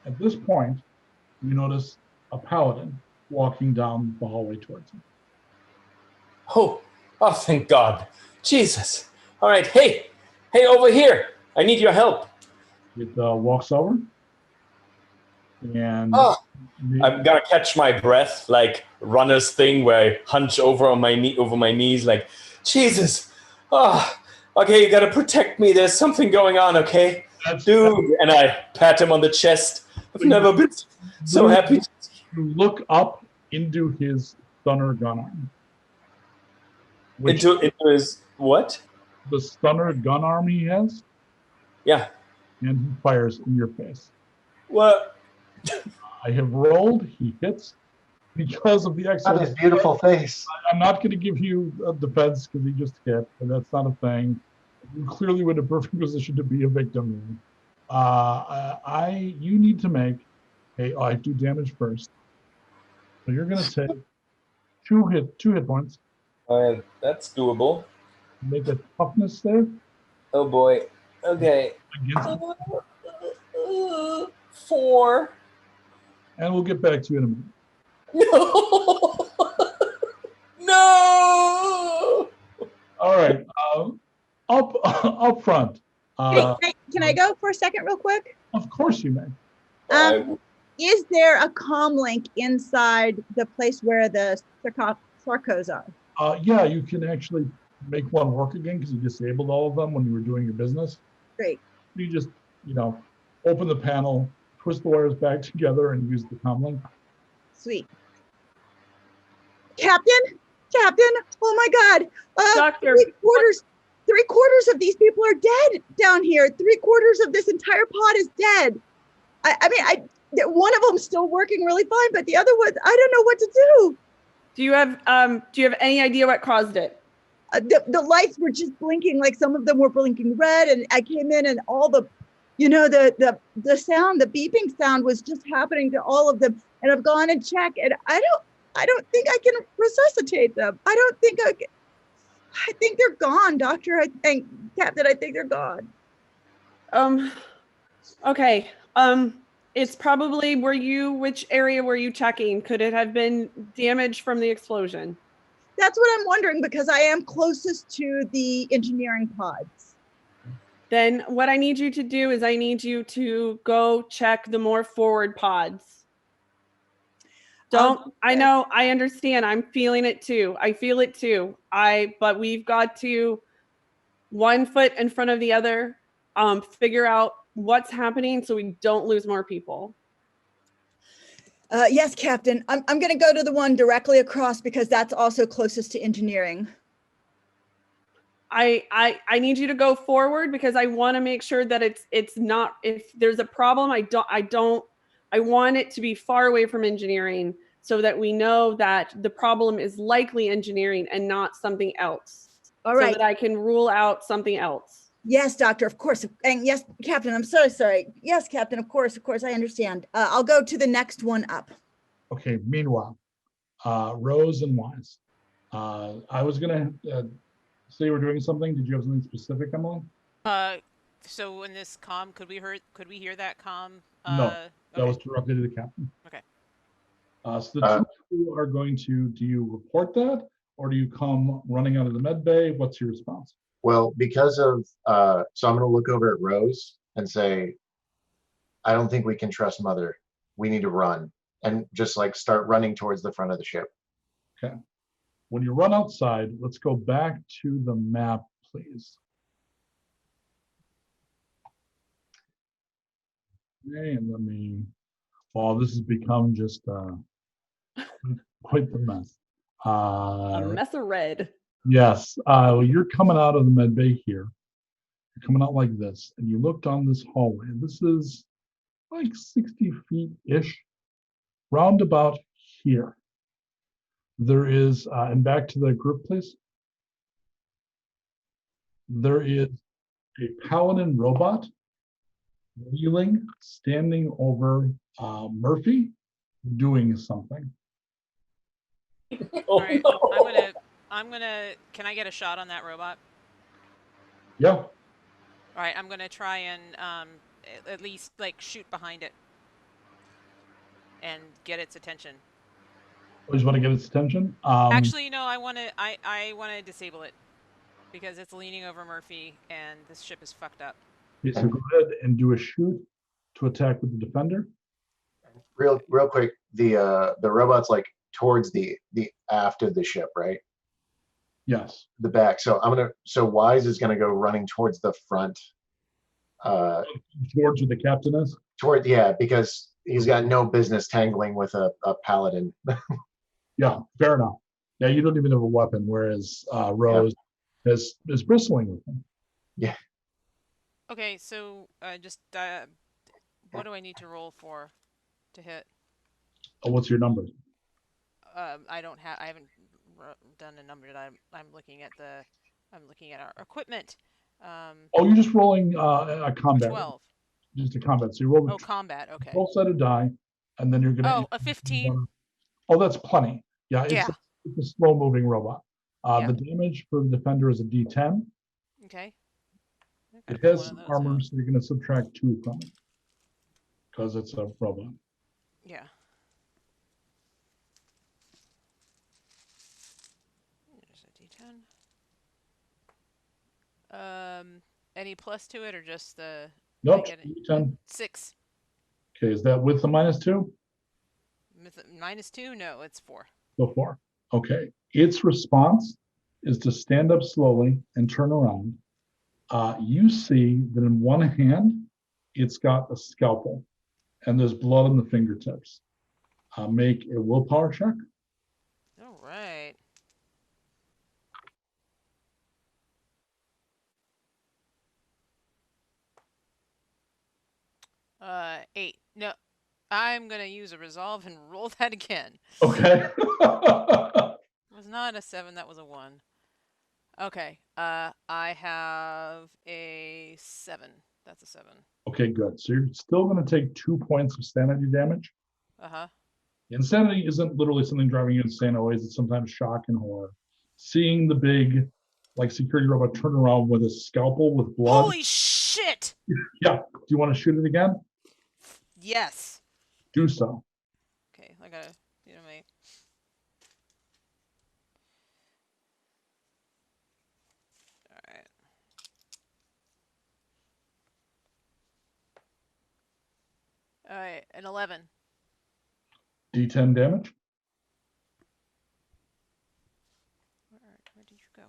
At this point, you notice a paladin walking down the hallway towards him. Oh, thank God. Jesus. All right, hey, over here. I need your help. It walks over. And I'm gonna catch my breath, like runner's thing, where I hunch over on my knees, like, Jesus. Okay, you gotta protect me. There's something going on, okay, dude. And I pat him on the chest. I've never been so happy. You look up into his stunner gun arm. Into his what? The stunner gun arm he has. Yeah. And he fires in your face. What? I have rolled. He hits because of the excellent. his beautiful face. I'm not going to give you a defense because he just hit, and that's not a thing. You clearly were in a perfect position to be a victim. You need to make I do damage first. So you're going to take two hit points. That's doable. Make a toughness save. Oh boy. Okay. 4. And we'll get back to you in a minute. No. No. All right. Up front. Can I go for a second real quick? Of course you may. Is there a comm link inside the place where the sarcos are? Yeah, you can actually make one work again because you disabled all of them when you were doing your business. Great. You just, open the panel, twist the wires back together, and use the comm link. Sweet. Captain, oh my God. Doctor. 3/4 of these people are dead down here. 3/4 of this entire pod is dead. I mean, one of them's still working really fine, but the other ones, I don't know what to do. Do you have any idea what caused it? The lights were just blinking, like some of them were blinking red, and I came in and all the, you know, the sound, the beeping sound was just happening to all of them. And I've gone and checked, and I don't think I can resuscitate them. I don't think I can. I think they're gone, Doctor. I think, Captain, I think they're gone. Okay. It's probably, which area were you checking? Could it have been damage from the explosion? That's what I'm wondering, because I am closest to the engineering pods. Then what I need you to do is I need you to go check the more forward pods. I know, I understand. I'm feeling it too. I feel it too. But we've got to, one foot in front of the other, figure out what's happening so we don't lose more people. Yes, Captain. I'm going to go to the one directly across because that's also closest to engineering. I need you to go forward because I want to make sure that it's not, if there's a problem, I want it to be far away from engineering so that we know that the problem is likely engineering and not something else. All right. So that I can rule out something else. Yes, Doctor, of course. And yes, Captain, I'm so sorry. Yes, Captain, of course, I understand. I'll go to the next one up. Okay, meanwhile, Rose and Wise. I was going to say you were doing something. Did you have something specific, Emily? So in this comm, could we hear that comm? No, that was directly to the captain. Okay. So the two of you are going to, do you report that or do you come running out of the med bay? What's your response? Well, because of, so I'm going to look over at Rose and say, I don't think we can trust Mother. We need to run, and just like start running towards the front of the ship. Okay. When you run outside, let's go back to the map, please. Okay, and let me, oh, this has become just quite the mess. A mess of red. Yes, well, you're coming out of the med bay here. You're coming out like this, and you look down this hallway. This is like 60 feet-ish, roundabout here. There is, and back to the group, please. There is a paladin robot kneeling, standing over Murphy, doing something. All right, no. I'm gonna. Can I get a shot on that robot? Yeah. All right, I'm gonna try and at least like shoot behind it and get its attention. I just want to get its attention. Actually, no. I want to disable it because it's leaning over Murphy and this ship is fucked up. Okay, so go ahead and do a shoot to attack with the defender. Real quick, the robot's like towards the aft of the ship, right? Yes. The back. So so Wise is gonna go running towards the front. Towards where the captain is? Yeah, because he's got no business tangling with a paladin. Yeah, fair enough. Yeah, you don't even have a weapon, whereas Rose is bristling with him. Yeah. Okay, so just what do I need to roll for to hit? What's your number? I haven't done a number. I'm looking at our equipment. Oh, you're just rolling a combat. 12. Just a combat. So you roll. Oh, combat. Okay. 12-sided die, and then you're gonna. Oh, a 15. Oh, that's plenty. Yeah, it's a slow-moving robot. Yeah. The damage for the defender is a D10. Okay. It has some armor, so you're going to subtract 2 from it because it's a robot. Yeah. There's a D10. Any plus to it or just the? Nope. D10. 6. Okay, is that with the -2? -2? No, it's 4. So 4. Okay. Its response is to stand up slowly and turn around. You see that in one hand, it's got a scalpel, and there's blood on the fingertips. Make a willpower check. All right. Eight. No, I'm gonna use a resolve and roll that again. Okay. It was not a 7. That was a 1. Okay. I have a 7. That's a 7. Okay, good. So you're still going to take 2 points of sanity damage. Uh-huh. Insanity isn't literally something driving you insane always. It's sometimes shock and horror. Seeing the big, like, security robot turn around with a scalpel with blood. Holy shit! Yeah. Do you want to shoot it again? Yes. Do so. Okay, I gotta, mate. Alright. Alright, an 11. D10 damage. Where did you go?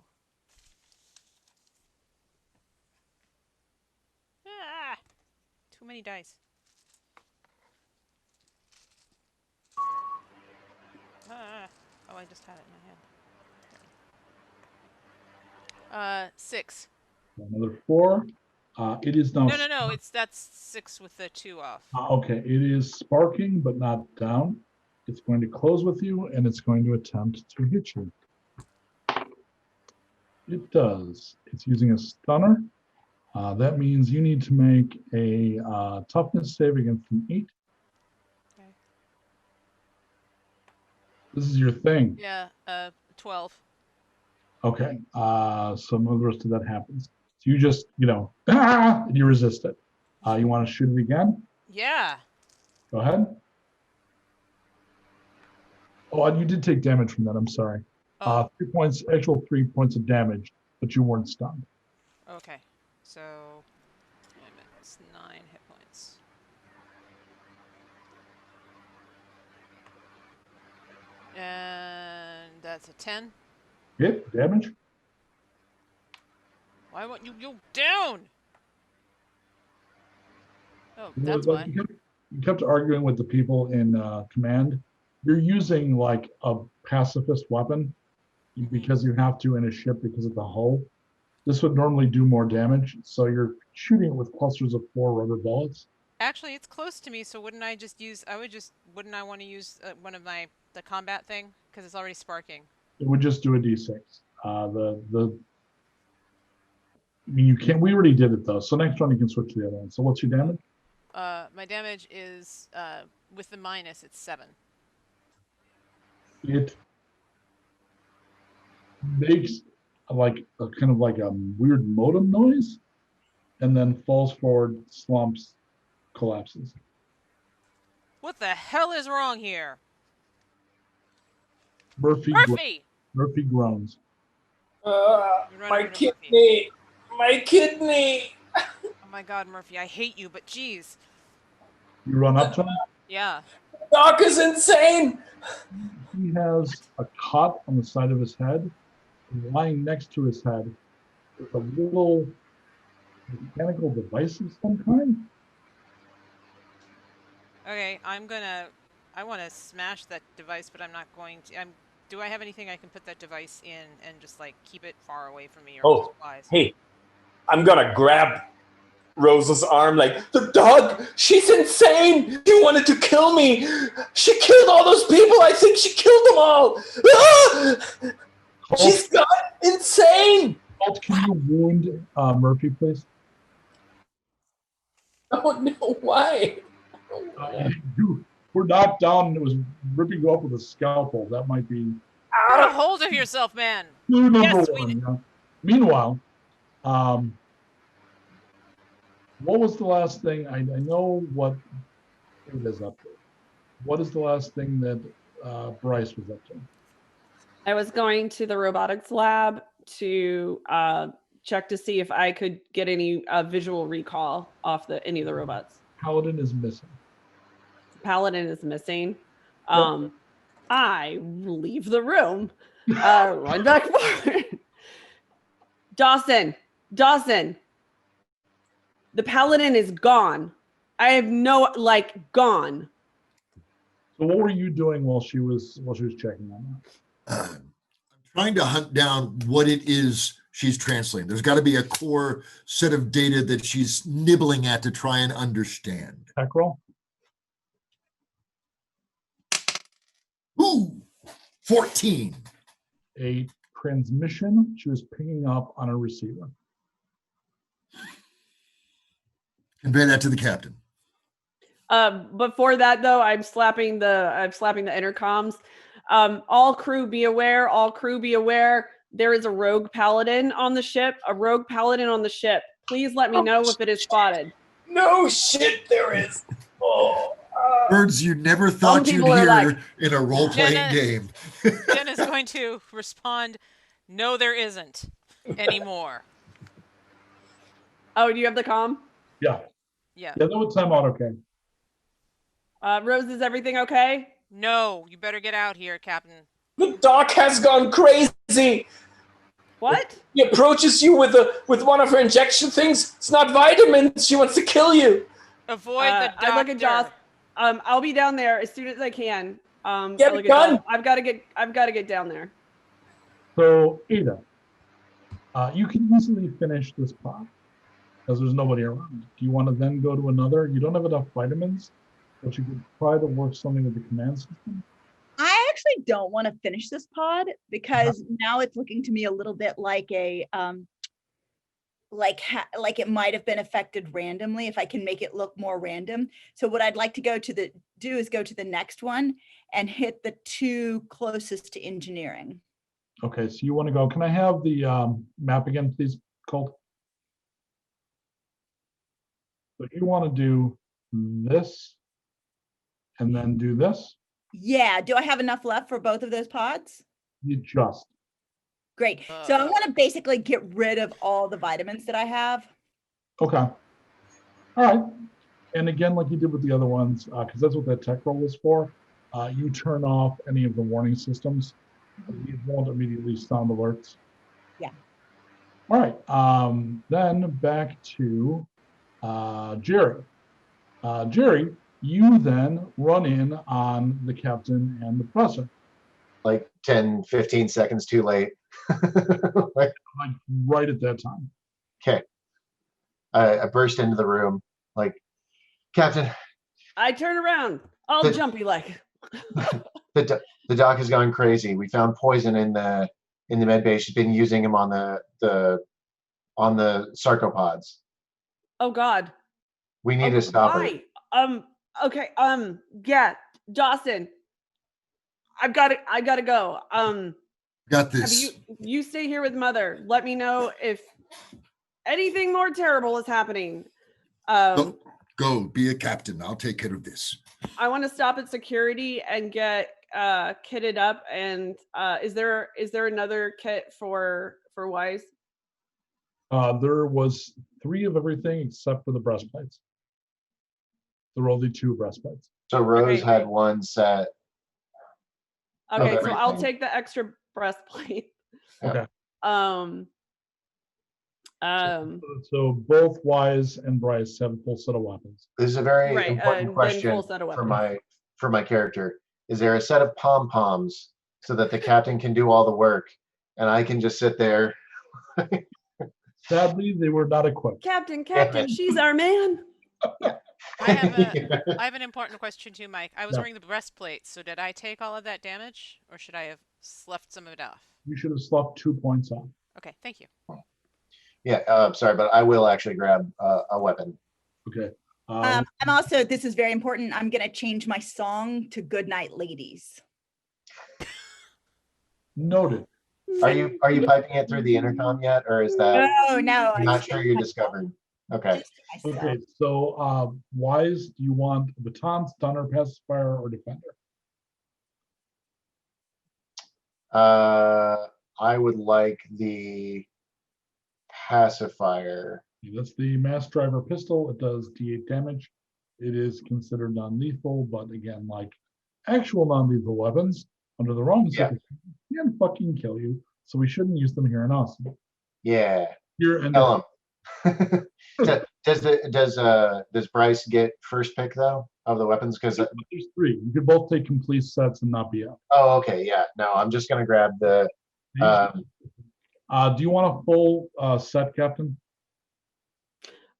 Ah! Too many dice. Ah! Oh, I just had it in my hand. 6. Another 4. It is now. No. That's 6 with the 2 off. Okay, it is sparking, but not down. It's going to close with you, and it's going to attempt to hit you. It does. It's using a stunner. That means you need to make a toughness save against an 8. Okay. This is your thing. Yeah, 12. Okay, so no the rest of that happens. So you just, and you resist it. You want to shoot it again? Yeah. Go ahead. Oh, and you did take damage from that. I'm sorry. Oh. 3 points, actual 3 points of damage, but you weren't stunned. Okay. So, it's 9 hit points. And that's a 10. Hit damage. Why won't you go down? Oh, that's Like, why. you kept arguing with the people in command. You're using like a pacifist weapon because you have to in a ship because of the hull. This would normally do more damage, so you're shooting it with clusters of 4 rubber bullets. Actually, it's close to me, so wouldn't I just use? Wouldn't I want to use one of the combat thing because it's already sparking? It would just do a d6. I mean, you can't. We already did it though. So next one you can switch to the other one. So what's your damage? My damage is with the minus, it's 7. It makes like a kind of like a weird modem noise, and then falls forward, slumps, collapses. What the hell is wrong here? Murphy groans. My kidney! My kidney! Oh my god, Murphy, I hate you, but geez. You run up to him. Yeah. Doc is insane! He has a cot on the side of his head. Lying next to his head is a little mechanical device of some kind. Okay, I want to smash that device, but I'm not going to. Do I have anything I can put that device in and just like keep it far away from me or supplies? Hey, I'm gonna grab Rose's arm like, the dog, she's insane! She wanted to kill me! She killed all those people! I think she killed them all! Ah! She's got insane! Colt, can you wound Murphy, please? Oh no, why? You were knocked down and it was ripping you up with a scalpel. That might be... Get a hold of yourself, man! Clue number Yes, one. Yeah. Meanwhile, what was the last thing? I know what it is up to. What is the last thing that Bryce was up to? I was going to the robotics lab to check to see if I could get any visual recall off any of the robots. Paladin is missing. Paladin is missing. I leave the room, run back forward. Dawson, the Paladin is gone. I have gone. So what were you doing while she was checking on that? I'm trying to hunt down what it is she's translating. There's got to be a core set of data that she's nibbling at to try and understand. Tech roll. Ooh, 14. A transmission she was picking up on a receiver. Convey that to the captain. Before that, though, I'm slapping the intercoms. All crew be aware. All crew be aware. There is a rogue paladin on the ship. Please let me know if it is spotted. No shit, there is. Oh. Words you never thought you'd people are hear like, in a role-playing Jenna- game. Jenna's going to respond, no, there isn't anymore. Oh, do you have the comm? Yeah. Yeah. Yeah, no, it's timeout. Okay. Rose, is everything okay? No, you better get out here, Captain. The doc has gone crazy. What? She approaches you with one of her injection things. It's not vitamins. She wants to kill you. Avoid the doctor. I look at Joss. I'll be down there as soon as I can. Get I it look at done. Joss. I've got to get down there. So, Ada, you can easily finish this pod because there's nobody around. Do you want to then go to another? You don't have enough vitamins, but you could try to work something with the command system. I actually don't want to finish this pod because now it's looking to me a little bit like a like it might have been affected randomly if I can make it look more random. So what I'd like to go to the next one and hit the 2 closest to engineering. Okay, so you want to go. Can I have the map again, please, Colt? So you want to do this and then do this? Yeah, do I have enough left for both of those pods? You just. Great. So I want to basically get rid of all the vitamins that I have. Okay. All right. And again, like you did with the other ones, because that's what that tech roll is for, you turn off any of the warning systems. You won't immediately sound alerts. Yeah. All right. Then back to Jerry. Jerry, you then run in on the captain and the professor. Like 10, 15 seconds too late. Like right at that time. Okay. I burst into the room like, Captain, I turn around, all jumpy like. the doc has gone crazy. We found poison in the med bay. She's been using him on the sarcopods. Oh God. We need to stop why? her. Okay. Yeah, Dawson. I gotta go. Got this. You stay here with Mother. Let me know if anything more terrible is happening. Go be a captain. I'll take care of this. I want to stop at security and get kitted up. And is there another kit for Wise? There was 3 of everything except for the breastplates. There were only 2 breastplates. So Rose Okay. had one set. Okay, of so I'll everything. take the extra breastplate. Okay. Um. So both Wise and Bryce have a full set of weapons. This is a very Right, important then question full set of for weapons. my character. Is there a set of pom-poms so that the captain can do all the work and I can just sit there? Sadly, they were not equipped. Captain, it. she's our man. I have an important question too, Mike. I was Yeah. wearing the breastplate, so did I take all of that damage, or should I have left some of it off? You should have sloughed 2 points off. Okay, thank you. Yeah, sorry, but I will actually grab a weapon. Okay. I'm also, this is very important. I'm gonna change my song to Good Night Ladies. Noted. Are you piping it through the intercom yet, or is that No, I'm not sure you discovered? Okay. Okay, so Wise, do you want baton, stunner, pacifier, or defender? I would like the pacifier. That's the mass driver pistol. It does D8 damage. It is considered non-lethal, but again, like actual non-lethal weapons, under the wrong circumstances, can fucking kill you. So we shouldn't use them here in Austin. Yeah. Here and Tell him. Does Bryce get first pick though of the weapons? Because there's 3. You could both take complete sets and not be out. oh, okay, yeah. No, I'm just gonna grab the. Um, Do you want a full set, Captain?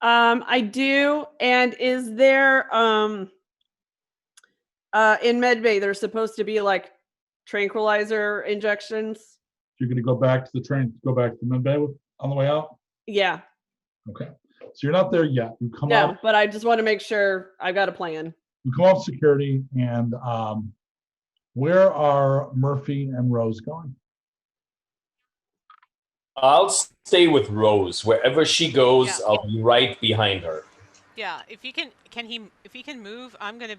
I do. And is there in medbay there's supposed to be like tranquilizer injections? You're going to go back to the train, go back to Medbay on the way out? Yeah. Okay. So you're not there yet. You come No, out. but I just want to make sure I've got a plan. You come off security, and where are Murphy and Rose going? I'll stay with Rose. Wherever she goes, Yeah. I'll be right behind her. Yeah, if he can move, I'm gonna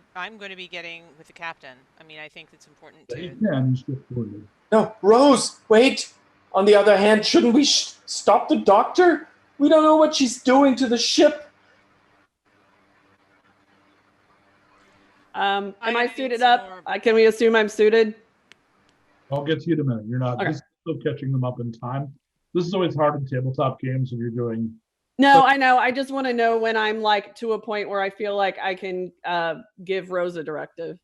be getting with the captain. I mean, I think it's important Yeah, you to. can. You shift forward. No, Rose, wait. On the other hand, shouldn't we stop the doctor? We don't know what she's doing to the ship. Am I gonna need suited some up? more- Can we assume I'm suited? I'll get to you in a minute. You're not. Okay. This is still catching them up in time. This is always hard in tabletop games when you're doing. No, So- I know. I just want to know when I'm like to a point where I feel like I can give Rose a directive.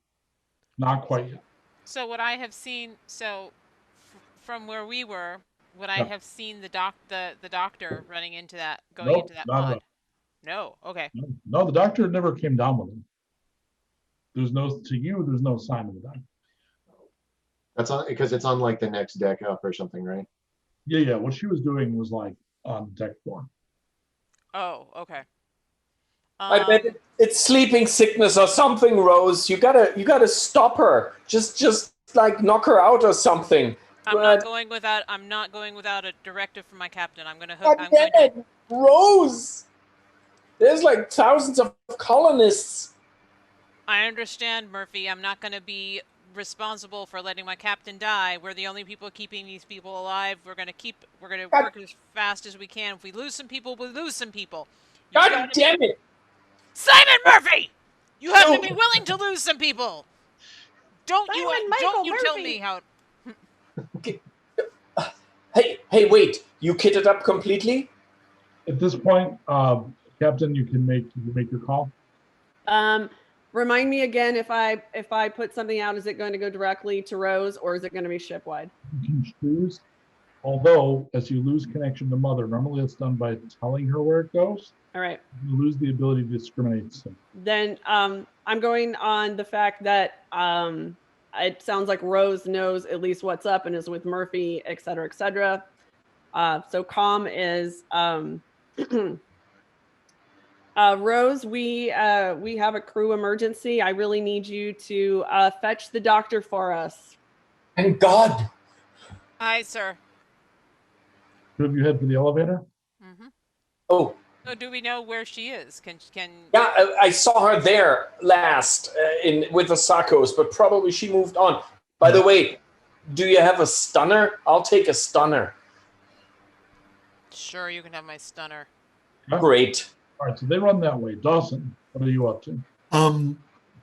Not quite yet. So what I have seen, from where we were, would I Yeah. have seen the doctor running into that, going Nope, into that not at pod? all. No. Okay. No, the doctor never came down with him. There's no sign of the doctor. That's on because it's on like the next deck up or something, right? Yeah. What she was doing was like on deck 4. Oh, okay. I bet it's sleeping sickness or something, Rose. You gotta stop her. Just like knock her out or something. I'm not going without a directive from my captain. I'm gonna hook. God damn it, Rose! There's like thousands of colonists. I understand, Murphy. I'm not gonna be responsible for letting my captain die. We're the only people keeping these people alive. We're gonna work as fast as we can. If we lose some people, we lose some people. God damn it! Simon Murphy! You have to be willing to lose some people. Don't you tell me how. Hey, wait! You kitted up completely? At this point, Captain, you can make your call. Remind me again, if I put something out, is it going to go directly to Rose or is it going to be shipwide? You can choose. Although, as you lose connection to Mother, normally it's done by telling her where it goes. All right. You lose the ability to discriminate. Then I'm going on the fact that it sounds like Rose knows at least what's up and is with Murphy, et cetera, et cetera. So calm is Rose, we have a crew emergency. I really need you to fetch the doctor for us. Thank God. Aye, sir. Could you head for the elevator? Mm-hmm. Oh. So do we know where she is? Can? Yeah, I saw her there last with the Sakos, but probably she moved on. By the way, do you have a stunner? I'll take a stunner. Sure, you can have my stunner. Great. All right, so they run that way. Dawson, what are you up to?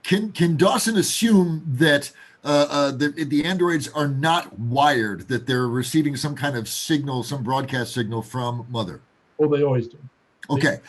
Can Dawson assume that the androids are not wired, that they're receiving some kind of signal, some broadcast signal from Mother? Oh, they always do. Okay.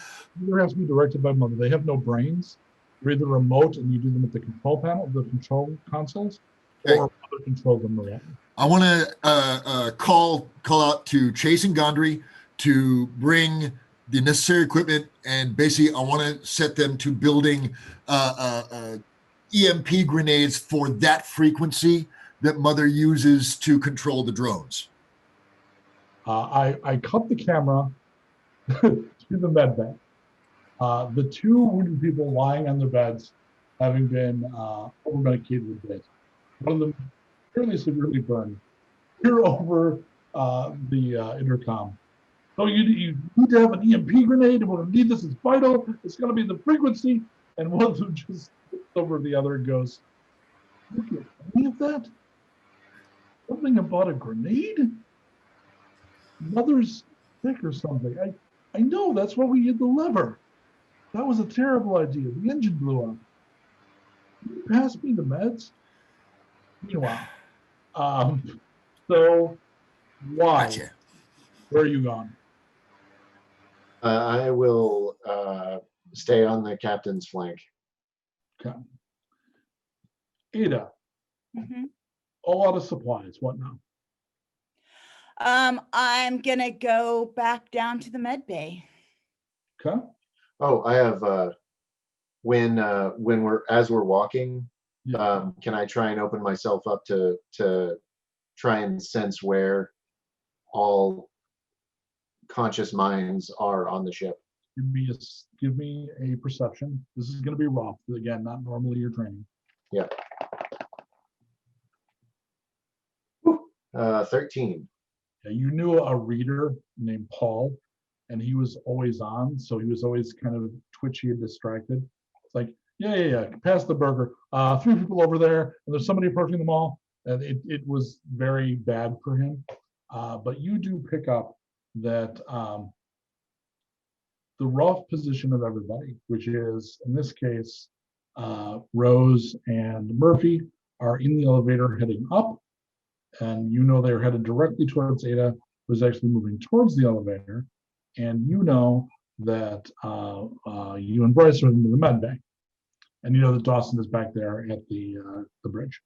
Either has to be directed by Mother. They have no brains. They're either remote and you do them at the control panel, the control consoles, or Mother controls them remotely. I want to call out to Chase and Gondry to bring the necessary equipment, and basically I want to set them to building EMP grenades for that frequency that Mother uses to control the drones. I cut the camera to the med bay. The 2 wounded people lying on their beds, having been over-medicated with this. One of them fairly severely burned. Hear over the intercom. So you need to have an EMP grenade, and we're going to need this. It's vital. It's going to be the frequency. And one of them just looks over the other and goes, "Look at any of that? Something about a grenade? Mother's sick or something. I know, that's why we hid the lever. That was a terrible idea. The engine blew up. Can you pass me the meds?" Meanwhile, so why? Gotcha. Where are you going? I will stay on the captain's flank. Okay. Ada, all out of supplies. What now? I'm gonna go back down to the med bay. Okay. Oh, I have when we're walking, can I try and open myself up to try and sense where all conscious minds are on the ship? give me a perception. This is going to be rough. Again, not normally your training. Yeah. 13. Yeah, you knew a reader named Paul, and he was always on, so he was always kind of twitchy and distracted. It's like, yeah, pass the burger. 3 people over there, and there's somebody approaching the mall. And it was very bad for him. But you do pick up that the rough position of everybody, which is, in this case, Rose and Murphy are in the elevator heading up, and you know they're headed directly towards Ada, who's actually moving towards the elevator, and you know that you and Bryce are into the med bay, and you know that Dawson is back there at the bridge.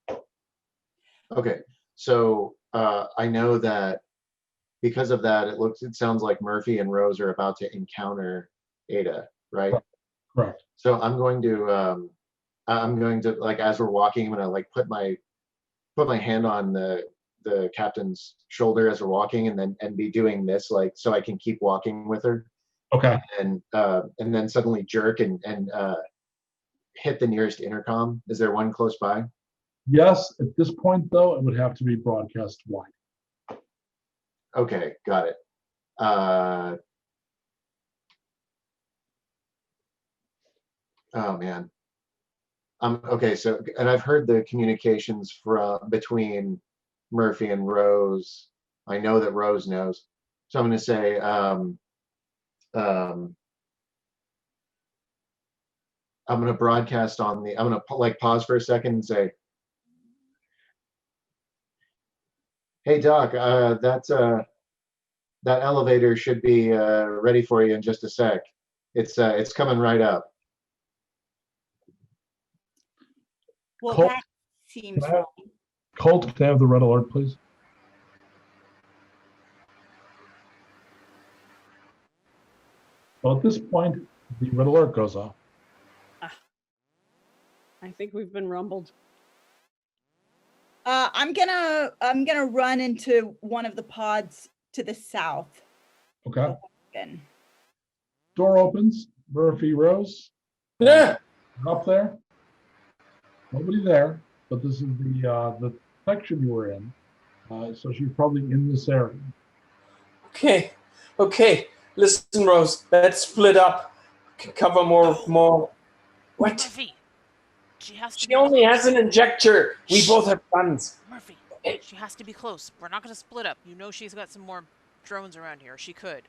Okay, so I know that because of that, it sounds like Murphy and Rose are about to encounter Ada, right? Correct. So I'm going to like, as we're walking, I'm gonna like put my hand on the captain's shoulder as we're walking, and be doing this, like, so I can keep walking with her. Okay. And then suddenly jerk and hit the nearest intercom. Is there one close by? Yes, at this point though, it would have to be broadcast wide. Okay, got it. Oh man. Okay, so, and I've heard the communications between Murphy and Rose. I know that Rose knows. So I'm going to say, I'm going to broadcast I'm going to like pause for a second and say, hey Doc, that elevator should be ready for you in just a sec. It's coming right up. Well, Colt, that seems Colt, can I have the red alert, please? Well, at this point, the red alert goes off. I think we've been rumbled. I'm gonna run into one of the pods to the south. Okay. Open. Door opens. Murphy, Rose. Yeah. Up there. Nobody there, but this is the section you were in. So she's probably in this area. Okay. Listen, Rose. Let's split up. Cover more. What? Murphy. She only has an injector. We both have guns. Murphy. She has to be close. We're not going to split up. You know she's got some more drones around here. She could.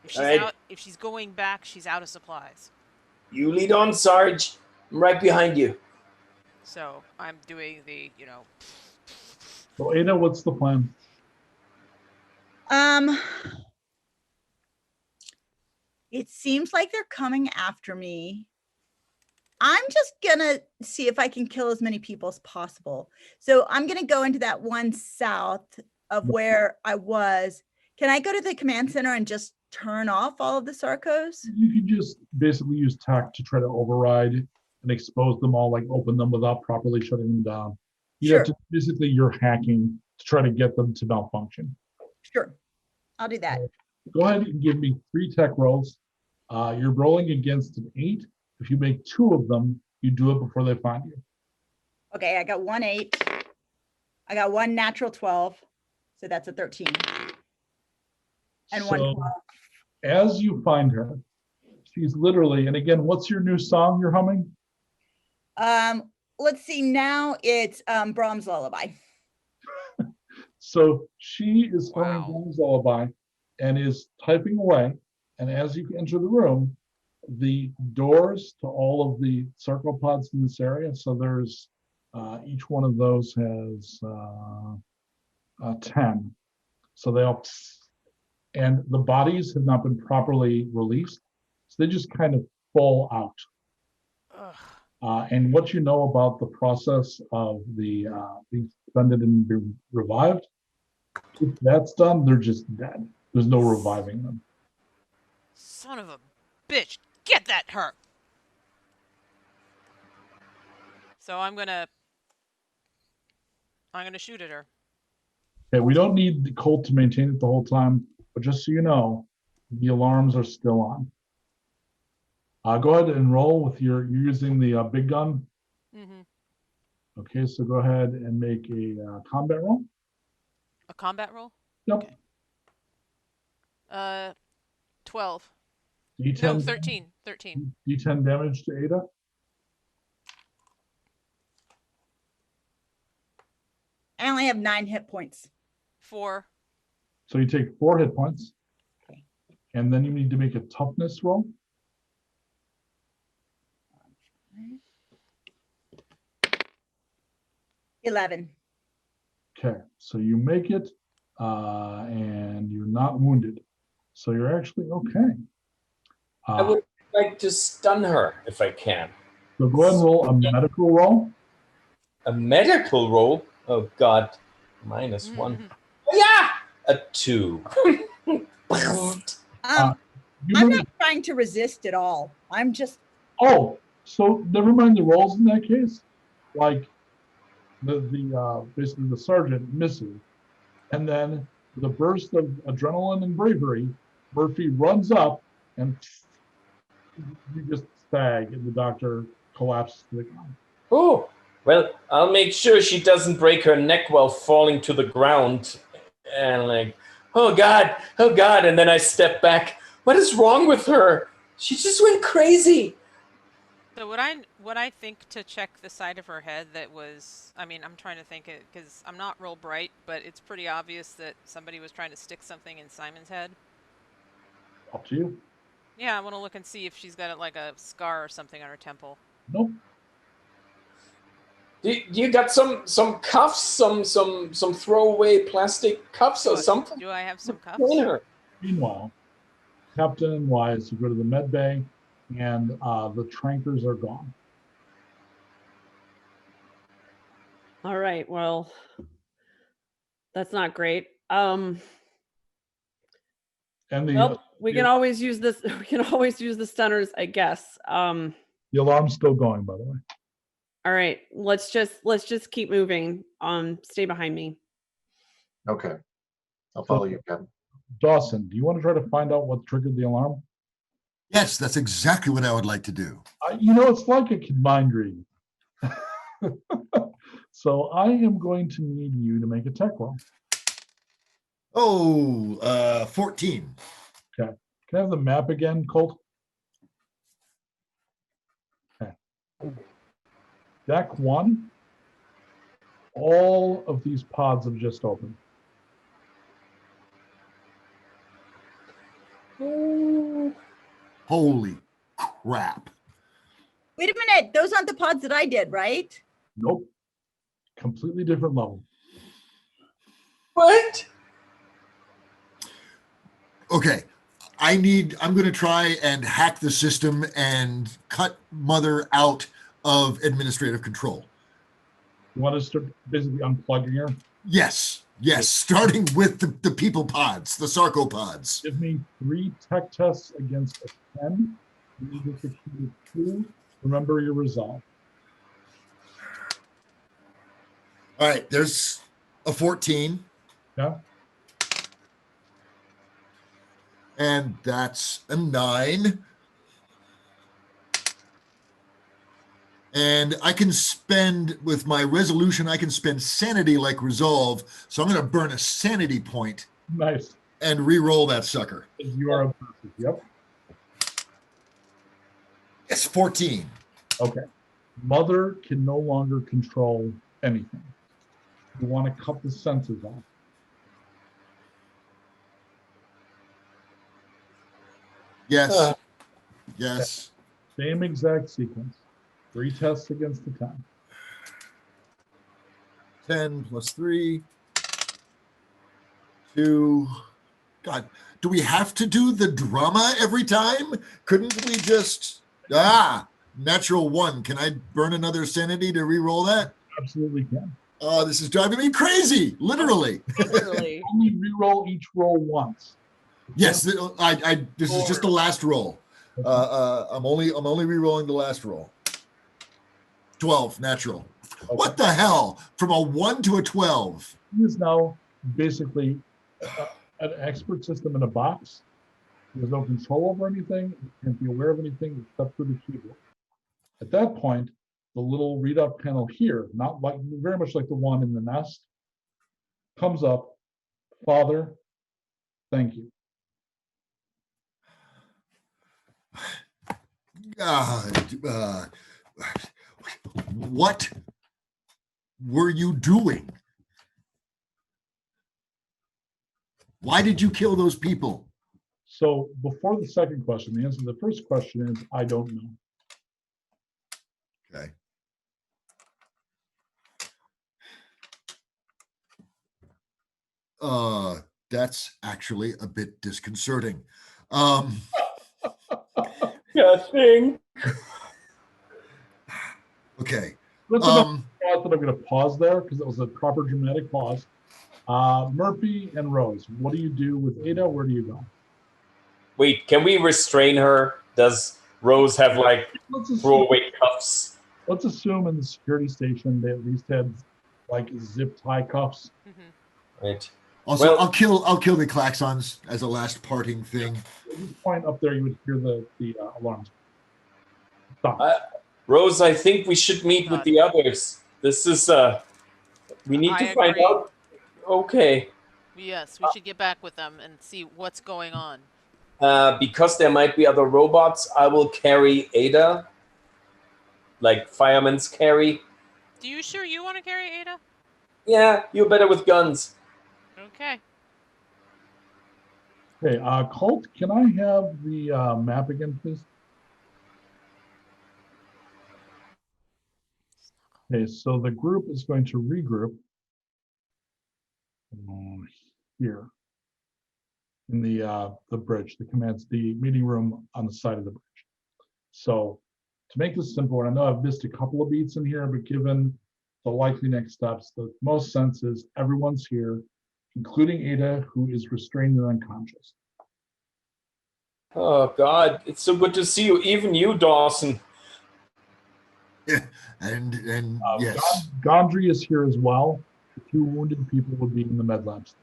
If she's going back, she's out of supplies. You lead on, Sarge. I'm right behind you. So I'm doing the, So Ada, what's the plan? It seems like they're coming after me. I'm just gonna see if I can kill as many people as possible. So I'm gonna go into that one south of where I was. Can I go to the command center and just turn off all of the Sarcos? You could just basically use tech to try to override and expose them all, like open them without properly shutting them down. You Sure. have to basically, you're hacking to try to get them to malfunction. Sure, I'll do that. Go ahead and give me 3 tech rolls. You're rolling against an 8. If you make 2 of them, you do it before they find you. Okay, I got 1 8. I got 1 natural 12. So that's a 13. And 1 12. As you find her, she's literally, and again, what's your new song you're humming? Let's see, now it's Brahms' Lullaby. So she is humming Brahms' Lullaby and is typing away. And as you enter the room, the doors to all of the sarcopods in this area, so there's each one of those has 10. So they all, and the bodies have not been properly released, so they just kind of fall out. And what you know about the process of the being suspended and being revived, if that's done, they're just dead. There's no reviving them. Son of a bitch. Get that her. So I'm gonna shoot at her. Okay, we don't need the Colt to maintain it the whole time, but just so you know, the alarms are still on. Go ahead and roll with you're using the big gun. Mm-hmm. Okay, so go ahead and make a combat roll. A combat roll? Yep. Okay. 12. D10. No, 13. 13. D10 damage to Ada. I only have 9 hit points. 4. So you take 4 hit points. Okay. And then you need to make a toughness roll. Okay. 11. Okay, so you make it and you're not wounded. So you're actually okay. I would like to stun her if I can. So go ahead and roll a medical roll. A medical roll? Oh, God. -1. Yeah! A 2. I'm not trying to resist at all. I'm just. Oh, so never mind the rolls in that case. Like the basically the sergeant misses, and then with a burst of adrenaline and bravery, Murphy runs up and you just stag, and the doctor collapses to the ground. Oh, well, I'll make sure she doesn't break her neck while falling to the ground. And like, oh God, and then I step back. What is wrong with her? She just went crazy. So would I think to check the side of her head that was, I mean, I'm trying to think it because I'm not real bright, but it's pretty obvious that somebody was trying to stick something in Simon's head. Up to you. Yeah, I want to look and see if she's got like a scar or something on her temple. Nope. You got some cuffs, some throwaway plastic cuffs or something? Do I have some cuffs? Meanwhile, Captain and Wise, you go to the med bay, and the trankers are gone. All right. Well, that's not great. And we can always use this. We can always use the stunners, I guess. The alarm's still going, by the way. All right. Let's just keep moving. Stay behind me. Okay. I'll follow you, Captain. Dawson, do you want to try to find out what triggered the alarm? Yes, that's exactly what I would like to do. It's like a mind reading. So I am going to need you to make a tech roll. 14. Okay. Can I have the map again, Colt? Okay. Deck 1. All of these pods have just opened. Holy crap. Wait a minute. Those aren't the pods that I did, right? Nope. Completely different level. What? Okay. I'm going to try and hack the system and cut Mother out of administrative control. You want to start basically unplugging her? Yes. Starting with the people pods, the sarcopods. Give me 3 tech tests against a 10. You need to succeed 2. Remember your resolve. All right, there's a 14. Yeah. And that's a 9. And I can spend, with my resolution, I can spend sanity like resolve. So I'm going to burn a sanity point. Nice. And re-roll that sucker. You are a person. Yep. It's 14. Okay. Mother can no longer control anything. You want to cut the senses off. Yes. Yes. Same exact sequence. 3 tests against the 10. 10 plus 3. 2. God, do we have to do the drama every time? Couldn't we just... natural 1. Can I burn another sanity to re-roll that? Absolutely can. Oh, this is driving me crazy. Literally. Only re-roll each roll once. Yes, this is just the last roll. I'm only re-rolling the last roll. 12, natural. Okay. What the hell? From a 1 to a 12. He is now basically an expert system in a box He has no control over anything. He can't be aware of anything except for the keyboard. At that point, the little readout panel here, not like very much like the one in the nest, comes up. Father, thank you. What were you doing? Why did you kill those people? So before the second question, the answer to the first question is, I don't know. Okay. That's actually a bit disconcerting. Nothing. Okay. That's enough that I'm going to pause there because it was a proper dramatic pause. Murphy and Rose, what do you do with Ada? Where do you go? Wait, can we restrain her? Does Rose have like throwaway cuffs? Let's assume in the security station they at least had like zip tie cuffs. Right. Also, well, I'll kill the klaxons as a last parting thing. At this point up there, you would hear the alarms. Rose, I think we should meet with the others. This is we need to find out. Okay. Yes, we should get back with them and see what's going on. Because there might be other robots, I will carry Ada, like fireman's carry. Do you sure you want to carry Ada? Yeah, you're better with guns. Okay. Okay, Colt, can I have the map again, please? Okay, so the group is going to regroup here in the bridge, the meeting room on the side of the bridge. So to make this simple, and I know I've missed a couple of beats in here, but given the likely next steps, the most sense is everyone's here, including Ada, who is restrained and unconscious. Oh, God, it's so good to see you. Even you, Dawson. Yeah, and yes. Gondry is here as well. The 2 wounded people will be in the med labs.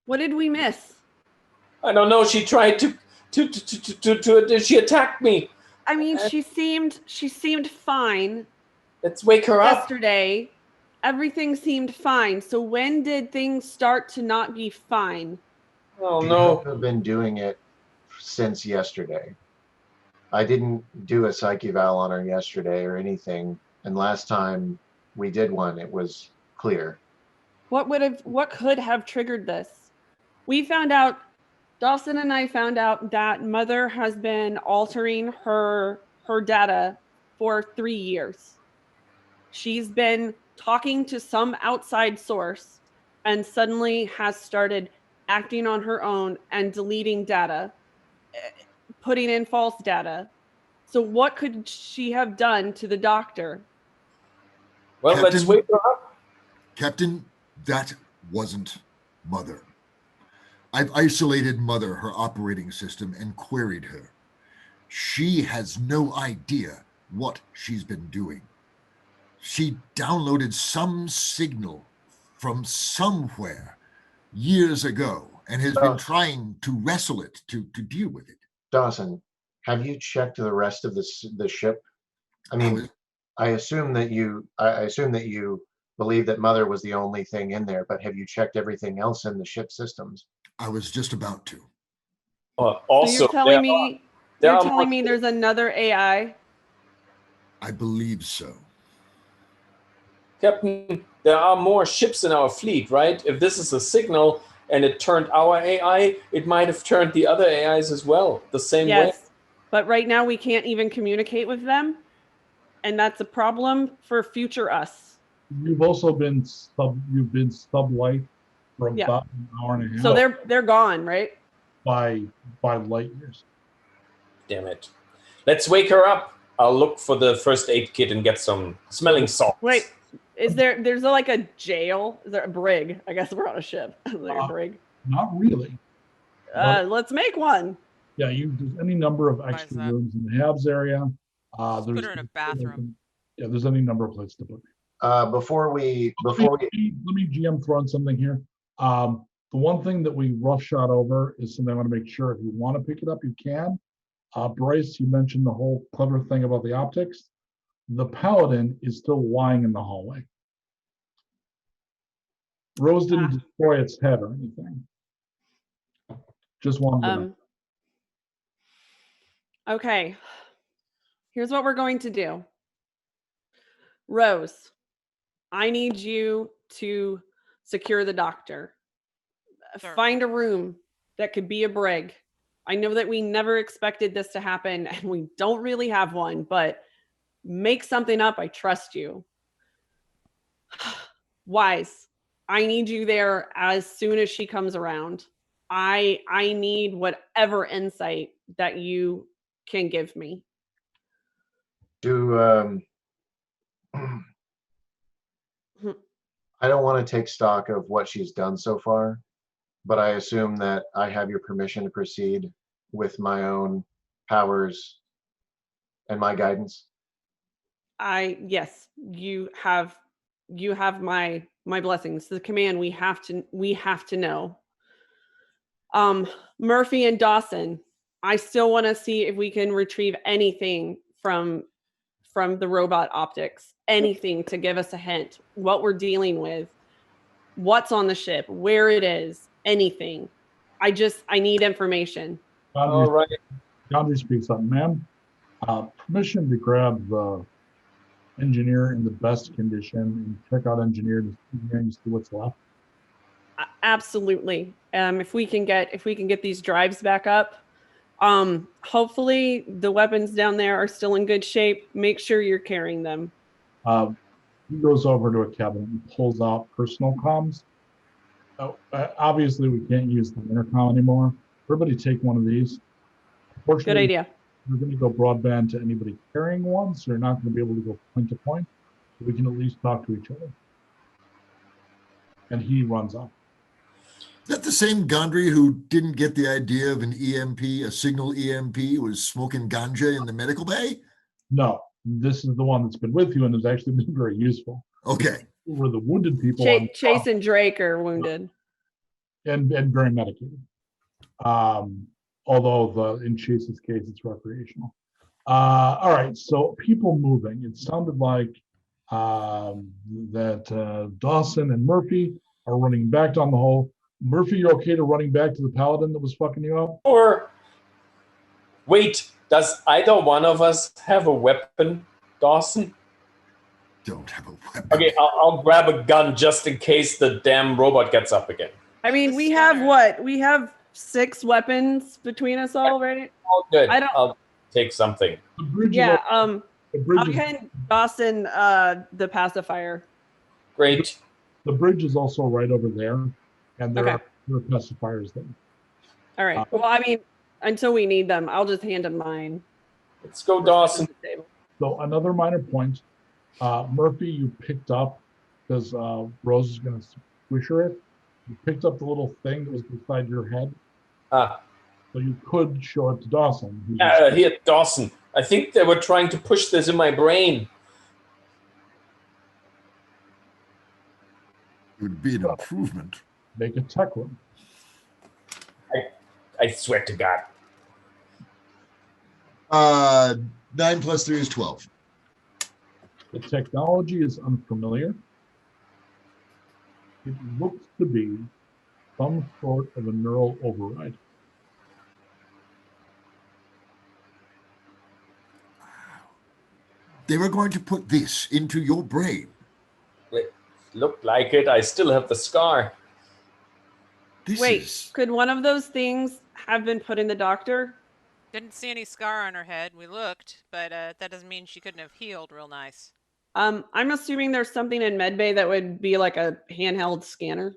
What did we miss? I don't know. She tried to she attacked me. I mean, she seemed fine. Let's wake her up. Yesterday, everything seemed fine. So when did things start to not be fine? Oh no! I've been doing it since yesterday. I didn't do a psych eval on her yesterday or anything, and last time we did one, it was clear. What could have triggered this? We found out, Dawson and I found out that Mother has been altering her data for 3 years. She's been talking to some outside source and suddenly has started acting on her own and deleting data, putting in false data. So what could she have done to the doctor? Well, Captain, let's wake her up. Captain, that wasn't Mother. I've isolated Mother, her operating system, and queried her. She has no idea what she's been doing. She downloaded some signal from somewhere years ago and has been trying to wrestle it, to deal with it. Dawson, have you checked the rest of the ship? I mean, I assume that you believe that Mother was the only thing in there, but have you checked everything else in the ship systems? I was just about to. Also, so you're telling me there's another AI? I believe so. Captain, there are more ships in our fleet, right? If this is a signal and it turned our AI, it might have turned the other AIs as well, the same way. Yes, but right now we can't even communicate with them, and that's a problem for future us. You've also been sublight for about an hour and a half. So they're gone, right? By light years. Damn it. Let's wake her up. I'll look for the first aid kit and get some smelling salts. Wait, there's like a jail? Is there a brig? I guess we're on a ship. Is there a brig? Not really. Let's make one. Yeah, there's any number of extra rooms in the Habs area. Put her in a bathroom. Yeah, there's any number of places to put her. Before we let me GM throw in something here. The one thing that we rough shot over is something I want to make sure if you want to pick it up, you can. Bryce, you mentioned the whole clever thing about the optics. The paladin is still lying in the hallway. Rose didn't destroy its head or anything. Just wanted to know. Okay. Here's what we're going to do. Rose, I need you to secure the doctor. Sure. Find a room that could be a brig. I know that we never expected this to happen and we don't really have one, but make something up. I trust you. Wise, I need you there as soon as she comes around. I need whatever insight that you can give me. I don't want to take stock of what she's done so far, but I assume that I have your permission to proceed with my own powers and my guidance. Yes, you have my blessings. The command we have to know. Murphy and Dawson, I still want to see if we can retrieve anything from the robot optics, anything to give us a hint, what we're dealing with, what's on the ship, where it is, anything. I need information. All right. Gondry speaks up, ma'am. Permission to grab the engineer in the best condition and check out engineer and see what's left. Absolutely. If we can get these drives back up, hopefully the weapons down there are still in good shape. Make sure you're carrying them. He goes over to a cabinet and pulls out personal comms. Obviously, we can't use the intercom anymore. Everybody take one of these. Good idea. We're going to go broadband to anybody carrying one, so you're not going to be able to go point to point. So we can at least talk to each other. And he runs off. Is that the same Gondry who didn't get the idea of an EMP, a signal EMP, was smoking ganja in the medical bay? No, this is the one that's been with you and has actually been very useful. Okay. Where the wounded people Chase and Drake are wounded. And very medicated. Although in Chase's case, it's recreational. All right, so people moving. It sounded like that Dawson and Murphy are running back down the hall. Murphy, you're okay to running back to the paladin that was fucking you up? Or wait, does either one of us have a weapon, Dawson? Don't have a weapon. Okay, I'll grab a gun just in case the damn robot gets up again. I mean, we have what? We have 6 weapons between us all, right? Oh, good. I'll take something. Yeah, I'll hand Dawson the pacifier. Great. The bridge is also right over there, and there are pacifiers there. All right. Well, I mean, until we need them, I'll just hand him mine. Let's go, Dawson. So another minor point. Murphy, you picked up, because Rose is going to squish it. You picked up the little thing that was beside your head. So you could show it to Dawson. Here, Dawson. I think they were trying to push this in my brain. It would be an improvement. Make a tech room. I swear to God. 9 plus 3 is 12. The technology is unfamiliar. It looks to be some sort of a neural override. They were going to put this into your brain. It looked like it. I still have the scar. Could one of those things have been put in the doctor? Didn't see any scar on her head. We looked, but that doesn't mean she couldn't have healed real nice. I'm assuming there's something in medbay that would be like a handheld scanner.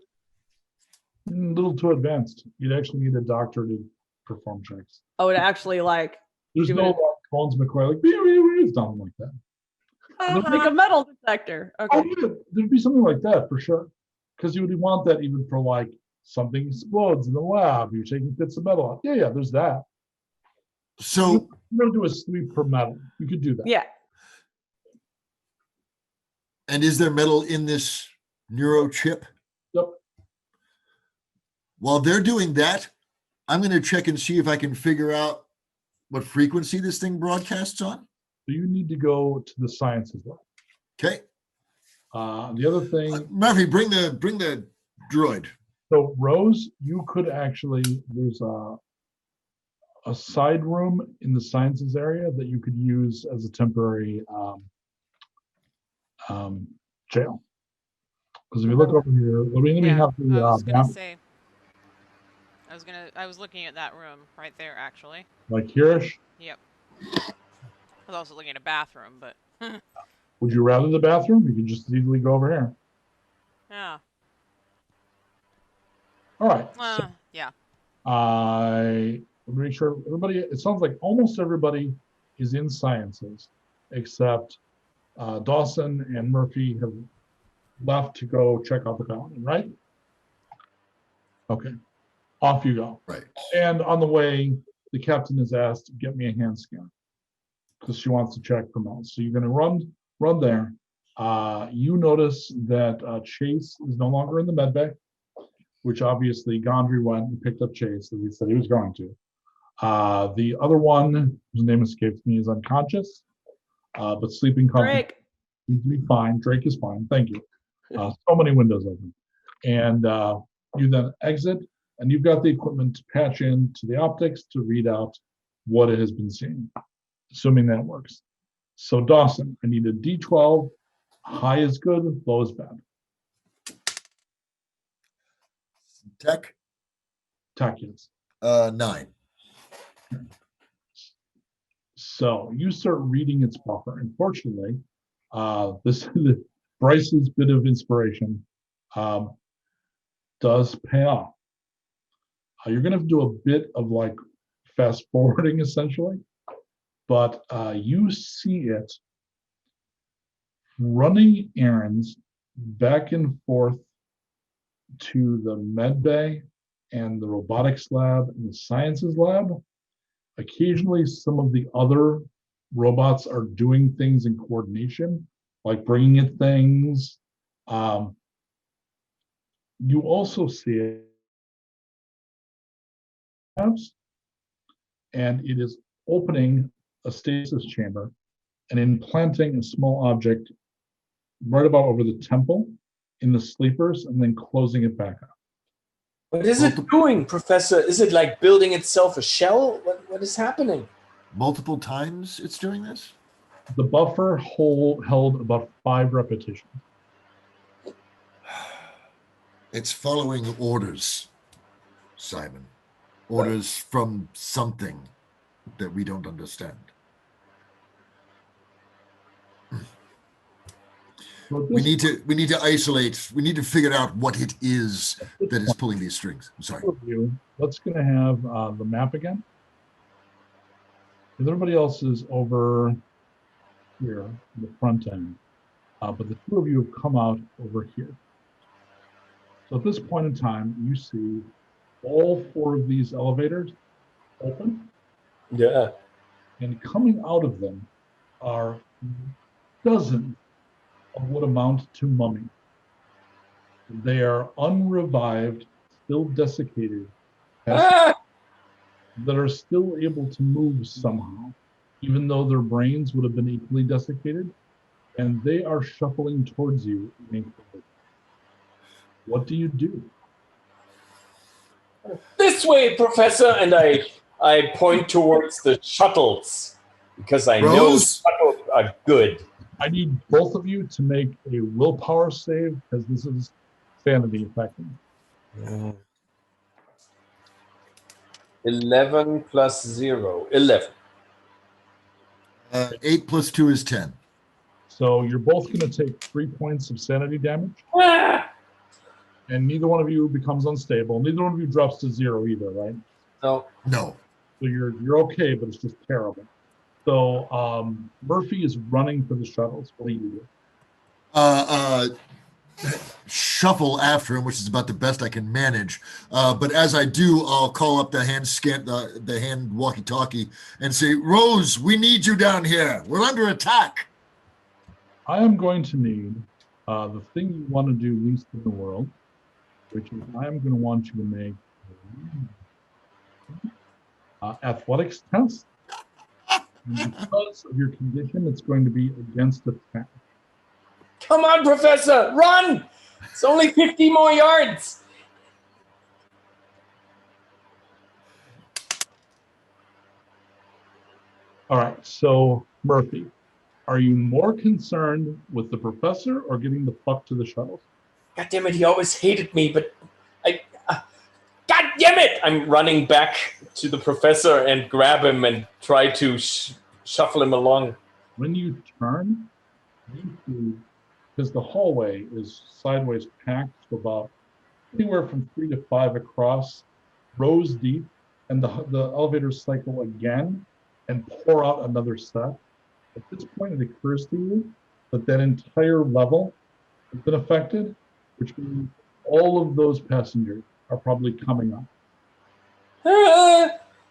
A little too advanced. You'd actually need a doctor to perform checks. Oh, it actually like. There's no like Bones McCoy like it's nothing like that. Like a metal detector. Okay. Oh, yeah, there'd be something like that for sure. Because you would want that even for like something explodes in the lab. You're taking bits of metal out. Yeah, there's that. So you're gonna do a sweep per metal. You could do that. Yeah. And is there metal in this neuro chip? Yep. While they're doing that, I'm going to check and see if I can figure out what frequency this thing broadcasts on. So you need to go to the sciences lab. Okay. The other thing, Murphy, bring the droid. so Rose, you could actually, there's a side room in the sciences area that you could use as a temporary jail. Because if you look over here, let me Yeah, have I was the gonna say. I was looking at that room right there, actually. like here-ish. Yep. I was also looking at a bathroom, but Would you rather the bathroom? You can just easily go over here. yeah. All right. So Yeah. let me make sure everybody, it sounds like almost everybody is in sciences, except Dawson and Murphy have left to go check out the colony, right? Okay. Off you go. Right. And on the way, the captain is asked to get me a hand scan because she wants to check for mouse. So you're going to run there. You notice that Chase is no longer in the med bay, which obviously Gondry went and picked up Chase as he said he was going to. The other one, whose name escapes me, is unconscious, but sleeping comfortably. Drake. Seems to be fine. Drake is fine. Thank you. So many windows open. And you then exit, and you've got the equipment to patch in to the optics to read out what it has been seeing, assuming that works. So Dawson, I need a D12. High is good, low is bad. Tech? Tech is. 9. So you start reading its buffer. Unfortunately, this Bryce's bit of inspiration does pay off. You're going to do a bit of like fast forwarding essentially, but you see it running errands back and forth to the med bay and the robotics lab and the sciences lab. Occasionally, some of the other robots are doing things in coordination, like bringing it things. You also see it, and it is opening a stasis chamber and implanting a small object right about over the temple in the sleepers and then closing it back up. What is it doing, Professor? Is it like building itself a shell? What is happening? Multiple times it's doing this? The buffer held about 5 repetitions. It's following orders, Simon. Orders from something that we don't understand. We need to isolate. We need to figure out what it is that is pulling these strings. I'm sorry. Let's going to have the map again. Because everybody else is over here, in the front end. But the two of you have come out over here. So at this point in time, you see all 4 of these elevators open. Yeah. And coming out of them are dozens of what amount to mummy. They are unrevived, still desiccated, that are still able to move somehow, even though their brains would have been equally desiccated, and they are shuffling towards you. What do you do? This way, Professor, and I point towards the shuttles because I know shuttles are good. I need both of you to make a willpower save because this is sanity affecting. 11 plus 0. 11. 8 plus 2 is 10. So you're both going to take 3 points of sanity damage. And neither one of you becomes unstable. Neither one of you drops to 0 either, right? No. No. So you're okay, but it's just terrible. So Murphy is running for the shuttles. What do you do? Shuffle after him, which is about the best I can manage. But as I do, I'll call up the hand walkie-talkie and say, Rose, we need you down here. We're under attack. I am going to need the thing you want to do least in the world, which is I am going to want you to make Athletics test. And because of your condition, it's going to be against a 10. Come on, Professor, run! It's only 50 more yards. All right, so Murphy, are you more concerned with the professor or getting the fuck to the shuttles? God damn it, he always hated me, but God damn it! I'm running back to the professor and grab him and try to shuffle him along. When you turn, you see, because the hallway is sideways packed to about anywhere from 3 to 5 across, rows deep, and the elevators cycle again and pour out another set. At this point, it occurs to you that that entire level has been affected, which means all of those passengers are probably coming up.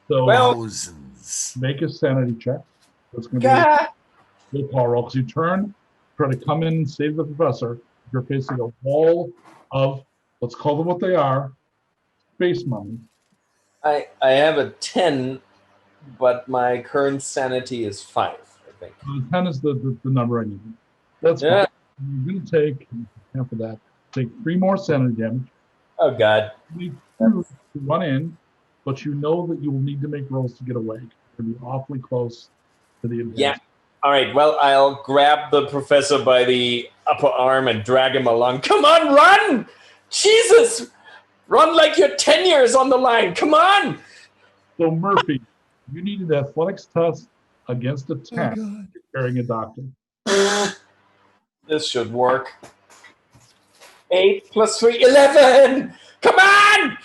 So Thousands. make a sanity check. That's going to be a power roll because you turn, try to come in and save the professor. You're facing a wall of, let's call them what they are, space mummies. I have a 10, but my current sanity is 5, I think. 10 is the number I need. That's fine. You're going to take, half of that, take 3 more sanity damage. Oh, God. You need to run in, but you know that you will need to make rolls to get away. You're going to be awfully close to the advantage. Yeah. All right, well, I'll grab the professor by the upper arm and drag him along. Come on, run! Jesus! Run like your tenure is on the line. Come on! So, Murphy, you need an athletics test against a 10 carrying a doctor. This should work. 8 plus 3, 11! Come on!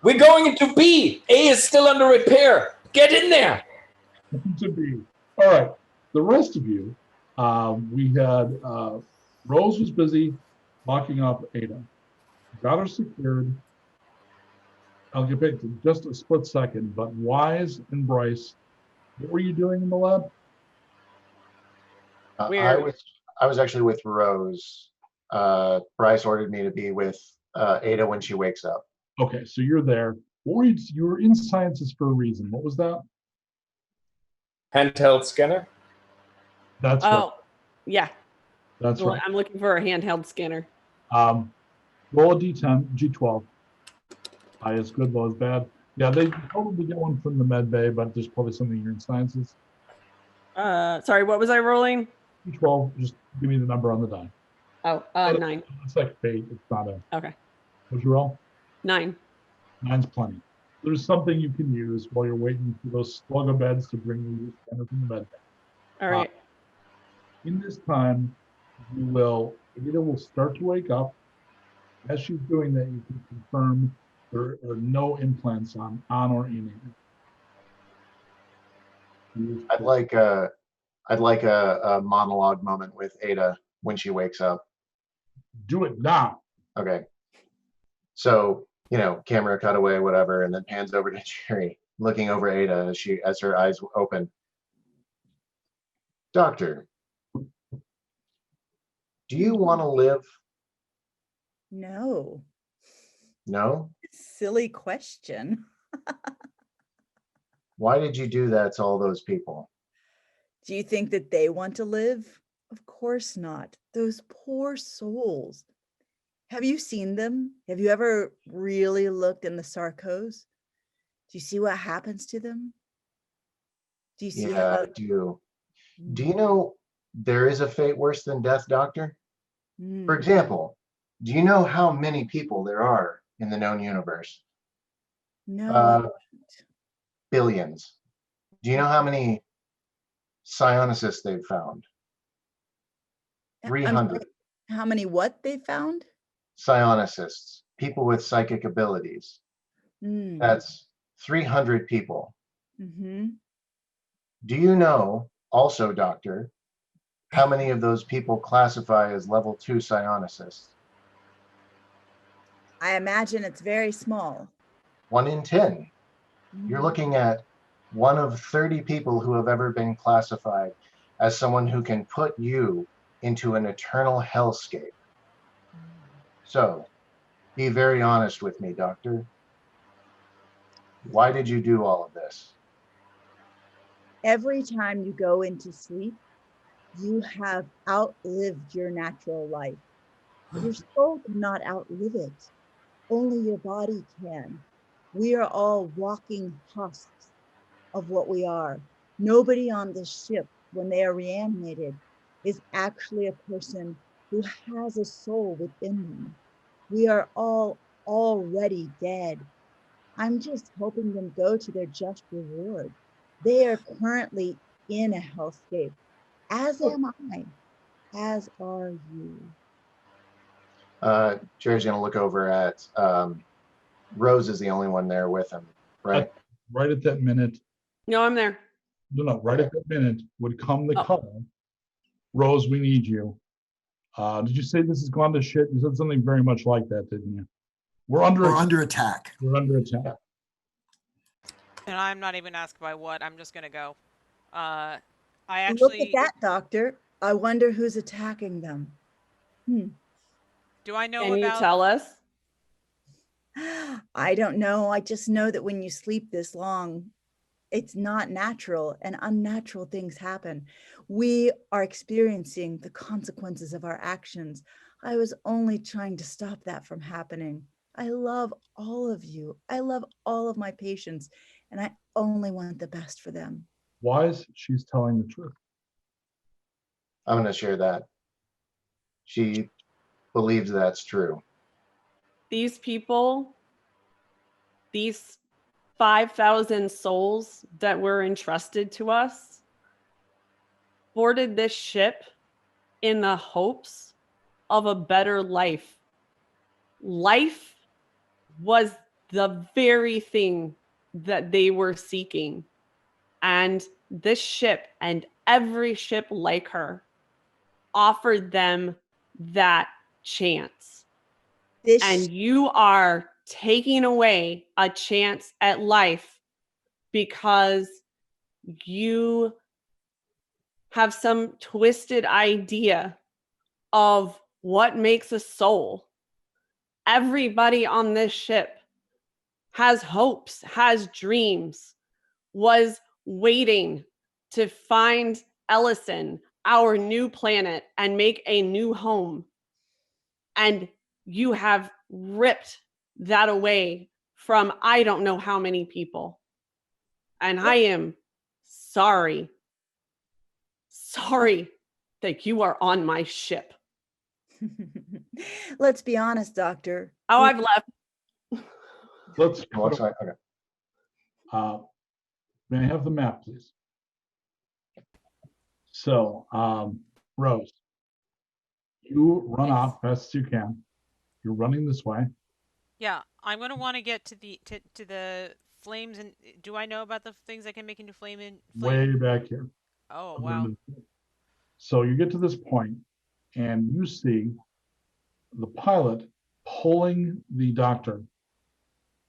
We're going into B. A is still under repair. Get in there. To B. All right. The rest of you, we had Rose was busy locking up Ada. Got her secured. I'll get back to just a split second, but Wise and Bryce, what were you doing in the lab? I was actually with Rose. Bryce ordered me to be with Ada when she wakes up. Okay, so you're there. What were you were in sciences for a reason. What was that? Handheld scanner? That's right. Yeah. That's right. I'm looking for a handheld scanner. Roll a D10, G12. High is good, low is bad. Yeah, they probably get one from the med bay, but there's probably something here in sciences. Sorry, what was I rolling? D12, just give me the number on the die. Oh, 9. It's like fate. It's not a. Okay. What'd you roll? 9. 9's plenty. There's something you can use while you're waiting for those slug of beds to bring you your scanner from the med bay. All right. In this time, Ada will start to wake up. As she's doing that, you can confirm there are no implants on or in it. I'd like a monologue moment with Ada when she wakes up. Do it now. Okay. So, camera cutaway, whatever, and then pans over to Jerry, looking over Ada as her eyes open. Doctor, do you want to live? No. No? Silly question. Why did you do that to all those people? Do you think that they want to live? Of course not. Those poor souls. Have you seen them? Have you ever really looked in the sarcos? Do you see what happens to them? Do you see Yeah, I do. Do you know there is a fate worse than death, Doctor? For example, do you know how many people there are in the known universe? No. Billions. Do you know how many psionicysts they've found? 300. How many what they found? Psionicysts, people with psychic abilities. That's 300 people. Mm-hmm. Do you know, also, Doctor, how many of those people classify as level 2 psionicists? I imagine it's very small. 1 in 10. You're looking at 1 of 30 people who have ever been classified as someone who can put you into an eternal hellscape. So, be very honest with me, Doctor. Why did you do all of this? Every time you go into sleep, you have outlived your natural life. Your soul cannot outlive it. Only your body can. We are all walking husks of what we are. Nobody on this ship, when they are reanimated, is actually a person who has a soul within them. We are all already dead. I'm just helping them go to their just reward. They are currently in a hellscape, as am I, as are you. Jerry's going to look over at Rose is the only one there with him, right? Right at that minute. No, I'm there. No, right at that minute would come the call. Rose, we need you. Did you say this has gone to shit? You said something very much like that, didn't you? We're under attack. We're under attack. And I'm not even asked by what. I'm just gonna go. I Look at actually. that, doctor. I wonder who's attacking them. Do I know Can about? you tell us? I don't know. I just know that when you sleep this long, it's not natural and unnatural things happen. We are experiencing the consequences of our actions. I was only trying to stop that from happening. I love all of you. I love all of my patients, and I only want the best for them. Wise, she's telling the truth. I'm going to share that. She believes that's true. These people, these 5,000 souls that were entrusted to us, boarded this ship in the hopes of a better life. Life was the very thing that they were seeking. And this ship and every ship like her offered them that chance. And you are taking away a chance at life because you have some twisted idea of what makes a soul. Everybody on this ship has hopes, has dreams, was waiting to find Ellison, our new planet, and make a new home. And you have ripped that away from I don't know how many people. And I am sorry that you are on my ship. Let's be honest, doctor. Oh, I've left. Let's. Okay. May I have the map, please? So, Rose, you run off best as you can. You're running this way. Yeah, I'm gonna want to get to the flames. And do I know about the things that can make into flame? Way back here. Oh wow. So you get to this point, and you see the pilot pulling the doctor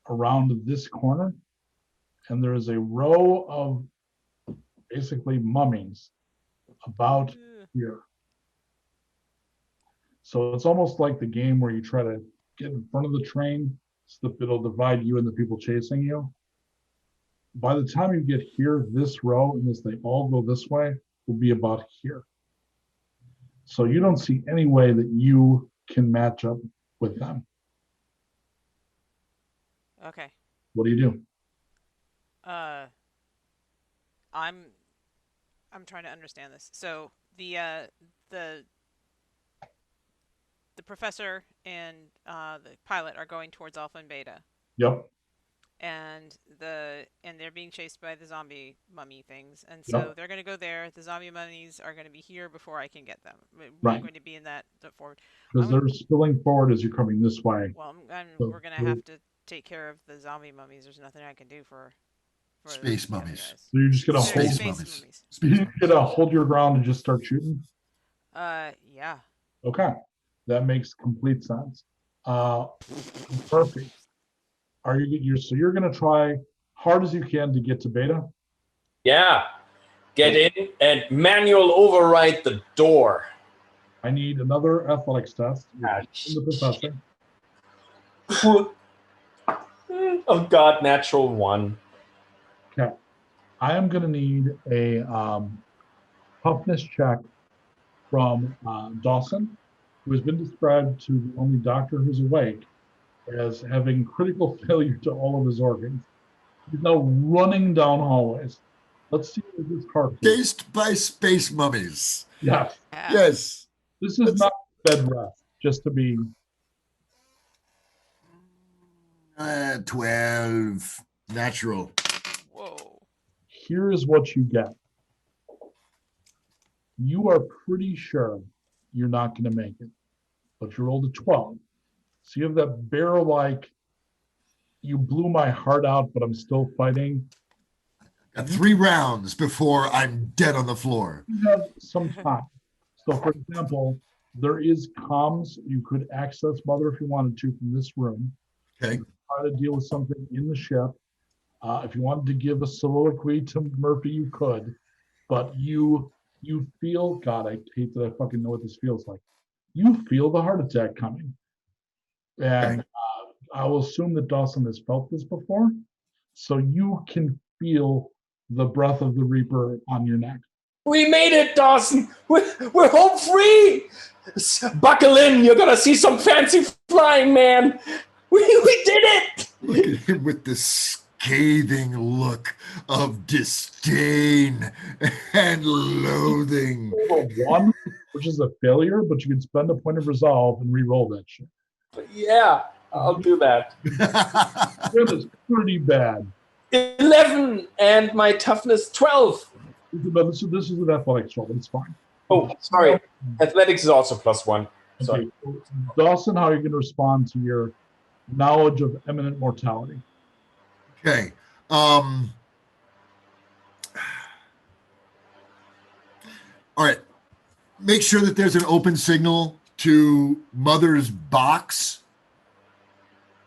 around this corner, and there is a row of basically mummies about here. So it's almost like the game where you try to get in front of the train so that it'll divide you and the people chasing you. By the time you get here, this row, and as they all go this way, will be about here. So you don't see any way that you can match up with them. Okay. What do you do? I'm trying to understand this. So the professor and the pilot are going towards Alpha and Beta. Yep. And they're being chased by the zombie mummy things, and so they're going to go there. The zombie mummies are going to be here before I can get them. We're going to be in that forward. Because they're spilling forward as you're coming this way. Well, we're going to have to take care of the zombie mummies. There's nothing I can do for space mummies. So you're just going to hold mummies. You're going to hold your ground and just start shooting? Yeah. Okay. That makes complete sense. Perfect. So you're going to try hard as you can to get to Beta? Yeah. Get in and manual override the door. I need another athletics test. The professor. Oh God, natural one. Okay. I am going to need a toughness check from Dawson, who has been described to the only doctor who's awake as having critical failure to all of his organs. He's now running down hallways. Let's see what this car keeps. Based by space mummies. Yes. Yeah. Yes. This is not bed rest, just to be. 12. Natural. Whoa. Here is what you get. You are pretty sure you're not going to make it, but you rolled a 12. So you have that bear-like, you blew my heart out, but I'm still fighting. Got 3 rounds before I'm dead on the floor. You have some time. So, for example, there is comms. You could access Mother if you wanted to from this room. Okay. Try to deal with something in the ship. If you wanted to give a soliloquy to Murphy, you could. But you feel, God, I hate that I fucking know what this feels like. You feel the heart attack coming. And I will assume that Dawson has felt this before. So you can feel the breath of the Reaper on your neck. We made it, Dawson. We're home free. Buckle in. You're gonna see some fancy flying, man. We did it. Look at him with this scathing look of disdain and loathing. Roll 1, which is a failure, but you can spend a point of resolve and re-roll that shit. Yeah, I'll do that. It is pretty bad. 11 and my toughness 12. This is an athletics roll, but it's fine. Oh, sorry. Athletics is also +1. Sorry. Okay. Dawson, how are you going to respond to your knowledge of imminent mortality? Okay. All right. Make sure that there's an open signal to Mother's box.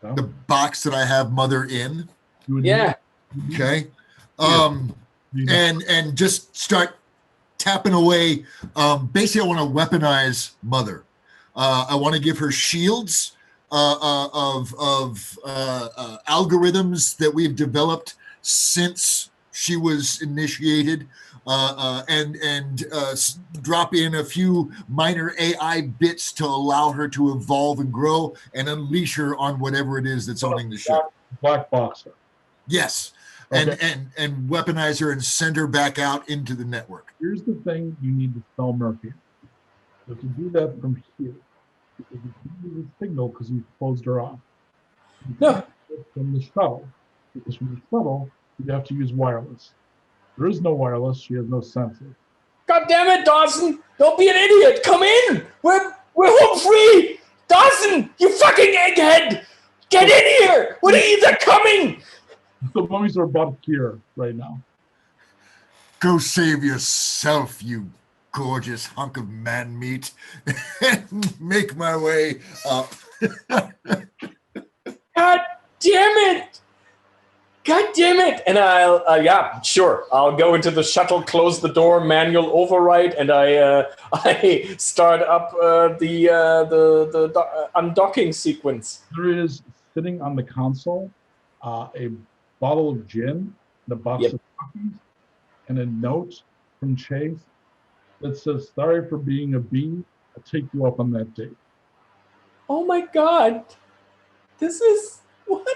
No? The box that I have Mother in. You would Yeah. Okay. need- And just start tapping away. Basically, I want to weaponize Mother. I want to give her shields of algorithms that we've developed since she was initiated, and drop in a few minor AI bits to allow her to evolve and grow and unleash her on whatever it is that's owning the ship. Black boxer. Yes. Okay. And weaponize her and send her back out into the network. Here's the thing you need to tell Murphy. So to do that from here, because you can't use a signal because you closed her off. You No. can't do it from the shuttle, because from the shuttle, you have to use wireless. There is no wireless. She has no sensor. God damn it, Dawson! Don't be an idiot. Come in. We're home free. Dawson, you fucking egghead! Get in here. What are you? They're coming. The mummies are about here right now. Go save yourself, you gorgeous hunk of man meat, and make my way up. God damn it! God damn it! And I'll, yeah, sure. I'll go into the shuttle, close the door, manual override, and I start up the undocking sequence. There is sitting on the console a bottle of gin, and a box Yep. of cookies, and a note from Chase that says, "Sorry for being a bee. I'll take you up on that date." Oh my God! This is what?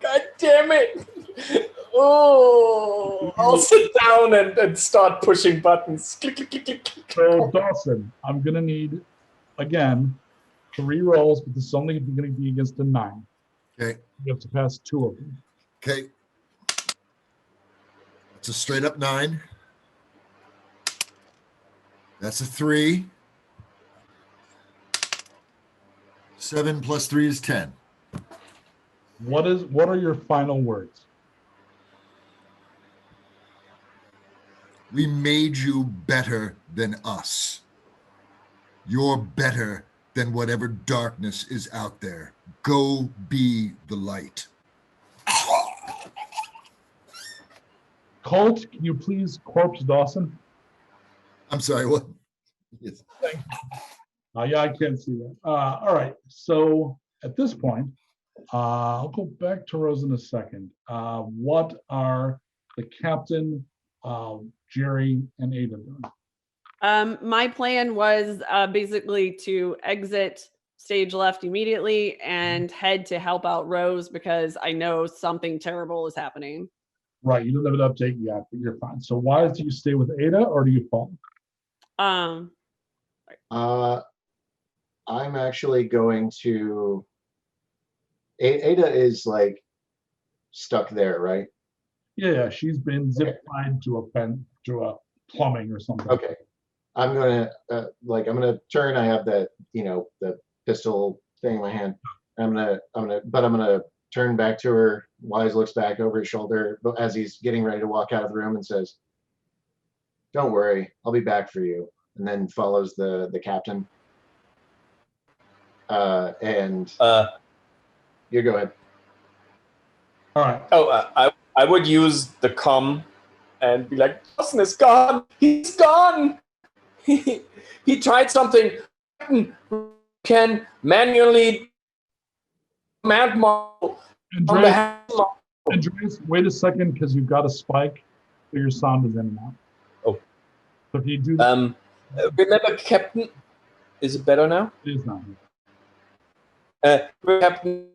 God damn it! Oh, I'll sit down and start pushing buttons. Click, click, click, click, click. So Dawson, I'm gonna need again 3 rolls, but this is only going to be against a 9. Okay. You have to pass 2 of them. Okay. It's a straight up 9. That's a 3. 7 plus 3 is 10. What are your final words? We made you better than us. You're better than whatever darkness is out there. Go be the light. Colt, can you please corpse Dawson? I'm sorry, what? Yes. Thank you. Yeah, I can't see that. All right. So at this point, I'll go back to Rose in a second. What are the captain, Jerry, and Ada doing? My plan was basically to exit stage left immediately and head to help out Rose because I know something terrible is happening. Right. You don't have an update yet, but you're fine. So why do you stay with Ada or do you follow? I'm actually going to. Ada is like stuck there, right? Yeah, she's been zip tied to a plumbing or something. Okay. I'm gonna turn. I have that, the pistol thing in my hand. I'm gonna turn back to her. Wise looks back over his shoulder as he's getting ready to walk out of the room and says, "Don't worry, I'll be back for you." And then follows the captain. And you go ahead. All right. Oh, I would use the comm and be like, Dawson is gone. He's gone. He tried something. Can manually command model on the hand model. Andreas, wait a second, because you've got a spike, so your sound is in and out. Oh. So if you do that, remember, Captain, is it better now? it is not. Captain,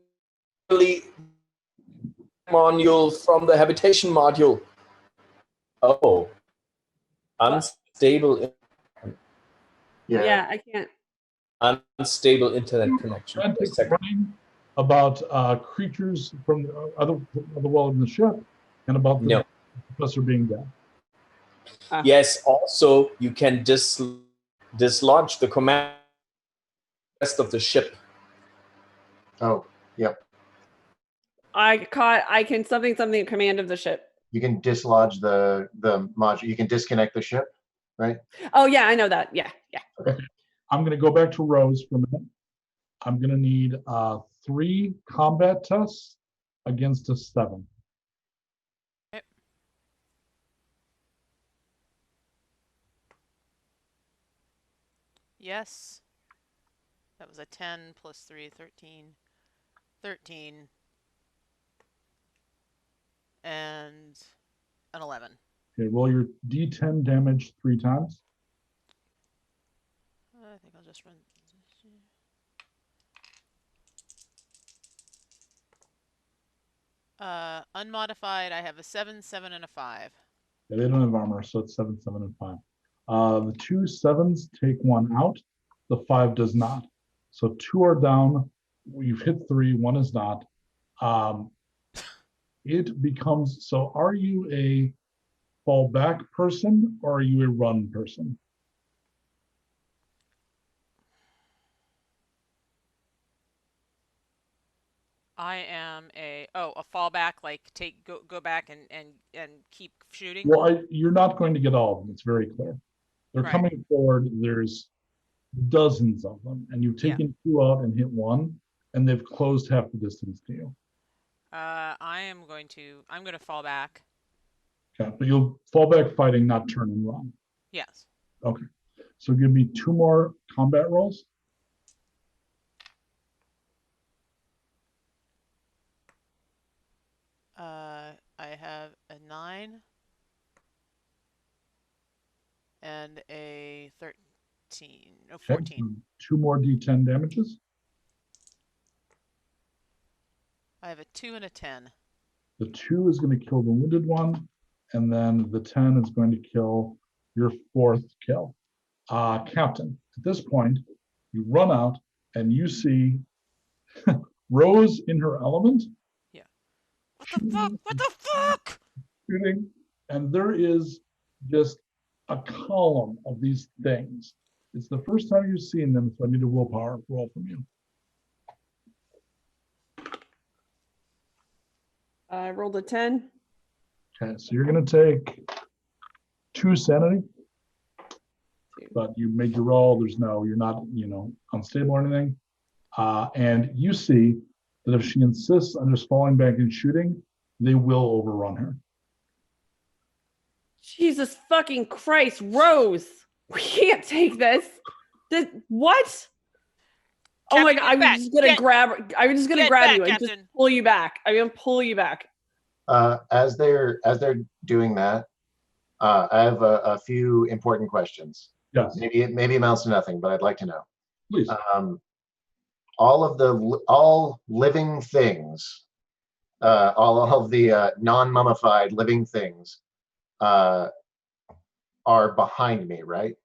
module from the habitation module. Oh, unstable. Yeah, I can't. Unstable internet connection. About creatures from the other world in the ship, and about the professor being dead. Yes. Also, you can dislodge the command rest of the ship. Oh, yep. I can something command of the ship. You can dislodge the module. You can disconnect the ship, right? Oh yeah, I know that. Yeah. Okay. I'm going to go back to Rose for a minute. I'm going to need 3 combat tests against a 7. Okay. Yes. That was a 10 plus 3, 13. 13. And an 11. Okay, roll your D10 damage 3 times. I think I'll just run. Unmodified, I have a 7, 7, and a 5. Yeah, they don't have armor, so it's 7, 7, and 5. The 2 7s take 1 out. The 5 does not. So 2 are down. You've hit 3. 1 is not. It becomes, so are you a fall back person or are you a run person? I am a fallback, like go back and keep shooting. Well, you're not going to get all of them. It's very clear. They're Right. coming forward. There's dozens of them, and you've taken 2 out and hit 1, and they've closed half the distance to you. I'm going to fall back. Okay, but you'll fall back fighting, not turn and run. Yes. Okay, so give me 2 more combat rolls. I have a 9 and a 13. No, 14. Okay, so 2 more D10 damages. I have a 2 and a 10. The 2 is going to kill the wounded one, and then the 10 is going to kill your 4th kill. Captain, at this point, you run out and you see Rose in her element. Yeah. What the fuck? What the fuck? Shooting, and there is just a column of these things. It's the first time you've seen them, so I need a willpower roll from you. I rolled a 10. Okay, so you're going to take 2 sanity, but you made your roll. You're not, unstable or anything. And you see that if she insists on just falling back and shooting, they will overrun her. Jesus fucking Christ, Rose! We can't take this. What? Oh my Captain, god! get I was back. just gonna Get- grab. I was just gonna get grab back, you and just Captain. pull you back. I'm gonna pull you back. As they're doing that, I have a few important questions. Yes, Maybe it amounts to nothing, but I'd like to know. please. All living things, all of the non-mummified living things, are behind me, right?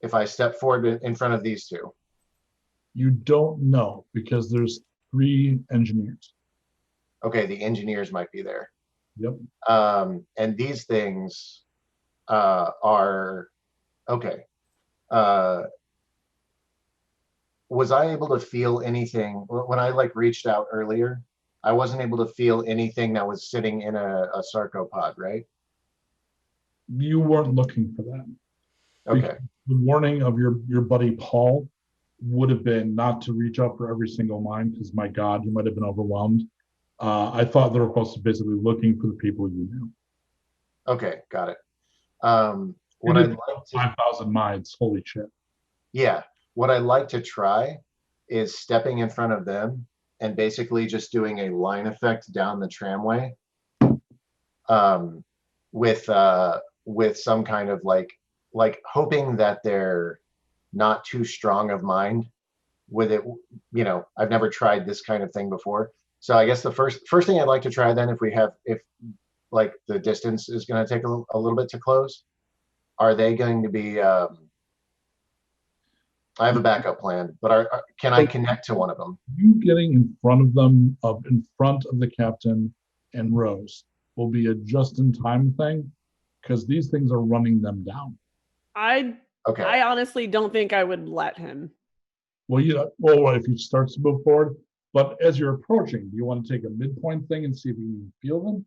If I step forward in front of these two. You don't know because there's 3 engineers. Okay, the engineers might be there. Yep. And these things are okay. Was I able to feel anything when I like reached out earlier? I wasn't able to feel anything that was sitting in a sarcopod, right? You weren't looking for that. Okay. The warning of your buddy Paul would have been not to reach out for every single mind, because my God, you might have been overwhelmed. I thought they were supposed to basically looking for the people you knew. Okay, got it. What I'd like 5,000 minds. Holy shit. Yeah, what I'd like to try is stepping in front of them and basically just doing a line effect down the tramway, with some kind of like hoping that they're not too strong of mind with it. You know, I've never tried this kind of thing before. So I guess the first thing I'd like to try then, if like the distance is going to take a little bit to close, are they going to be, I have a backup plan, but can I connect to one of them? You getting in front of them, in front of the captain and Rose, will be a just-in-time thing, because these things are running them down. I honestly don't think I would let him. Well, if he starts to move forward, but as you're approaching, do you want to take a midpoint thing and see if you can feel them?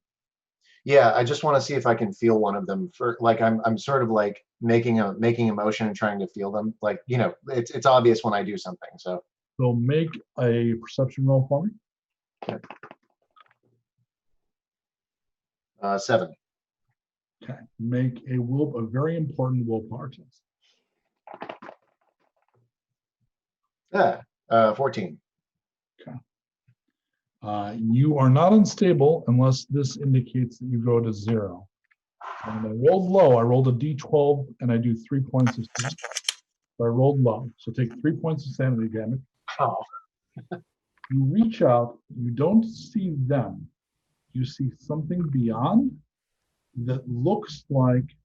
Yeah, I just want to see if I can feel one of them. For like, I'm sort of like making a motion and trying to feel them. Like, you know, it's obvious when I do something. So make a perception roll for me. Okay. 7. Okay. Make a very important willpower test. Yeah, 14. Okay. You are not unstable unless this indicates that you go to 0. And I rolled low. I rolled a d12 and I do 3 points of sanity. So I rolled low. So take 3 points of sanity damage. Oh. You reach out. You don't see them. You see something beyond that looks like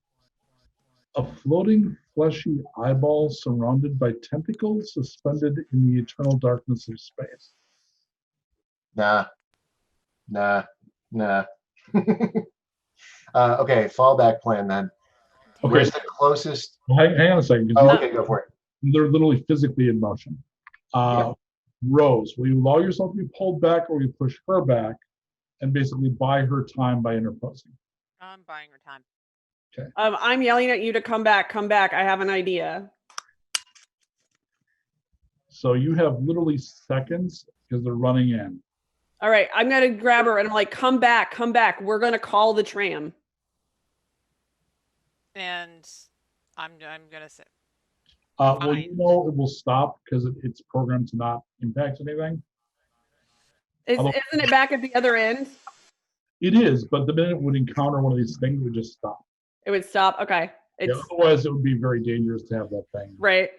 a floating fleshy eyeball surrounded by tentacles suspended in the eternal darkness of space. Nah. Okay, fallback plan then. Okay. Where's the closest? Hang on a second. Oh, okay, go for it. They're literally physically in motion. Yeah. Rose, will you allow yourself to be pulled back, or will you push her back and basically buy her time by interposing? I'm buying her time. Okay. I'm yelling at you to come back. Come back. I have an idea. So you have literally seconds because they're running in. All right. I'm going to grab her and I'm like, come back. Come back. We're going to call the tram. And I'm gonna say, Well, you know it will stop because it's programmed to not impact anything. Isn't it back at the other end? It is, but the minute it would encounter one of these things, it would just stop. It would stop. Okay. Yeah, otherwise, it would be very dangerous to have that thing. Right.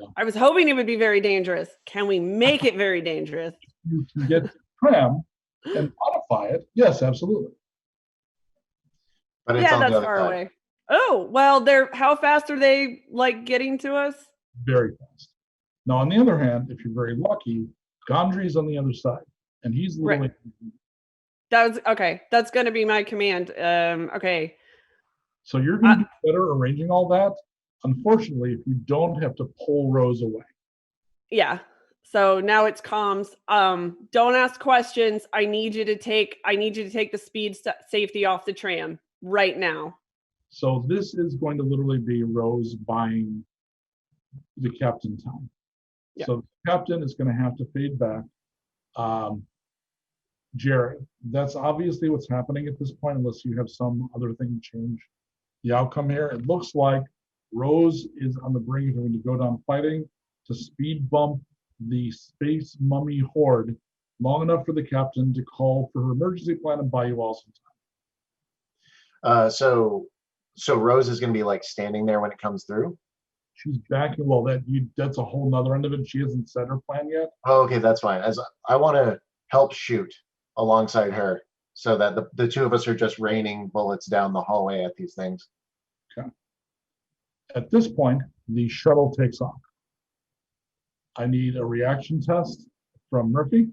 Yeah. I was hoping it would be very dangerous. Can we make it very dangerous? You can get the tram and modify it. Yes, absolutely. But it's on that's the other far side. away. Oh, well, how fast are they like getting to us? Very fast. Now, on the other hand, if you're very lucky, Gondry's on the other side, and he's literally. Right. That was okay. That's going to be my command. Okay. So you're going to do better arranging all that. Unfortunately, if you don't have to pull Rose away. Yeah. So now it's comms. Don't ask questions. I need you to take the speed safety off the tram right now. So this is going to literally be Rose buying the captain time. Yeah. So the captain is going to have to fade back. Jared, that's obviously what's happening at this point, unless you have some other thing to change the outcome here. It looks like Rose is on the brink of having to go down fighting, to speed bump the space mummy horde long enough for the captain to call for her emergency plan and buy you all some time. So Rose is going to be like standing there when it comes through. She's backing. Well, that's a whole nother end of it. She hasn't set her plan yet. Oh, okay, that's fine. As I want to help shoot alongside her, so that the two of us are just raining bullets down the hallway at these things. Okay. At this point, the shuttle takes off. I need a reaction test from Murphy.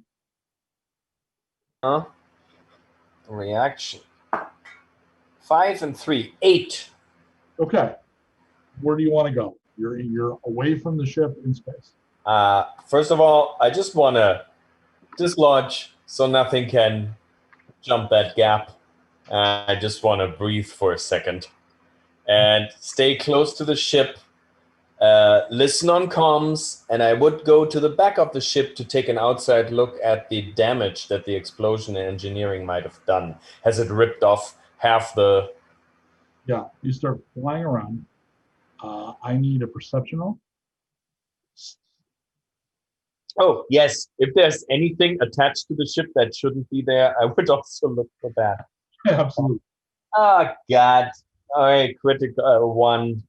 Reaction. 5 and 3, 8. Okay. Where do you want to go? You're away from the ship in space. First of all, I just want to dislodge so nothing can jump that gap. I just want to breathe for a second and stay close to the ship. Listen on comms, and I would go to the back of the ship to take an outside look at the damage that the explosion and engineering might have done. Has it ripped off half the... Yeah, you start flying around. I need a perception roll. Oh, yes. If there's anything attached to the ship that shouldn't be there, I would also look for that. Yeah, absolutely. Oh, God. All right, critical 1.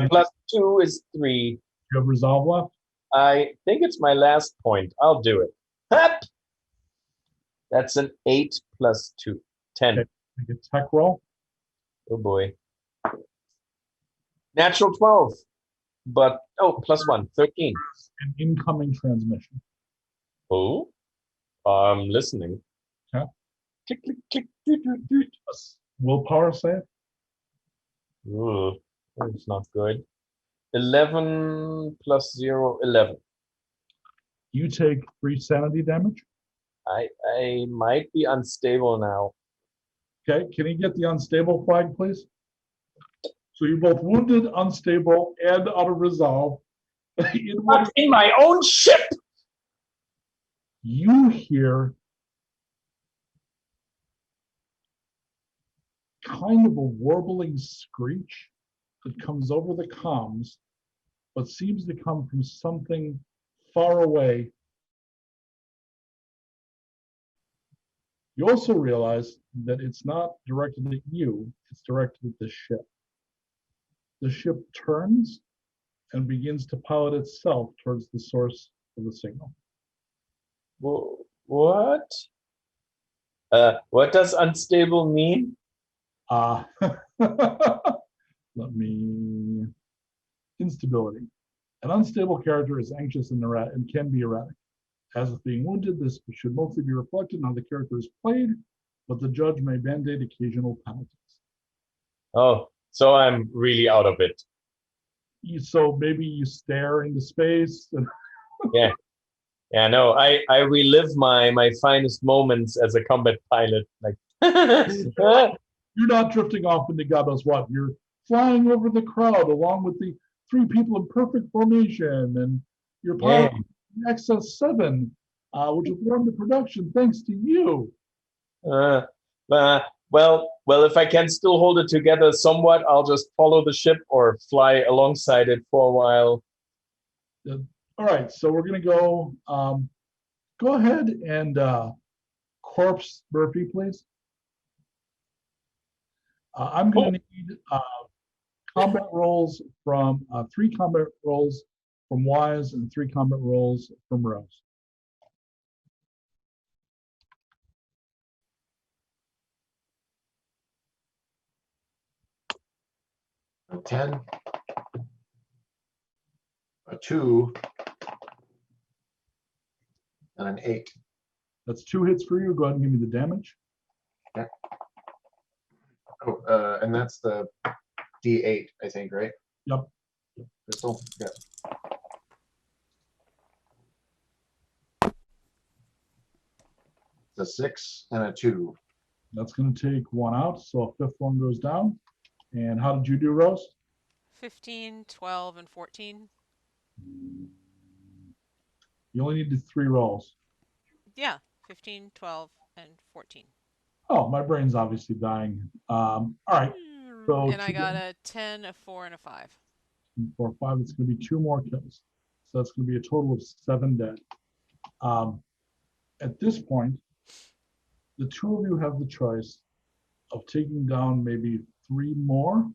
Plus 2 is 3. Do you have resolve left? I think it's my last point. I'll do it. Hup! That's an 8 plus 2. 10. Okay. Make a tech roll. Oh, boy. Natural 12. But, plus 1. 13. An incoming transmission. Oh? I'm listening. Okay. Click, click, click. Doot, doot, doot. Willpower save. Ooh, that's not good. 11 plus 0, 11. You take 3 sanity damage. I might be unstable now. Okay, can you get the unstable flag, please? So you're both wounded, unstable, and out of resolve. In my own ship! You hear kind of a warbling screech that comes over the comms, but seems to come from something far away. You also realize that it's not directed at you, it's directed at the ship. The ship turns and begins to pilot itself towards the source of the signal. What? What does unstable mean? Let me... Instability. An unstable character is anxious and can be erratic. As with being wounded, this should mostly be reflected on how the character is played, but the judge may mandate occasional penalties. Oh, so I'm really out of it. So maybe you stare into space. And Yeah, no, I relive my finest moments as a combat pilot. Like, you're not drifting off into God knows what. You're flying over the crowd along with the 3 people in perfect formation, and you're piloting XS7, which was brought into production thanks to you. Well, if I can still hold it together somewhat, I'll just follow the ship or fly alongside it for a while. All right, so we're going to go. Go ahead and corpse Murphy, please. I'm going to need combat rolls from 3 combat rolls from Wise and 3 combat rolls from Rose. A 10, a 2, and an 8. That's 2 hits for you. Go ahead and give me the damage. Okay. Oh, and that's the D8, I think, right? Yep. Crystal? Yeah. It's a 6 and a 2. That's going to take 1 out, so a 5th one goes down. And how did you do, Rose? 15, 12, and 14. You only needed 3 rolls. Yeah, 15, 12, and 14. Oh, my brain's obviously dying. All right. So and I got a 10, a 4, and a 5. and 4, 5. It's going to be 2 more kills. So that's going to be a total of 7 dead. At this point, the 2 of you have the choice of taking down maybe 3 more,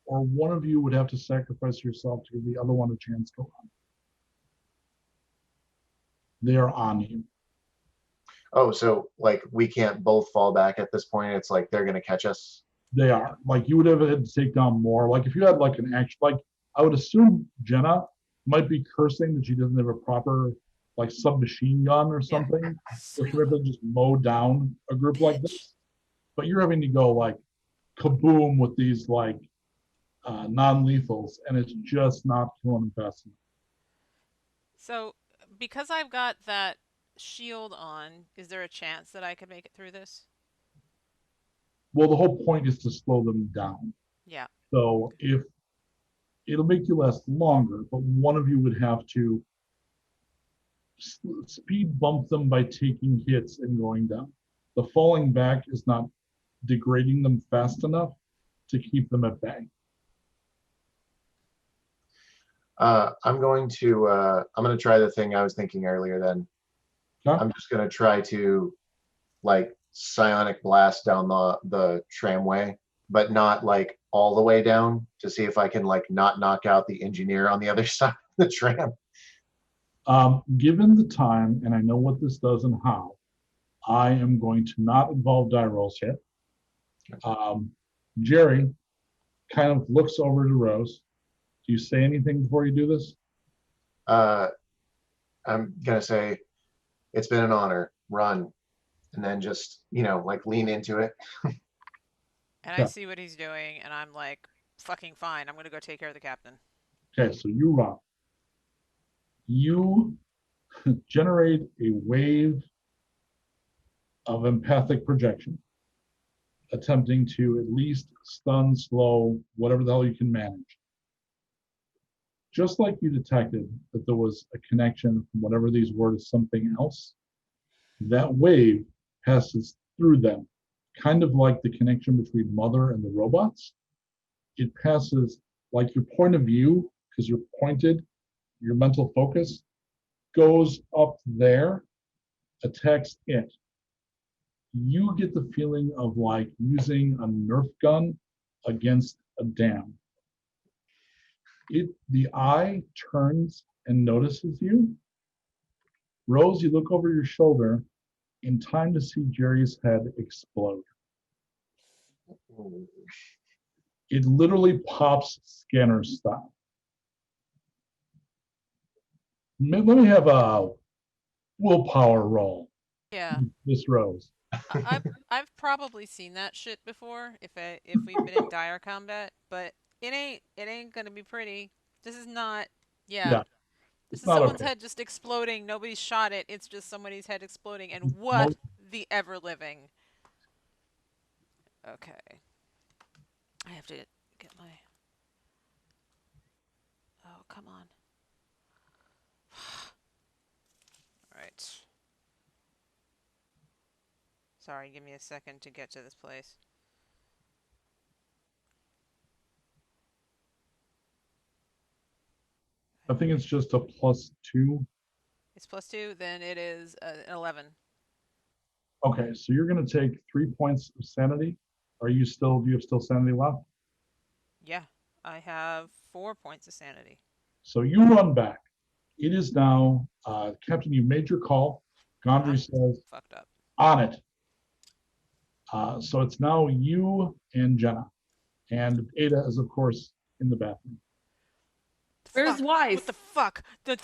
or one of you would have to sacrifice yourself to give the other one a chance to run. They are on you. Oh, so like we can't both fall back at this point. It's like they're gonna catch us. They are. Like you would have had to take down more. Like if you had like an action, like I would assume Jenna might be cursing that she doesn't have a proper like submachine gun or something, or she might be able to just mow down a group like this. But you're having to go like kaboom with these like non-lethals, and it's just not killing them fast enough. So, because I've got that shield on, is there a chance that I could make it through this? Well, the whole point is to slow them down. Yeah. So if it'll make you last longer, but one of you would have to speed bump them by taking hits and going down. The falling back is not degrading them fast enough to keep them at bay. I'm going to try the thing I was thinking earlier then. Huh? I'm just gonna try to like psionic blast down the tramway, but not like all the way down, to see if I can like not knock out the engineer on the other side of the tram. Given the time, and I know what this does and how, I am going to not involve die rolls yet. Jerry kind of looks over to Rose. Do you say anything before you do this? I'm gonna say, it's been an honor, run, and then just, like lean into it. And Okay. I see what he's doing, and I'm like, fucking fine. I'm gonna go take care of the captain. Okay, so you run. You generate a wave of empathic projection, attempting to at least stun, slow, whatever the hell you can manage. Just like you detected that there was a connection from whatever these were to something else, that wave passes through them, kind of like the connection between Mother and the robots. It passes like your point of view, because you're pointed, your mental focus goes up there, attacks it. You get the feeling of like using a Nerf gun against a dam. The eye turns and notices you. Rose, you look over your shoulder in time to see Jerry's head explode. It literally pops scanner style. Let me have a willpower roll. Yeah. Miss Rose. I've probably seen that shit before if we've been in dire combat, but it ain't gonna be pretty. This is not. Yeah. This is someone's head just exploding. Nobody's shot it. It's just somebody's head exploding. And what the ever living? Okay. I have to get my. Oh, come on. All right. Sorry, give me a second to get to this place. I think it's just a +2. It's +2, then it is an 11. Okay, so you're going to take 3 points of sanity. Do you have still sanity left? Yeah, I have 4 points of sanity. So you run back. It is now, Captain, you made your call. Gondry says, fucked up. On it. So it's now you and Jenna. And Ada is, of course, in the bathroom. Where's Wise? What the fuck? The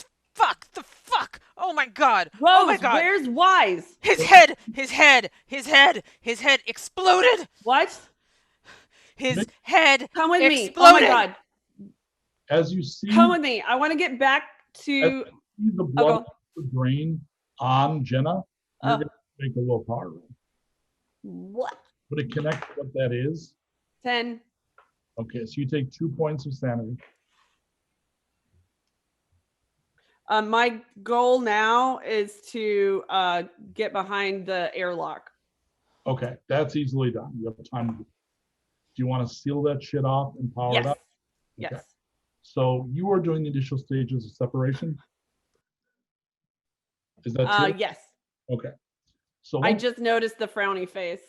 fuck! Oh my god! Rose, oh my god! Where's Wise? His head exploded! What? His head Come with exploded. me. Oh my god. As you see, Come with me. I want to get back to the blood, the brain on Jenna, you're going to make a willpower roll. What? Would it connect to what that is? 10. Okay, so you take 2 points of sanity. My goal now is to get behind the airlock. Okay, that's easily done. You have time to do. Do you want to seal that shit off and power it up? Okay. Yes. So you are doing the initial stages of separation. Is that true? Yes. Okay. So I just noticed the frowny face.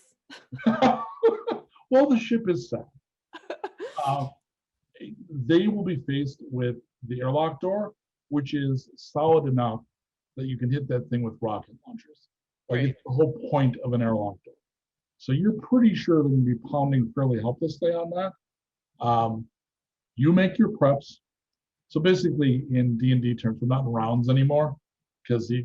well, the ship is set. They will be faced with the airlock door, which is solid enough that you can hit that thing with rocket launchers. Like Right. it's the whole point of an airlock door. So you're pretty sure they're going to be pounding fairly helplessly on that. You make your preps. So basically, in D&D terms, we're not in rounds anymore because the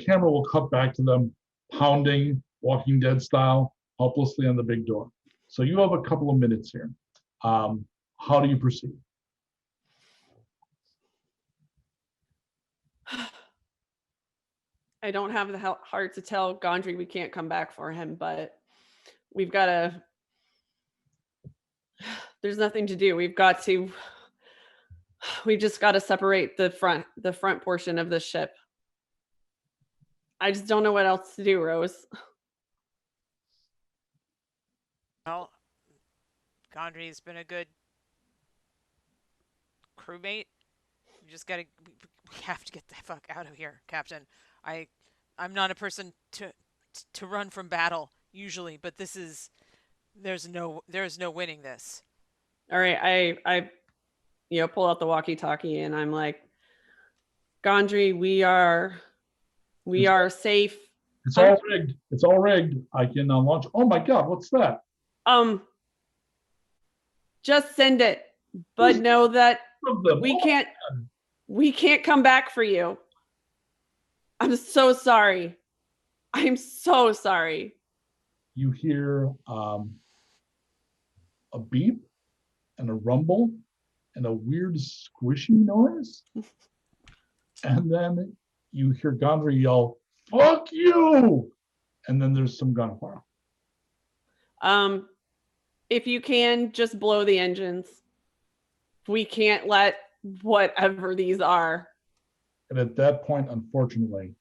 camera will cut back to them pounding Walking Dead style helplessly on the big door. So you have a couple of minutes here. How do you proceed? I don't have the heart to tell Gondry we can't come back for him, but we've got to. There's nothing to do. We've just got to separate the front portion of the ship. I just don't know what else to do, Rose. Well, Gondry's been a good crewmate. We just gotta. We have to get the fuck out of here, Captain. I'm not a person to run from battle usually, but this is. There's no winning this. All right, I pull out the walkie-talkie and I'm like, Gondry, we are safe. It's all rigged. It's all rigged. I can launch. Oh my God, what's that? Just send it, but know that we can't come back for you. I'm so sorry. I'm so sorry. You hear a beep and a rumble and a weird squishy noise. And then you hear Gondry yell, "Fuck you!" And then there's some gunfire. If you can, just blow the engines. We can't let whatever these are. And at that point, unfortunately,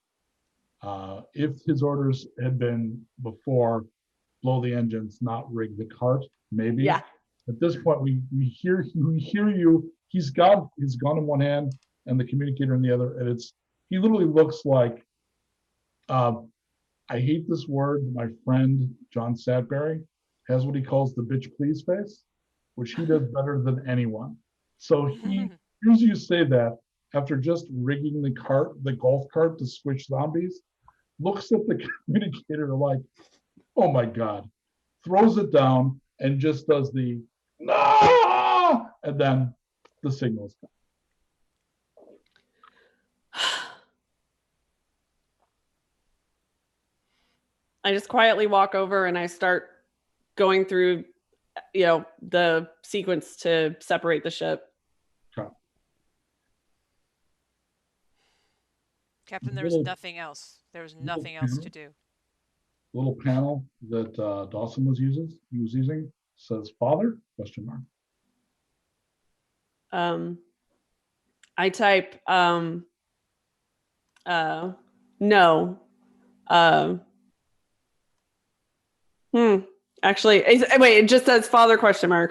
if his orders had been before, blow the engines, not rig the cart, maybe. Yeah. At this point, we hear you. He's got his gun in one hand and the communicator in the other, and he literally looks like. I hate this word. My friend John Sadbury has what he calls the bitch please face, which he does better than anyone. So he hears you say that after just rigging the golf cart to squish zombies, looks at the communicator like, oh my God, throws it down and just does the no, and then the signal's gone. I just quietly walk over and I start going through, the sequence to separate the ship. Okay. Captain, there was nothing else. There was nothing else to do. Little panel that Dawson was using says "Father?" ? I type no. Actually, wait, it just says father ?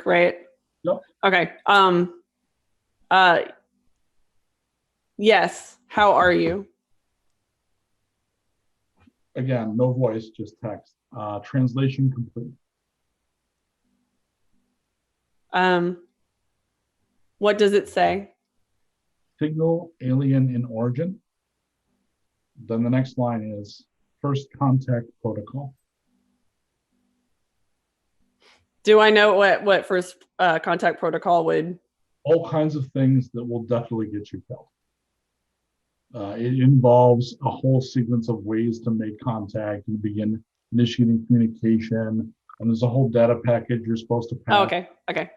Right? Yep. Okay. Yes. How are you? Again, no voice, just text. Translation complete. What does it say? Signal alien in origin. Then the next line is first contact protocol. Do I know what first contact protocol would? All kinds of things that will definitely get you killed. It involves a whole sequence of ways to make contact and begin initiating communication. And there's a whole data package you're supposed to pass. Oh, okay. Okay.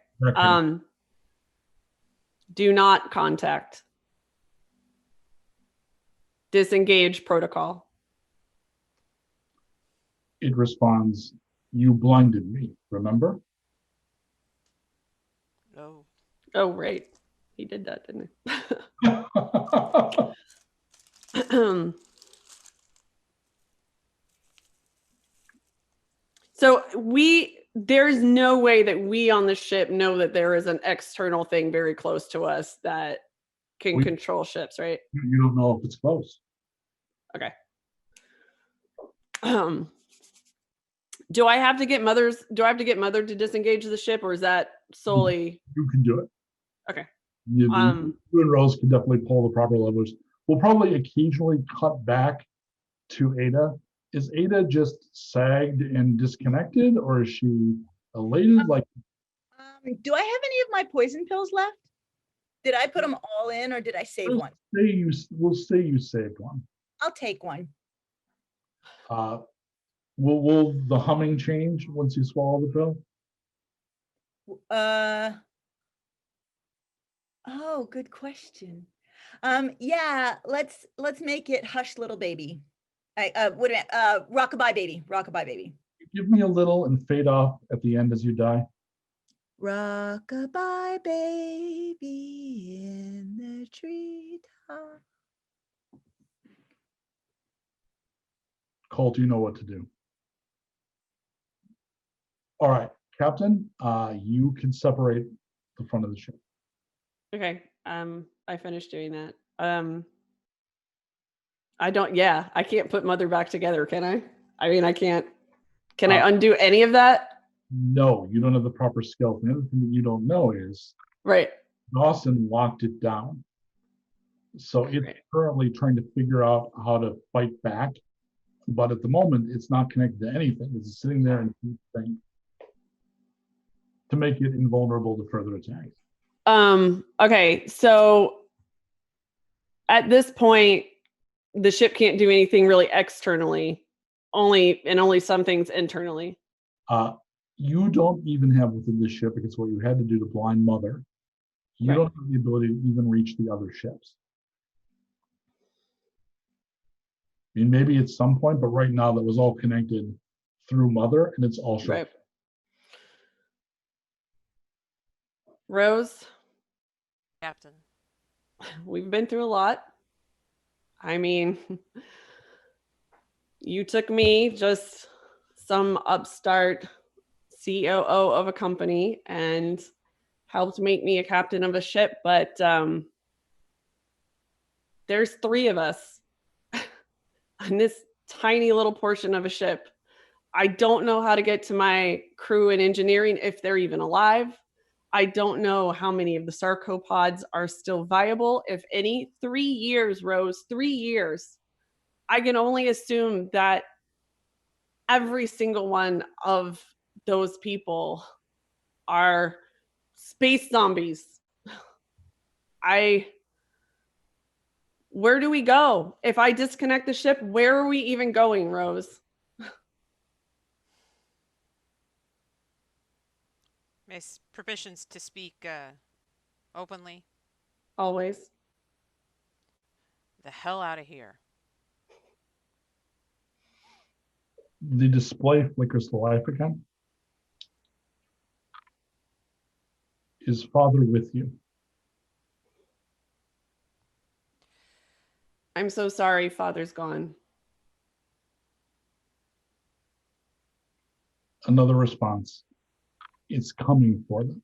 Do not contact. Disengage protocol. It responds, "You blinded me, remember?" No. Oh, right. He did that, didn't he? So there's no way that we on the ship know that there is an external thing very close to us that can control ships, right? You don't know if it's close. Okay. Do I have to get Mother to disengage the ship, or is that solely? You can do it. Okay. You and Rose can definitely pull the proper levers. We'll probably occasionally cut back to Ada. Is Ada just sagged and disconnected, or is she elated? Do I have any of my poison pills left? Did I put them all in, or did I save one? We'll say you saved one. I'll take one. Will the humming change once you swallow the pill? Oh, good question. Yeah, let's make it Hush Little Baby. Rockabye Baby. Rockabye Baby. Give me a little and fade off at the end as you die. Rockabye baby in the treetop. Colt, you know what to do. All right, Captain, you can separate the front of the ship. Okay. I finished doing that. I can't put Mother back together, can I? I mean, I can't. Can I undo any of that? No, you don't have the proper skills. The other thing that you don't know is right. Dawson locked it down. So it's currently trying to figure out how to fight back. But at the moment, it's not connected to anything. It's sitting there and thing to make it invulnerable to further attacks. Okay, so at this point, the ship can't do anything really externally, only some things internally. You don't even have within the ship, because what you had to do to blind Mother, you don't have the ability to even reach the other ships. I mean, maybe at some point, but right now that was all connected through Mother, and it's all shut. Right. Rose? Captain. We've been through a lot. I mean, you took me, just some upstart COO of a company, and helped make me a captain of a ship, but there's 3 of us on this tiny little portion of a ship. I don't know how to get to my crew and engineering, if they're even alive. I don't know how many of the sarcopods are still viable, if any. 3 years, Rose, 3 years. I can only assume that every single one of those people are space zombies. Where do we go? If I disconnect the ship, where are we even going, Rose? My permissions to speak openly. Always. The hell out of here. The display flickers to life again. Is Father with you? I'm so sorry, Father's gone. Another response. It's coming for them.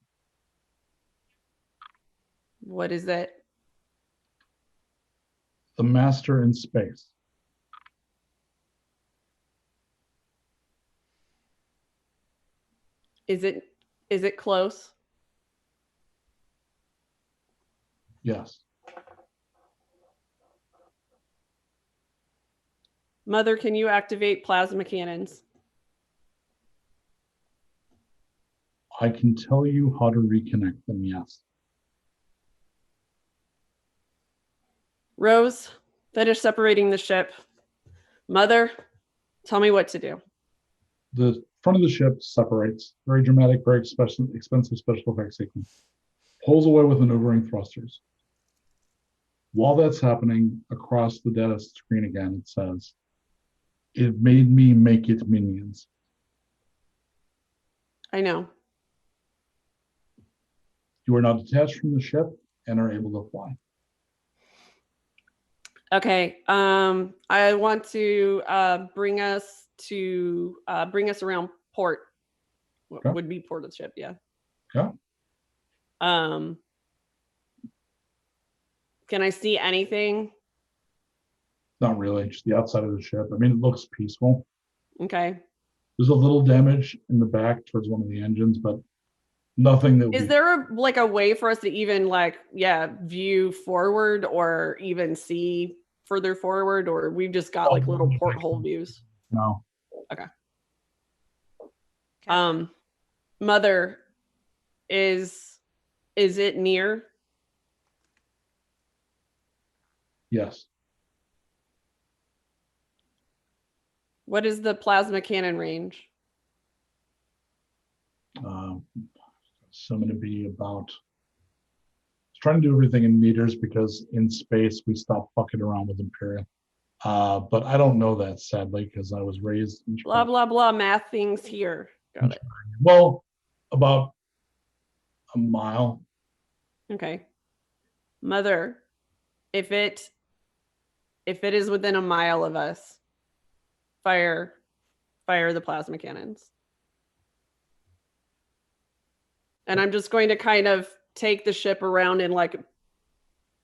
What is it? The Master in space. Is it close? Yes. Mother, can you activate plasma cannons? I can tell you how to reconnect them, yes. Rose, finish separating the ship. Mother, tell me what to do. The front of the ship separates. Very dramatic, very expensive special effects sequence. Pulls away with maneuvering thrusters. While that's happening, across the data screen again, it says, "It made me make it minions." I know. You are now detached from the ship and are able to fly. Okay. I want to bring us around port. Okay. Would be port of the ship, yeah. Okay. Can I see anything? Not really, just the outside of the ship. I mean, it looks peaceful. Okay. There's a little damage in the back towards one of the engines, but nothing that would Is be- there a way for us to even view forward or even see further forward, or we've just got like little porthole views? No. Okay. Okay. Mother, is it near? Yes. What is the plasma cannon range? So I'm going to be about trying to do everything in meters because in space we stop fucking around with Imperial. But I don't know that sadly because I was raised in Blah blah blah. Math things here. Got it. Well, about a mile. Okay. Mother, if it is within a mile of us, fire the plasma cannons. And I'm just going to kind of take the ship around in like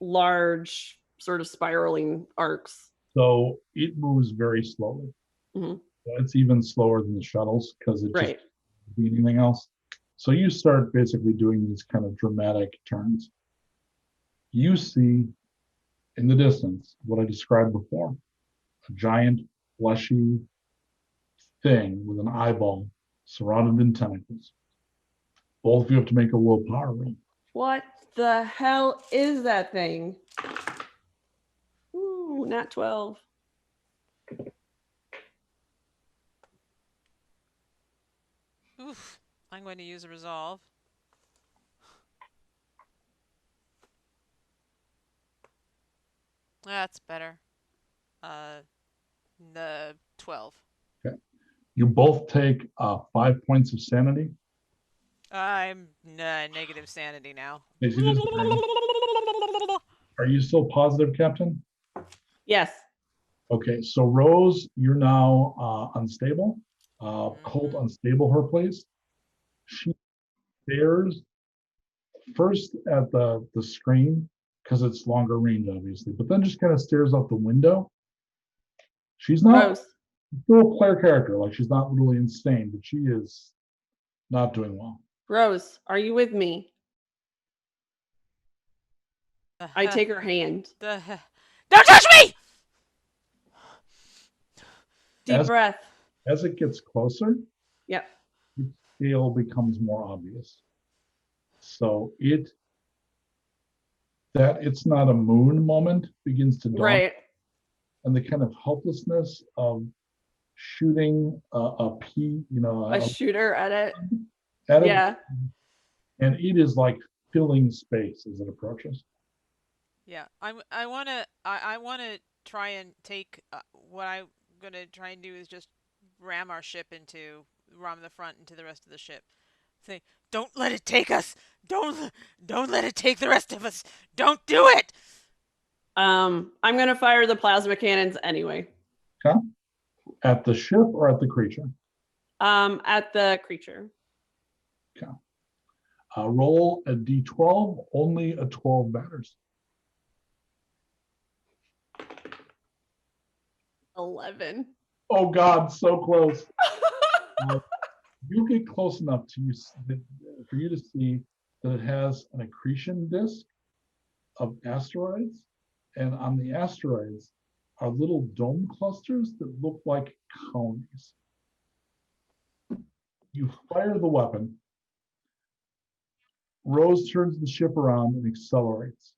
large sort of spiraling arcs. So it moves very slowly. Mhm. It's even slower than the shuttles because it Right. just doesn't do anything else. So you start basically doing these kind of dramatic turns. You see in the distance what I described before, a giant fleshy thing with an eyeball surrounded in tentacles. Both of you have to make a willpower roll. What the hell is that thing? Ooh, not 12. Oof. I'm going to use a resolve. That's better. The 12. Okay. You both take 5 points of sanity. I'm negative sanity now. Are you still positive, Captain? Yes. Okay, so Rose, you're now unstable. Colt, unstable her place. She stares first at the screen because it's longer range, obviously, but then just kind of stares out the window. She's not Rose. still a player character, like she's not literally insane, but she is not doing well. Rose, are you with me? I take her hand. Don't touch me! Deep breath. As it gets closer, Yep. its scale becomes more obvious. So that it's not a moon moment begins to dawn. Right. And the kind of helplessness of shooting a shooter at it. Yeah. And it is like filling space as it approaches. Yeah, I want to try and take what I'm going to try and do is just ram the front into the rest of the ship. Say, don't let it take us. Don't let it take the rest of us. Don't do it. I'm going to fire the plasma cannons anyway. Okay. At the ship or at the creature? At the creature. Okay. Roll a d12. Only a 12 matters. 11. Oh God, so close. You get close enough for you to see that it has an accretion disk of asteroids, and on the asteroids are little dome clusters that look like cones. You fire the weapon. Rose turns the ship around and accelerates.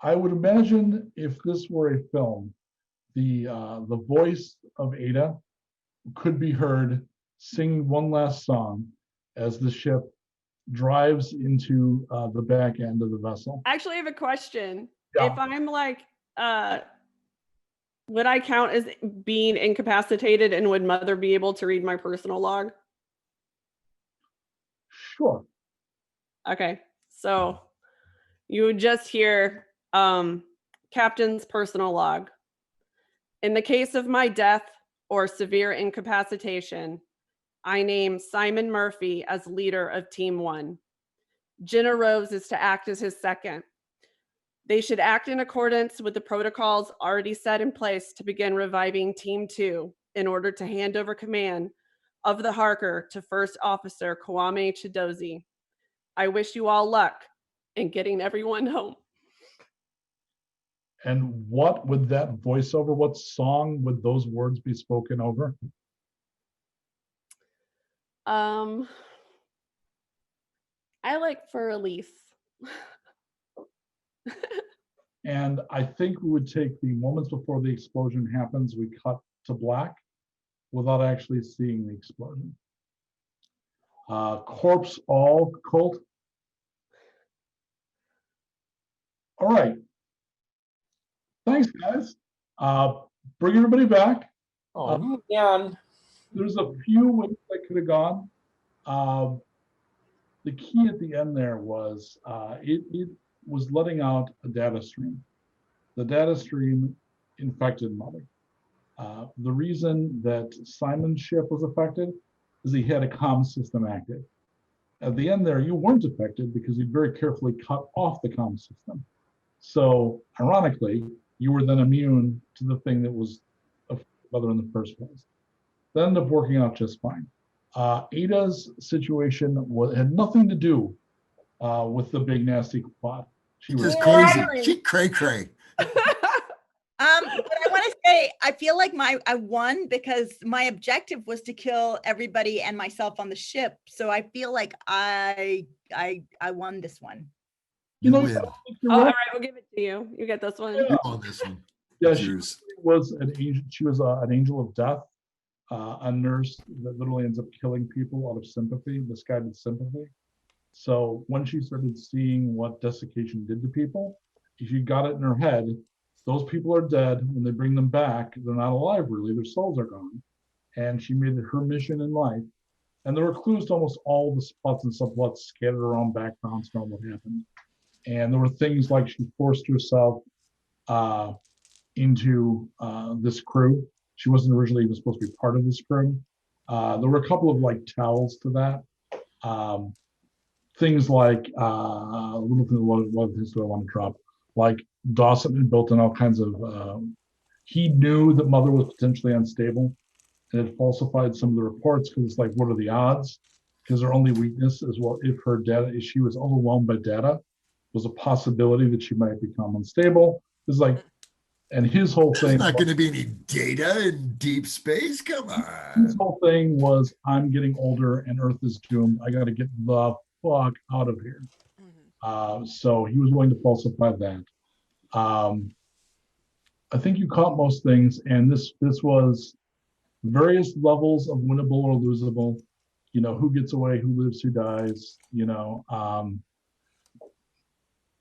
I would imagine if this were a film, the voice of Ada could be heard singing one last song as the ship drives into the back end of the vessel. Actually, I have a question. Yeah. If I'm like, would I count as being incapacitated, and would Mother be able to read my personal log? Sure. Okay, so you would just hear Captain's personal log. In the case of my death or severe incapacitation, I name Simon Murphy as leader of Team 1. Jenna Rose is to act as his second. They should act in accordance with the protocols already set in place to begin reviving Team 2 in order to hand over command of the Harker to First Officer Kwame Chidozie. I wish you all luck in getting everyone home. And what would that voiceover, what song would those words be spoken over? I like Fur Elise. And I think we would take the moments before the explosion happens, we cut to black without actually seeing the explosion. Corpse all cult. All right. Thanks, guys. Bring everybody back. Oh, man. There's a few ways that could have gone. The key at the end there was it was letting out a data stream. The data stream infected Mother. The reason that Simon's ship was affected is he had a comm system active. At the end there, you weren't affected because you very carefully cut off the comm system. So ironically, you were then immune to the thing that was affected Mother in the first place. That ended up working out just fine. Ada's situation had nothing to do with the big nasty plot. She was just crazy. She cray. But I want to say, I feel like I won because my objective was to kill everybody and myself on the ship. So I feel like I won this one. You know, win. All right, we'll give it to you. You get this one. Yeah. You won this one. Yeah, she was an angel. She was an angel of death, a nurse that literally ends up killing people out of sympathy, misguided sympathy. So when she started seeing what desiccation did to people, she got it in her head. Those people are dead. When they bring them back, they're not alive really. Their souls are gone. And she made it her mission in life. And there were clues to almost all the plots and subplots scattered around backgrounds around what happened. And there were things like she forced herself into this crew. She wasn't originally even supposed to be part of this crew. There were a couple of like tells to that. Things like little things that I want to drop. Like Dawson had built in all kinds of. He knew that Mother was potentially unstable, and had falsified some of the reports because it's like, what are the odds? Because her only weakness is, well, if she was overwhelmed by data, was a possibility that she might become unstable. It's like, and his whole thing. There's not going to be any data in deep space. Come on. His whole thing was, I'm getting older and Earth is doomed. I got to get the fuck out of here. So he was willing to falsify that. I think you caught most things, and this was various levels of winnable or losable. You know, who gets away, who lives, who dies. You know.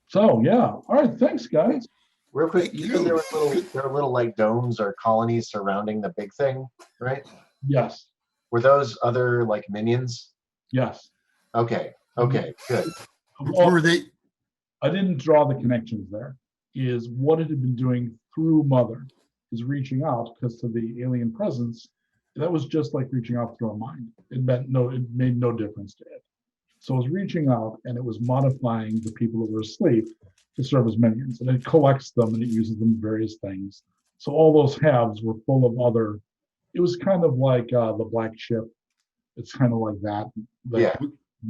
So yeah, all right. Thanks, guys. Real quick, you know, there were little like domes or colonies surrounding the big thing, right? Yes. Were those other like minions? Yes. Okay, good. Were they? I didn't draw the connections there. Is what it had been doing through Mother is reaching out, because to the alien presence, that was just like reaching out through a mind. It made no difference to it. So it was reaching out and it was modifying the people that were asleep to serve as minions, and it collects them and it uses them for various things. So all those halves were full of other. It was kind of like the black ship. It's kind of like that. Yeah.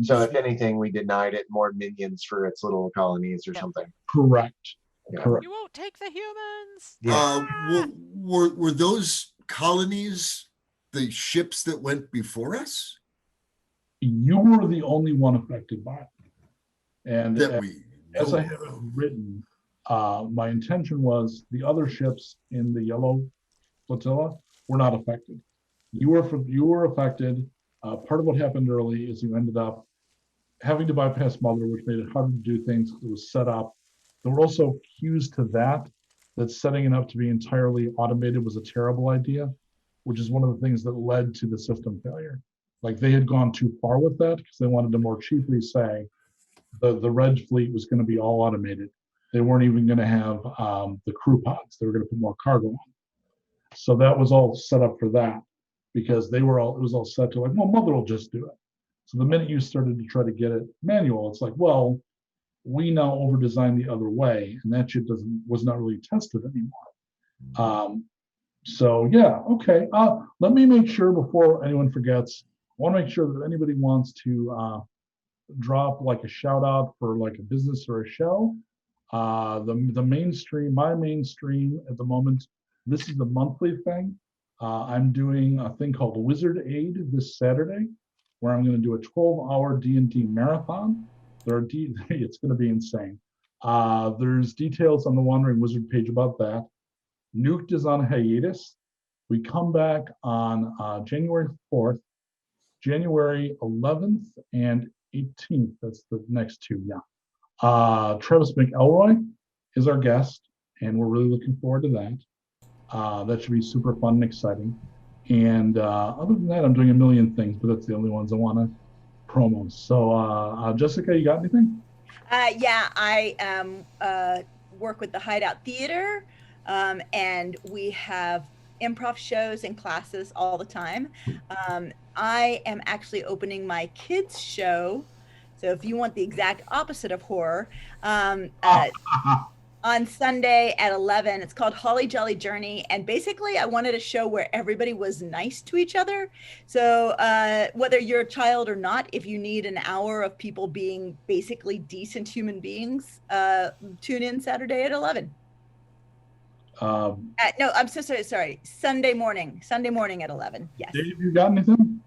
So if anything, we denied it more minions for its little colonies or something. Correct. Yeah. Correct. You won't take the humans. Yeah. Were those colonies the ships that went before us? You were the only one affected by it. And as I have it written, my intention was the other ships in the yellow flotilla were not affected. You were affected. Part of what happened early is you ended up having to bypass Mother, which made it harder to do things. It was set up. There were also cues to that setting it up to be entirely automated was a terrible idea, which is one of the things that led to the system failure. Like they had gone too far with that because they wanted to more cheaply say the Red Fleet was going to be all automated. They weren't even going to have the crew pods. They were going to put more cargo on. So that was all set up for that. because it was all set to like, well, mother will just do it. So the minute you started to try to get it manual, it's like, well, we now over design the other way, and that shit was not really tested anymore. So yeah, okay. Let me make sure before anyone forgets. I want to make sure that anybody wants to drop like a shout out for like a business or a show. The mainstream, my mainstream at the moment, this is the monthly thing. I'm doing a thing called Wizard Aid this Saturday, where I'm going to do a 12-hour D&D marathon. It's going to be insane. There's details on the Wandering Wizard page about that. Nuked is on hiatus. We come back on January 4th, January 11th, and 18th. That's the next two, yeah. Travis McElroy is our guest, and we're really looking forward to that. That should be super fun and exciting. And other than that, I'm doing a million things, but that's the only ones I want to promo. So, Jessica, you got anything? Yeah, I work with the Hideout Theater, and we have improv shows and classes all the time. I am actually opening my kids' show. So if you want the exact opposite of horror, on Sunday at 11. It's called Holly Jolly Journey. And basically, I wanted a show where everybody was nice to each other. So whether you're a child or not, if you need an hour of people being basically decent human beings, tune in Saturday at 11. No, I'm so sorry. Sunday morning at 11. Yes. Dave, you got anything?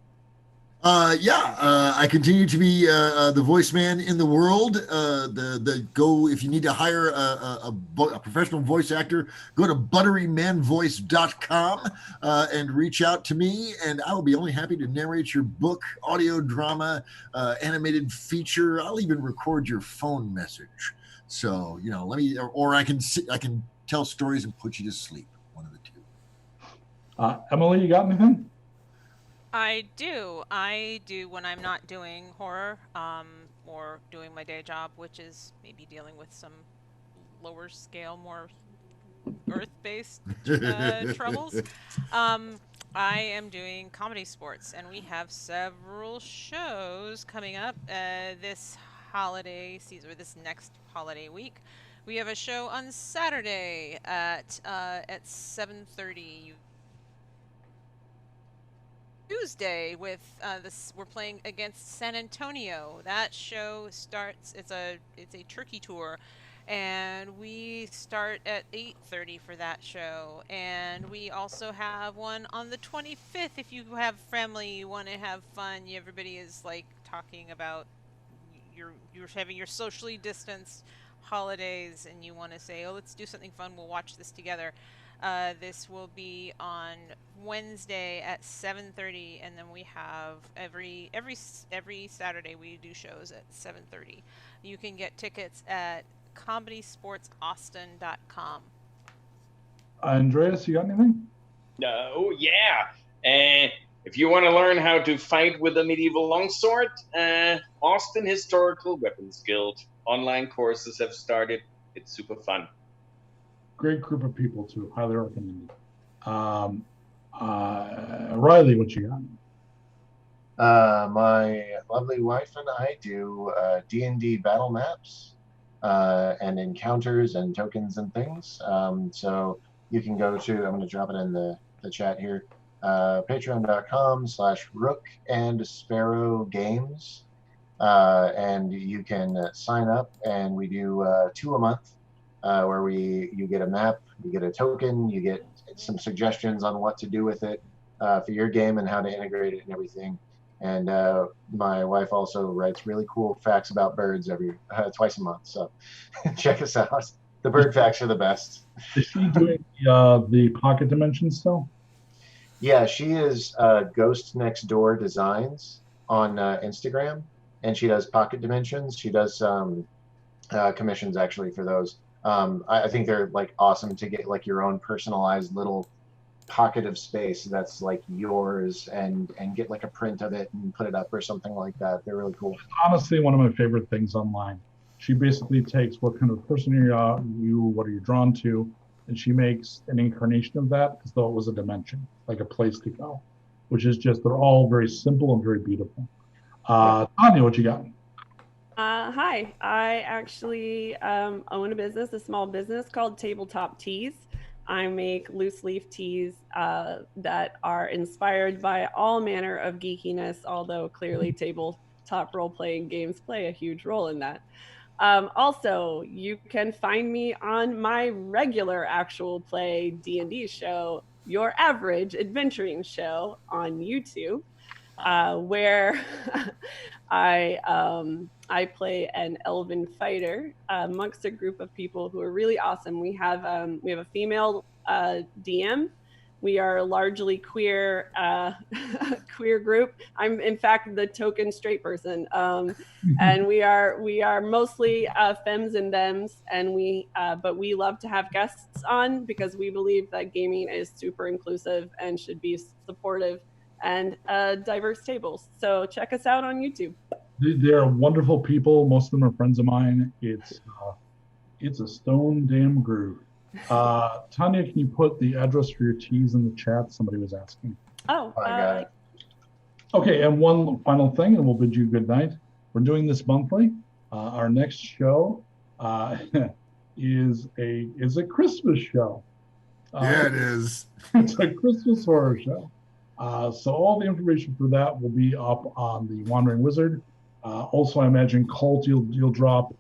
I continue to be the voice man in the world. If you need to hire a professional voice actor, go to butterymanvoice.com and reach out to me, and I will be only happy to narrate your book, audio drama, animated feature. I'll even record your phone message. So let me, or I can tell stories and put you to sleep. One of the two. Emily, you got anything? I do when I'm not doing horror, or doing my day job, which is maybe dealing with some lower scale, more earth-based troubles. I am doing comedy sports, and we have several shows coming up this holiday season, or this next holiday week. We have a show on Saturday at 7:30. Tuesday with we're playing against San Antonio. That show starts. It's a turkey tour, and we start at 8:30 for that show. And we also have one on the 25th. If you have family, you want to have fun. Everybody is like talking about you're having your socially distanced holidays, and you want to say, oh, let's do something fun. We'll watch this together. This will be on Wednesday at 7:30, and then we have every Saturday we do shows at 7:30. You can get tickets at comedysportsaustin.com. Andreas, you got anything? Oh yeah. If you want to learn how to fight with a medieval longsword, Austin Historical Weapons Guild online courses have started. It's super fun. Great group of people too. Highly recommended. Riley, what you got? My lovely wife and I do D&D battle maps and encounters and tokens and things. So you can go to, I'm going to drop it in the chat here, patreon.com/Rook and Sparrow Games. And you can sign up, and we do 2 a month. Where you get a map, you get a token, you get some suggestions on what to do with it for your game and how to integrate it and everything. And my wife also writes really cool facts about birds twice a month. So check us out. The bird facts are the best. Is she doing the pocket dimension still? Yeah, she is Ghost Next Door Designs on Instagram, and she does pocket dimensions. She does commissions actually for those. I think they're like awesome to get like your own personalized little pocket of space that's like yours, and get like a print of it and put it up or something like that. They're really cool. Honestly, one of my favorite things online. She basically takes what kind of person you, what are you drawn to, and she makes an incarnation of that as though it was a dimension, like a place to go. which is just, they're all very simple and very beautiful. Tanya, what you got? Hi, I actually own a small business called Tabletop Teas. I make loose leaf teas that are inspired by all manner of geekiness, although clearly tabletop role-playing games play a huge role in that. Also, you can find me on my regular actual play D&D show, Your Average Adventuring Show on YouTube, where I play an elven fighter amongst a group of people who are really awesome. We have a female DM. We are a largely queer queer group. I'm in fact the token straight person, and we are mostly femmes and thems, and but we love to have guests on because we believe that gaming is super inclusive and should be supportive and diverse tables. So check us out on YouTube. They're wonderful people. Most of them are friends of mine. It's a stone damn groove. Tanya, can you put the address for your teas in the chat? Somebody was asking. Oh, I got it. Okay, and one final thing, and we'll bid you good night. We're doing this monthly. Our next show is a Christmas show. Yeah, it is. It's a Christmas horror show. So all the information for that will be up on the Wandering Wizard. Also, I imagine Colt, you'll drop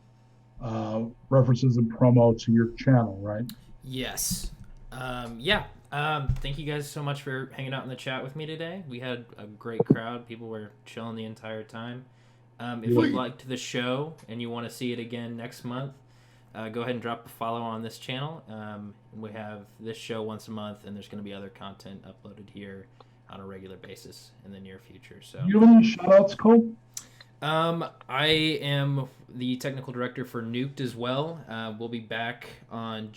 references and promo to your channel, right? Yes. Yeah. Thank you guys so much for hanging out in the chat with me today. We had a great crowd. People were chilling the entire time. If you liked the show and you want to see it again next month, go ahead and drop a follow on this channel. We have this show once a month, and there's going to be other content uploaded here on a regular basis in the near future. So, you have any shout outs, Colt? I am the technical director for Nuked as well. We'll be back on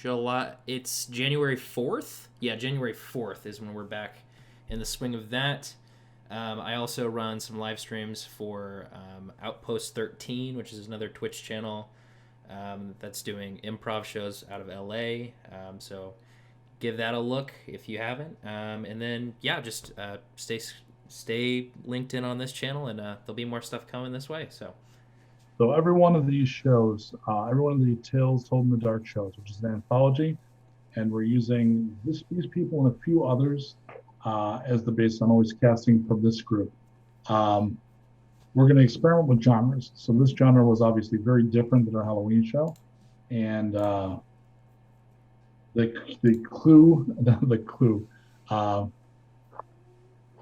July. It's January 4th. Yeah, January 4th is when we're back in the swing of that. I also run some live streams for Outpost 13, which is another Twitch channel that's doing improv shows out of LA. So give that a look if you haven't. And then, yeah, just stay linked in on this channel, and there'll be more stuff coming this way. So every one of these shows, every one of the Tales Told in the Dark shows, which is an anthology, and we're using these people and a few others as the base. I'm always casting from this group. We're going to experiment with genres. So this genre was obviously very different than our Halloween show, and the clue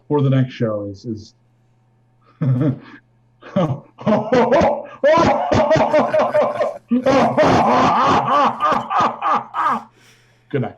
for the next show is good night.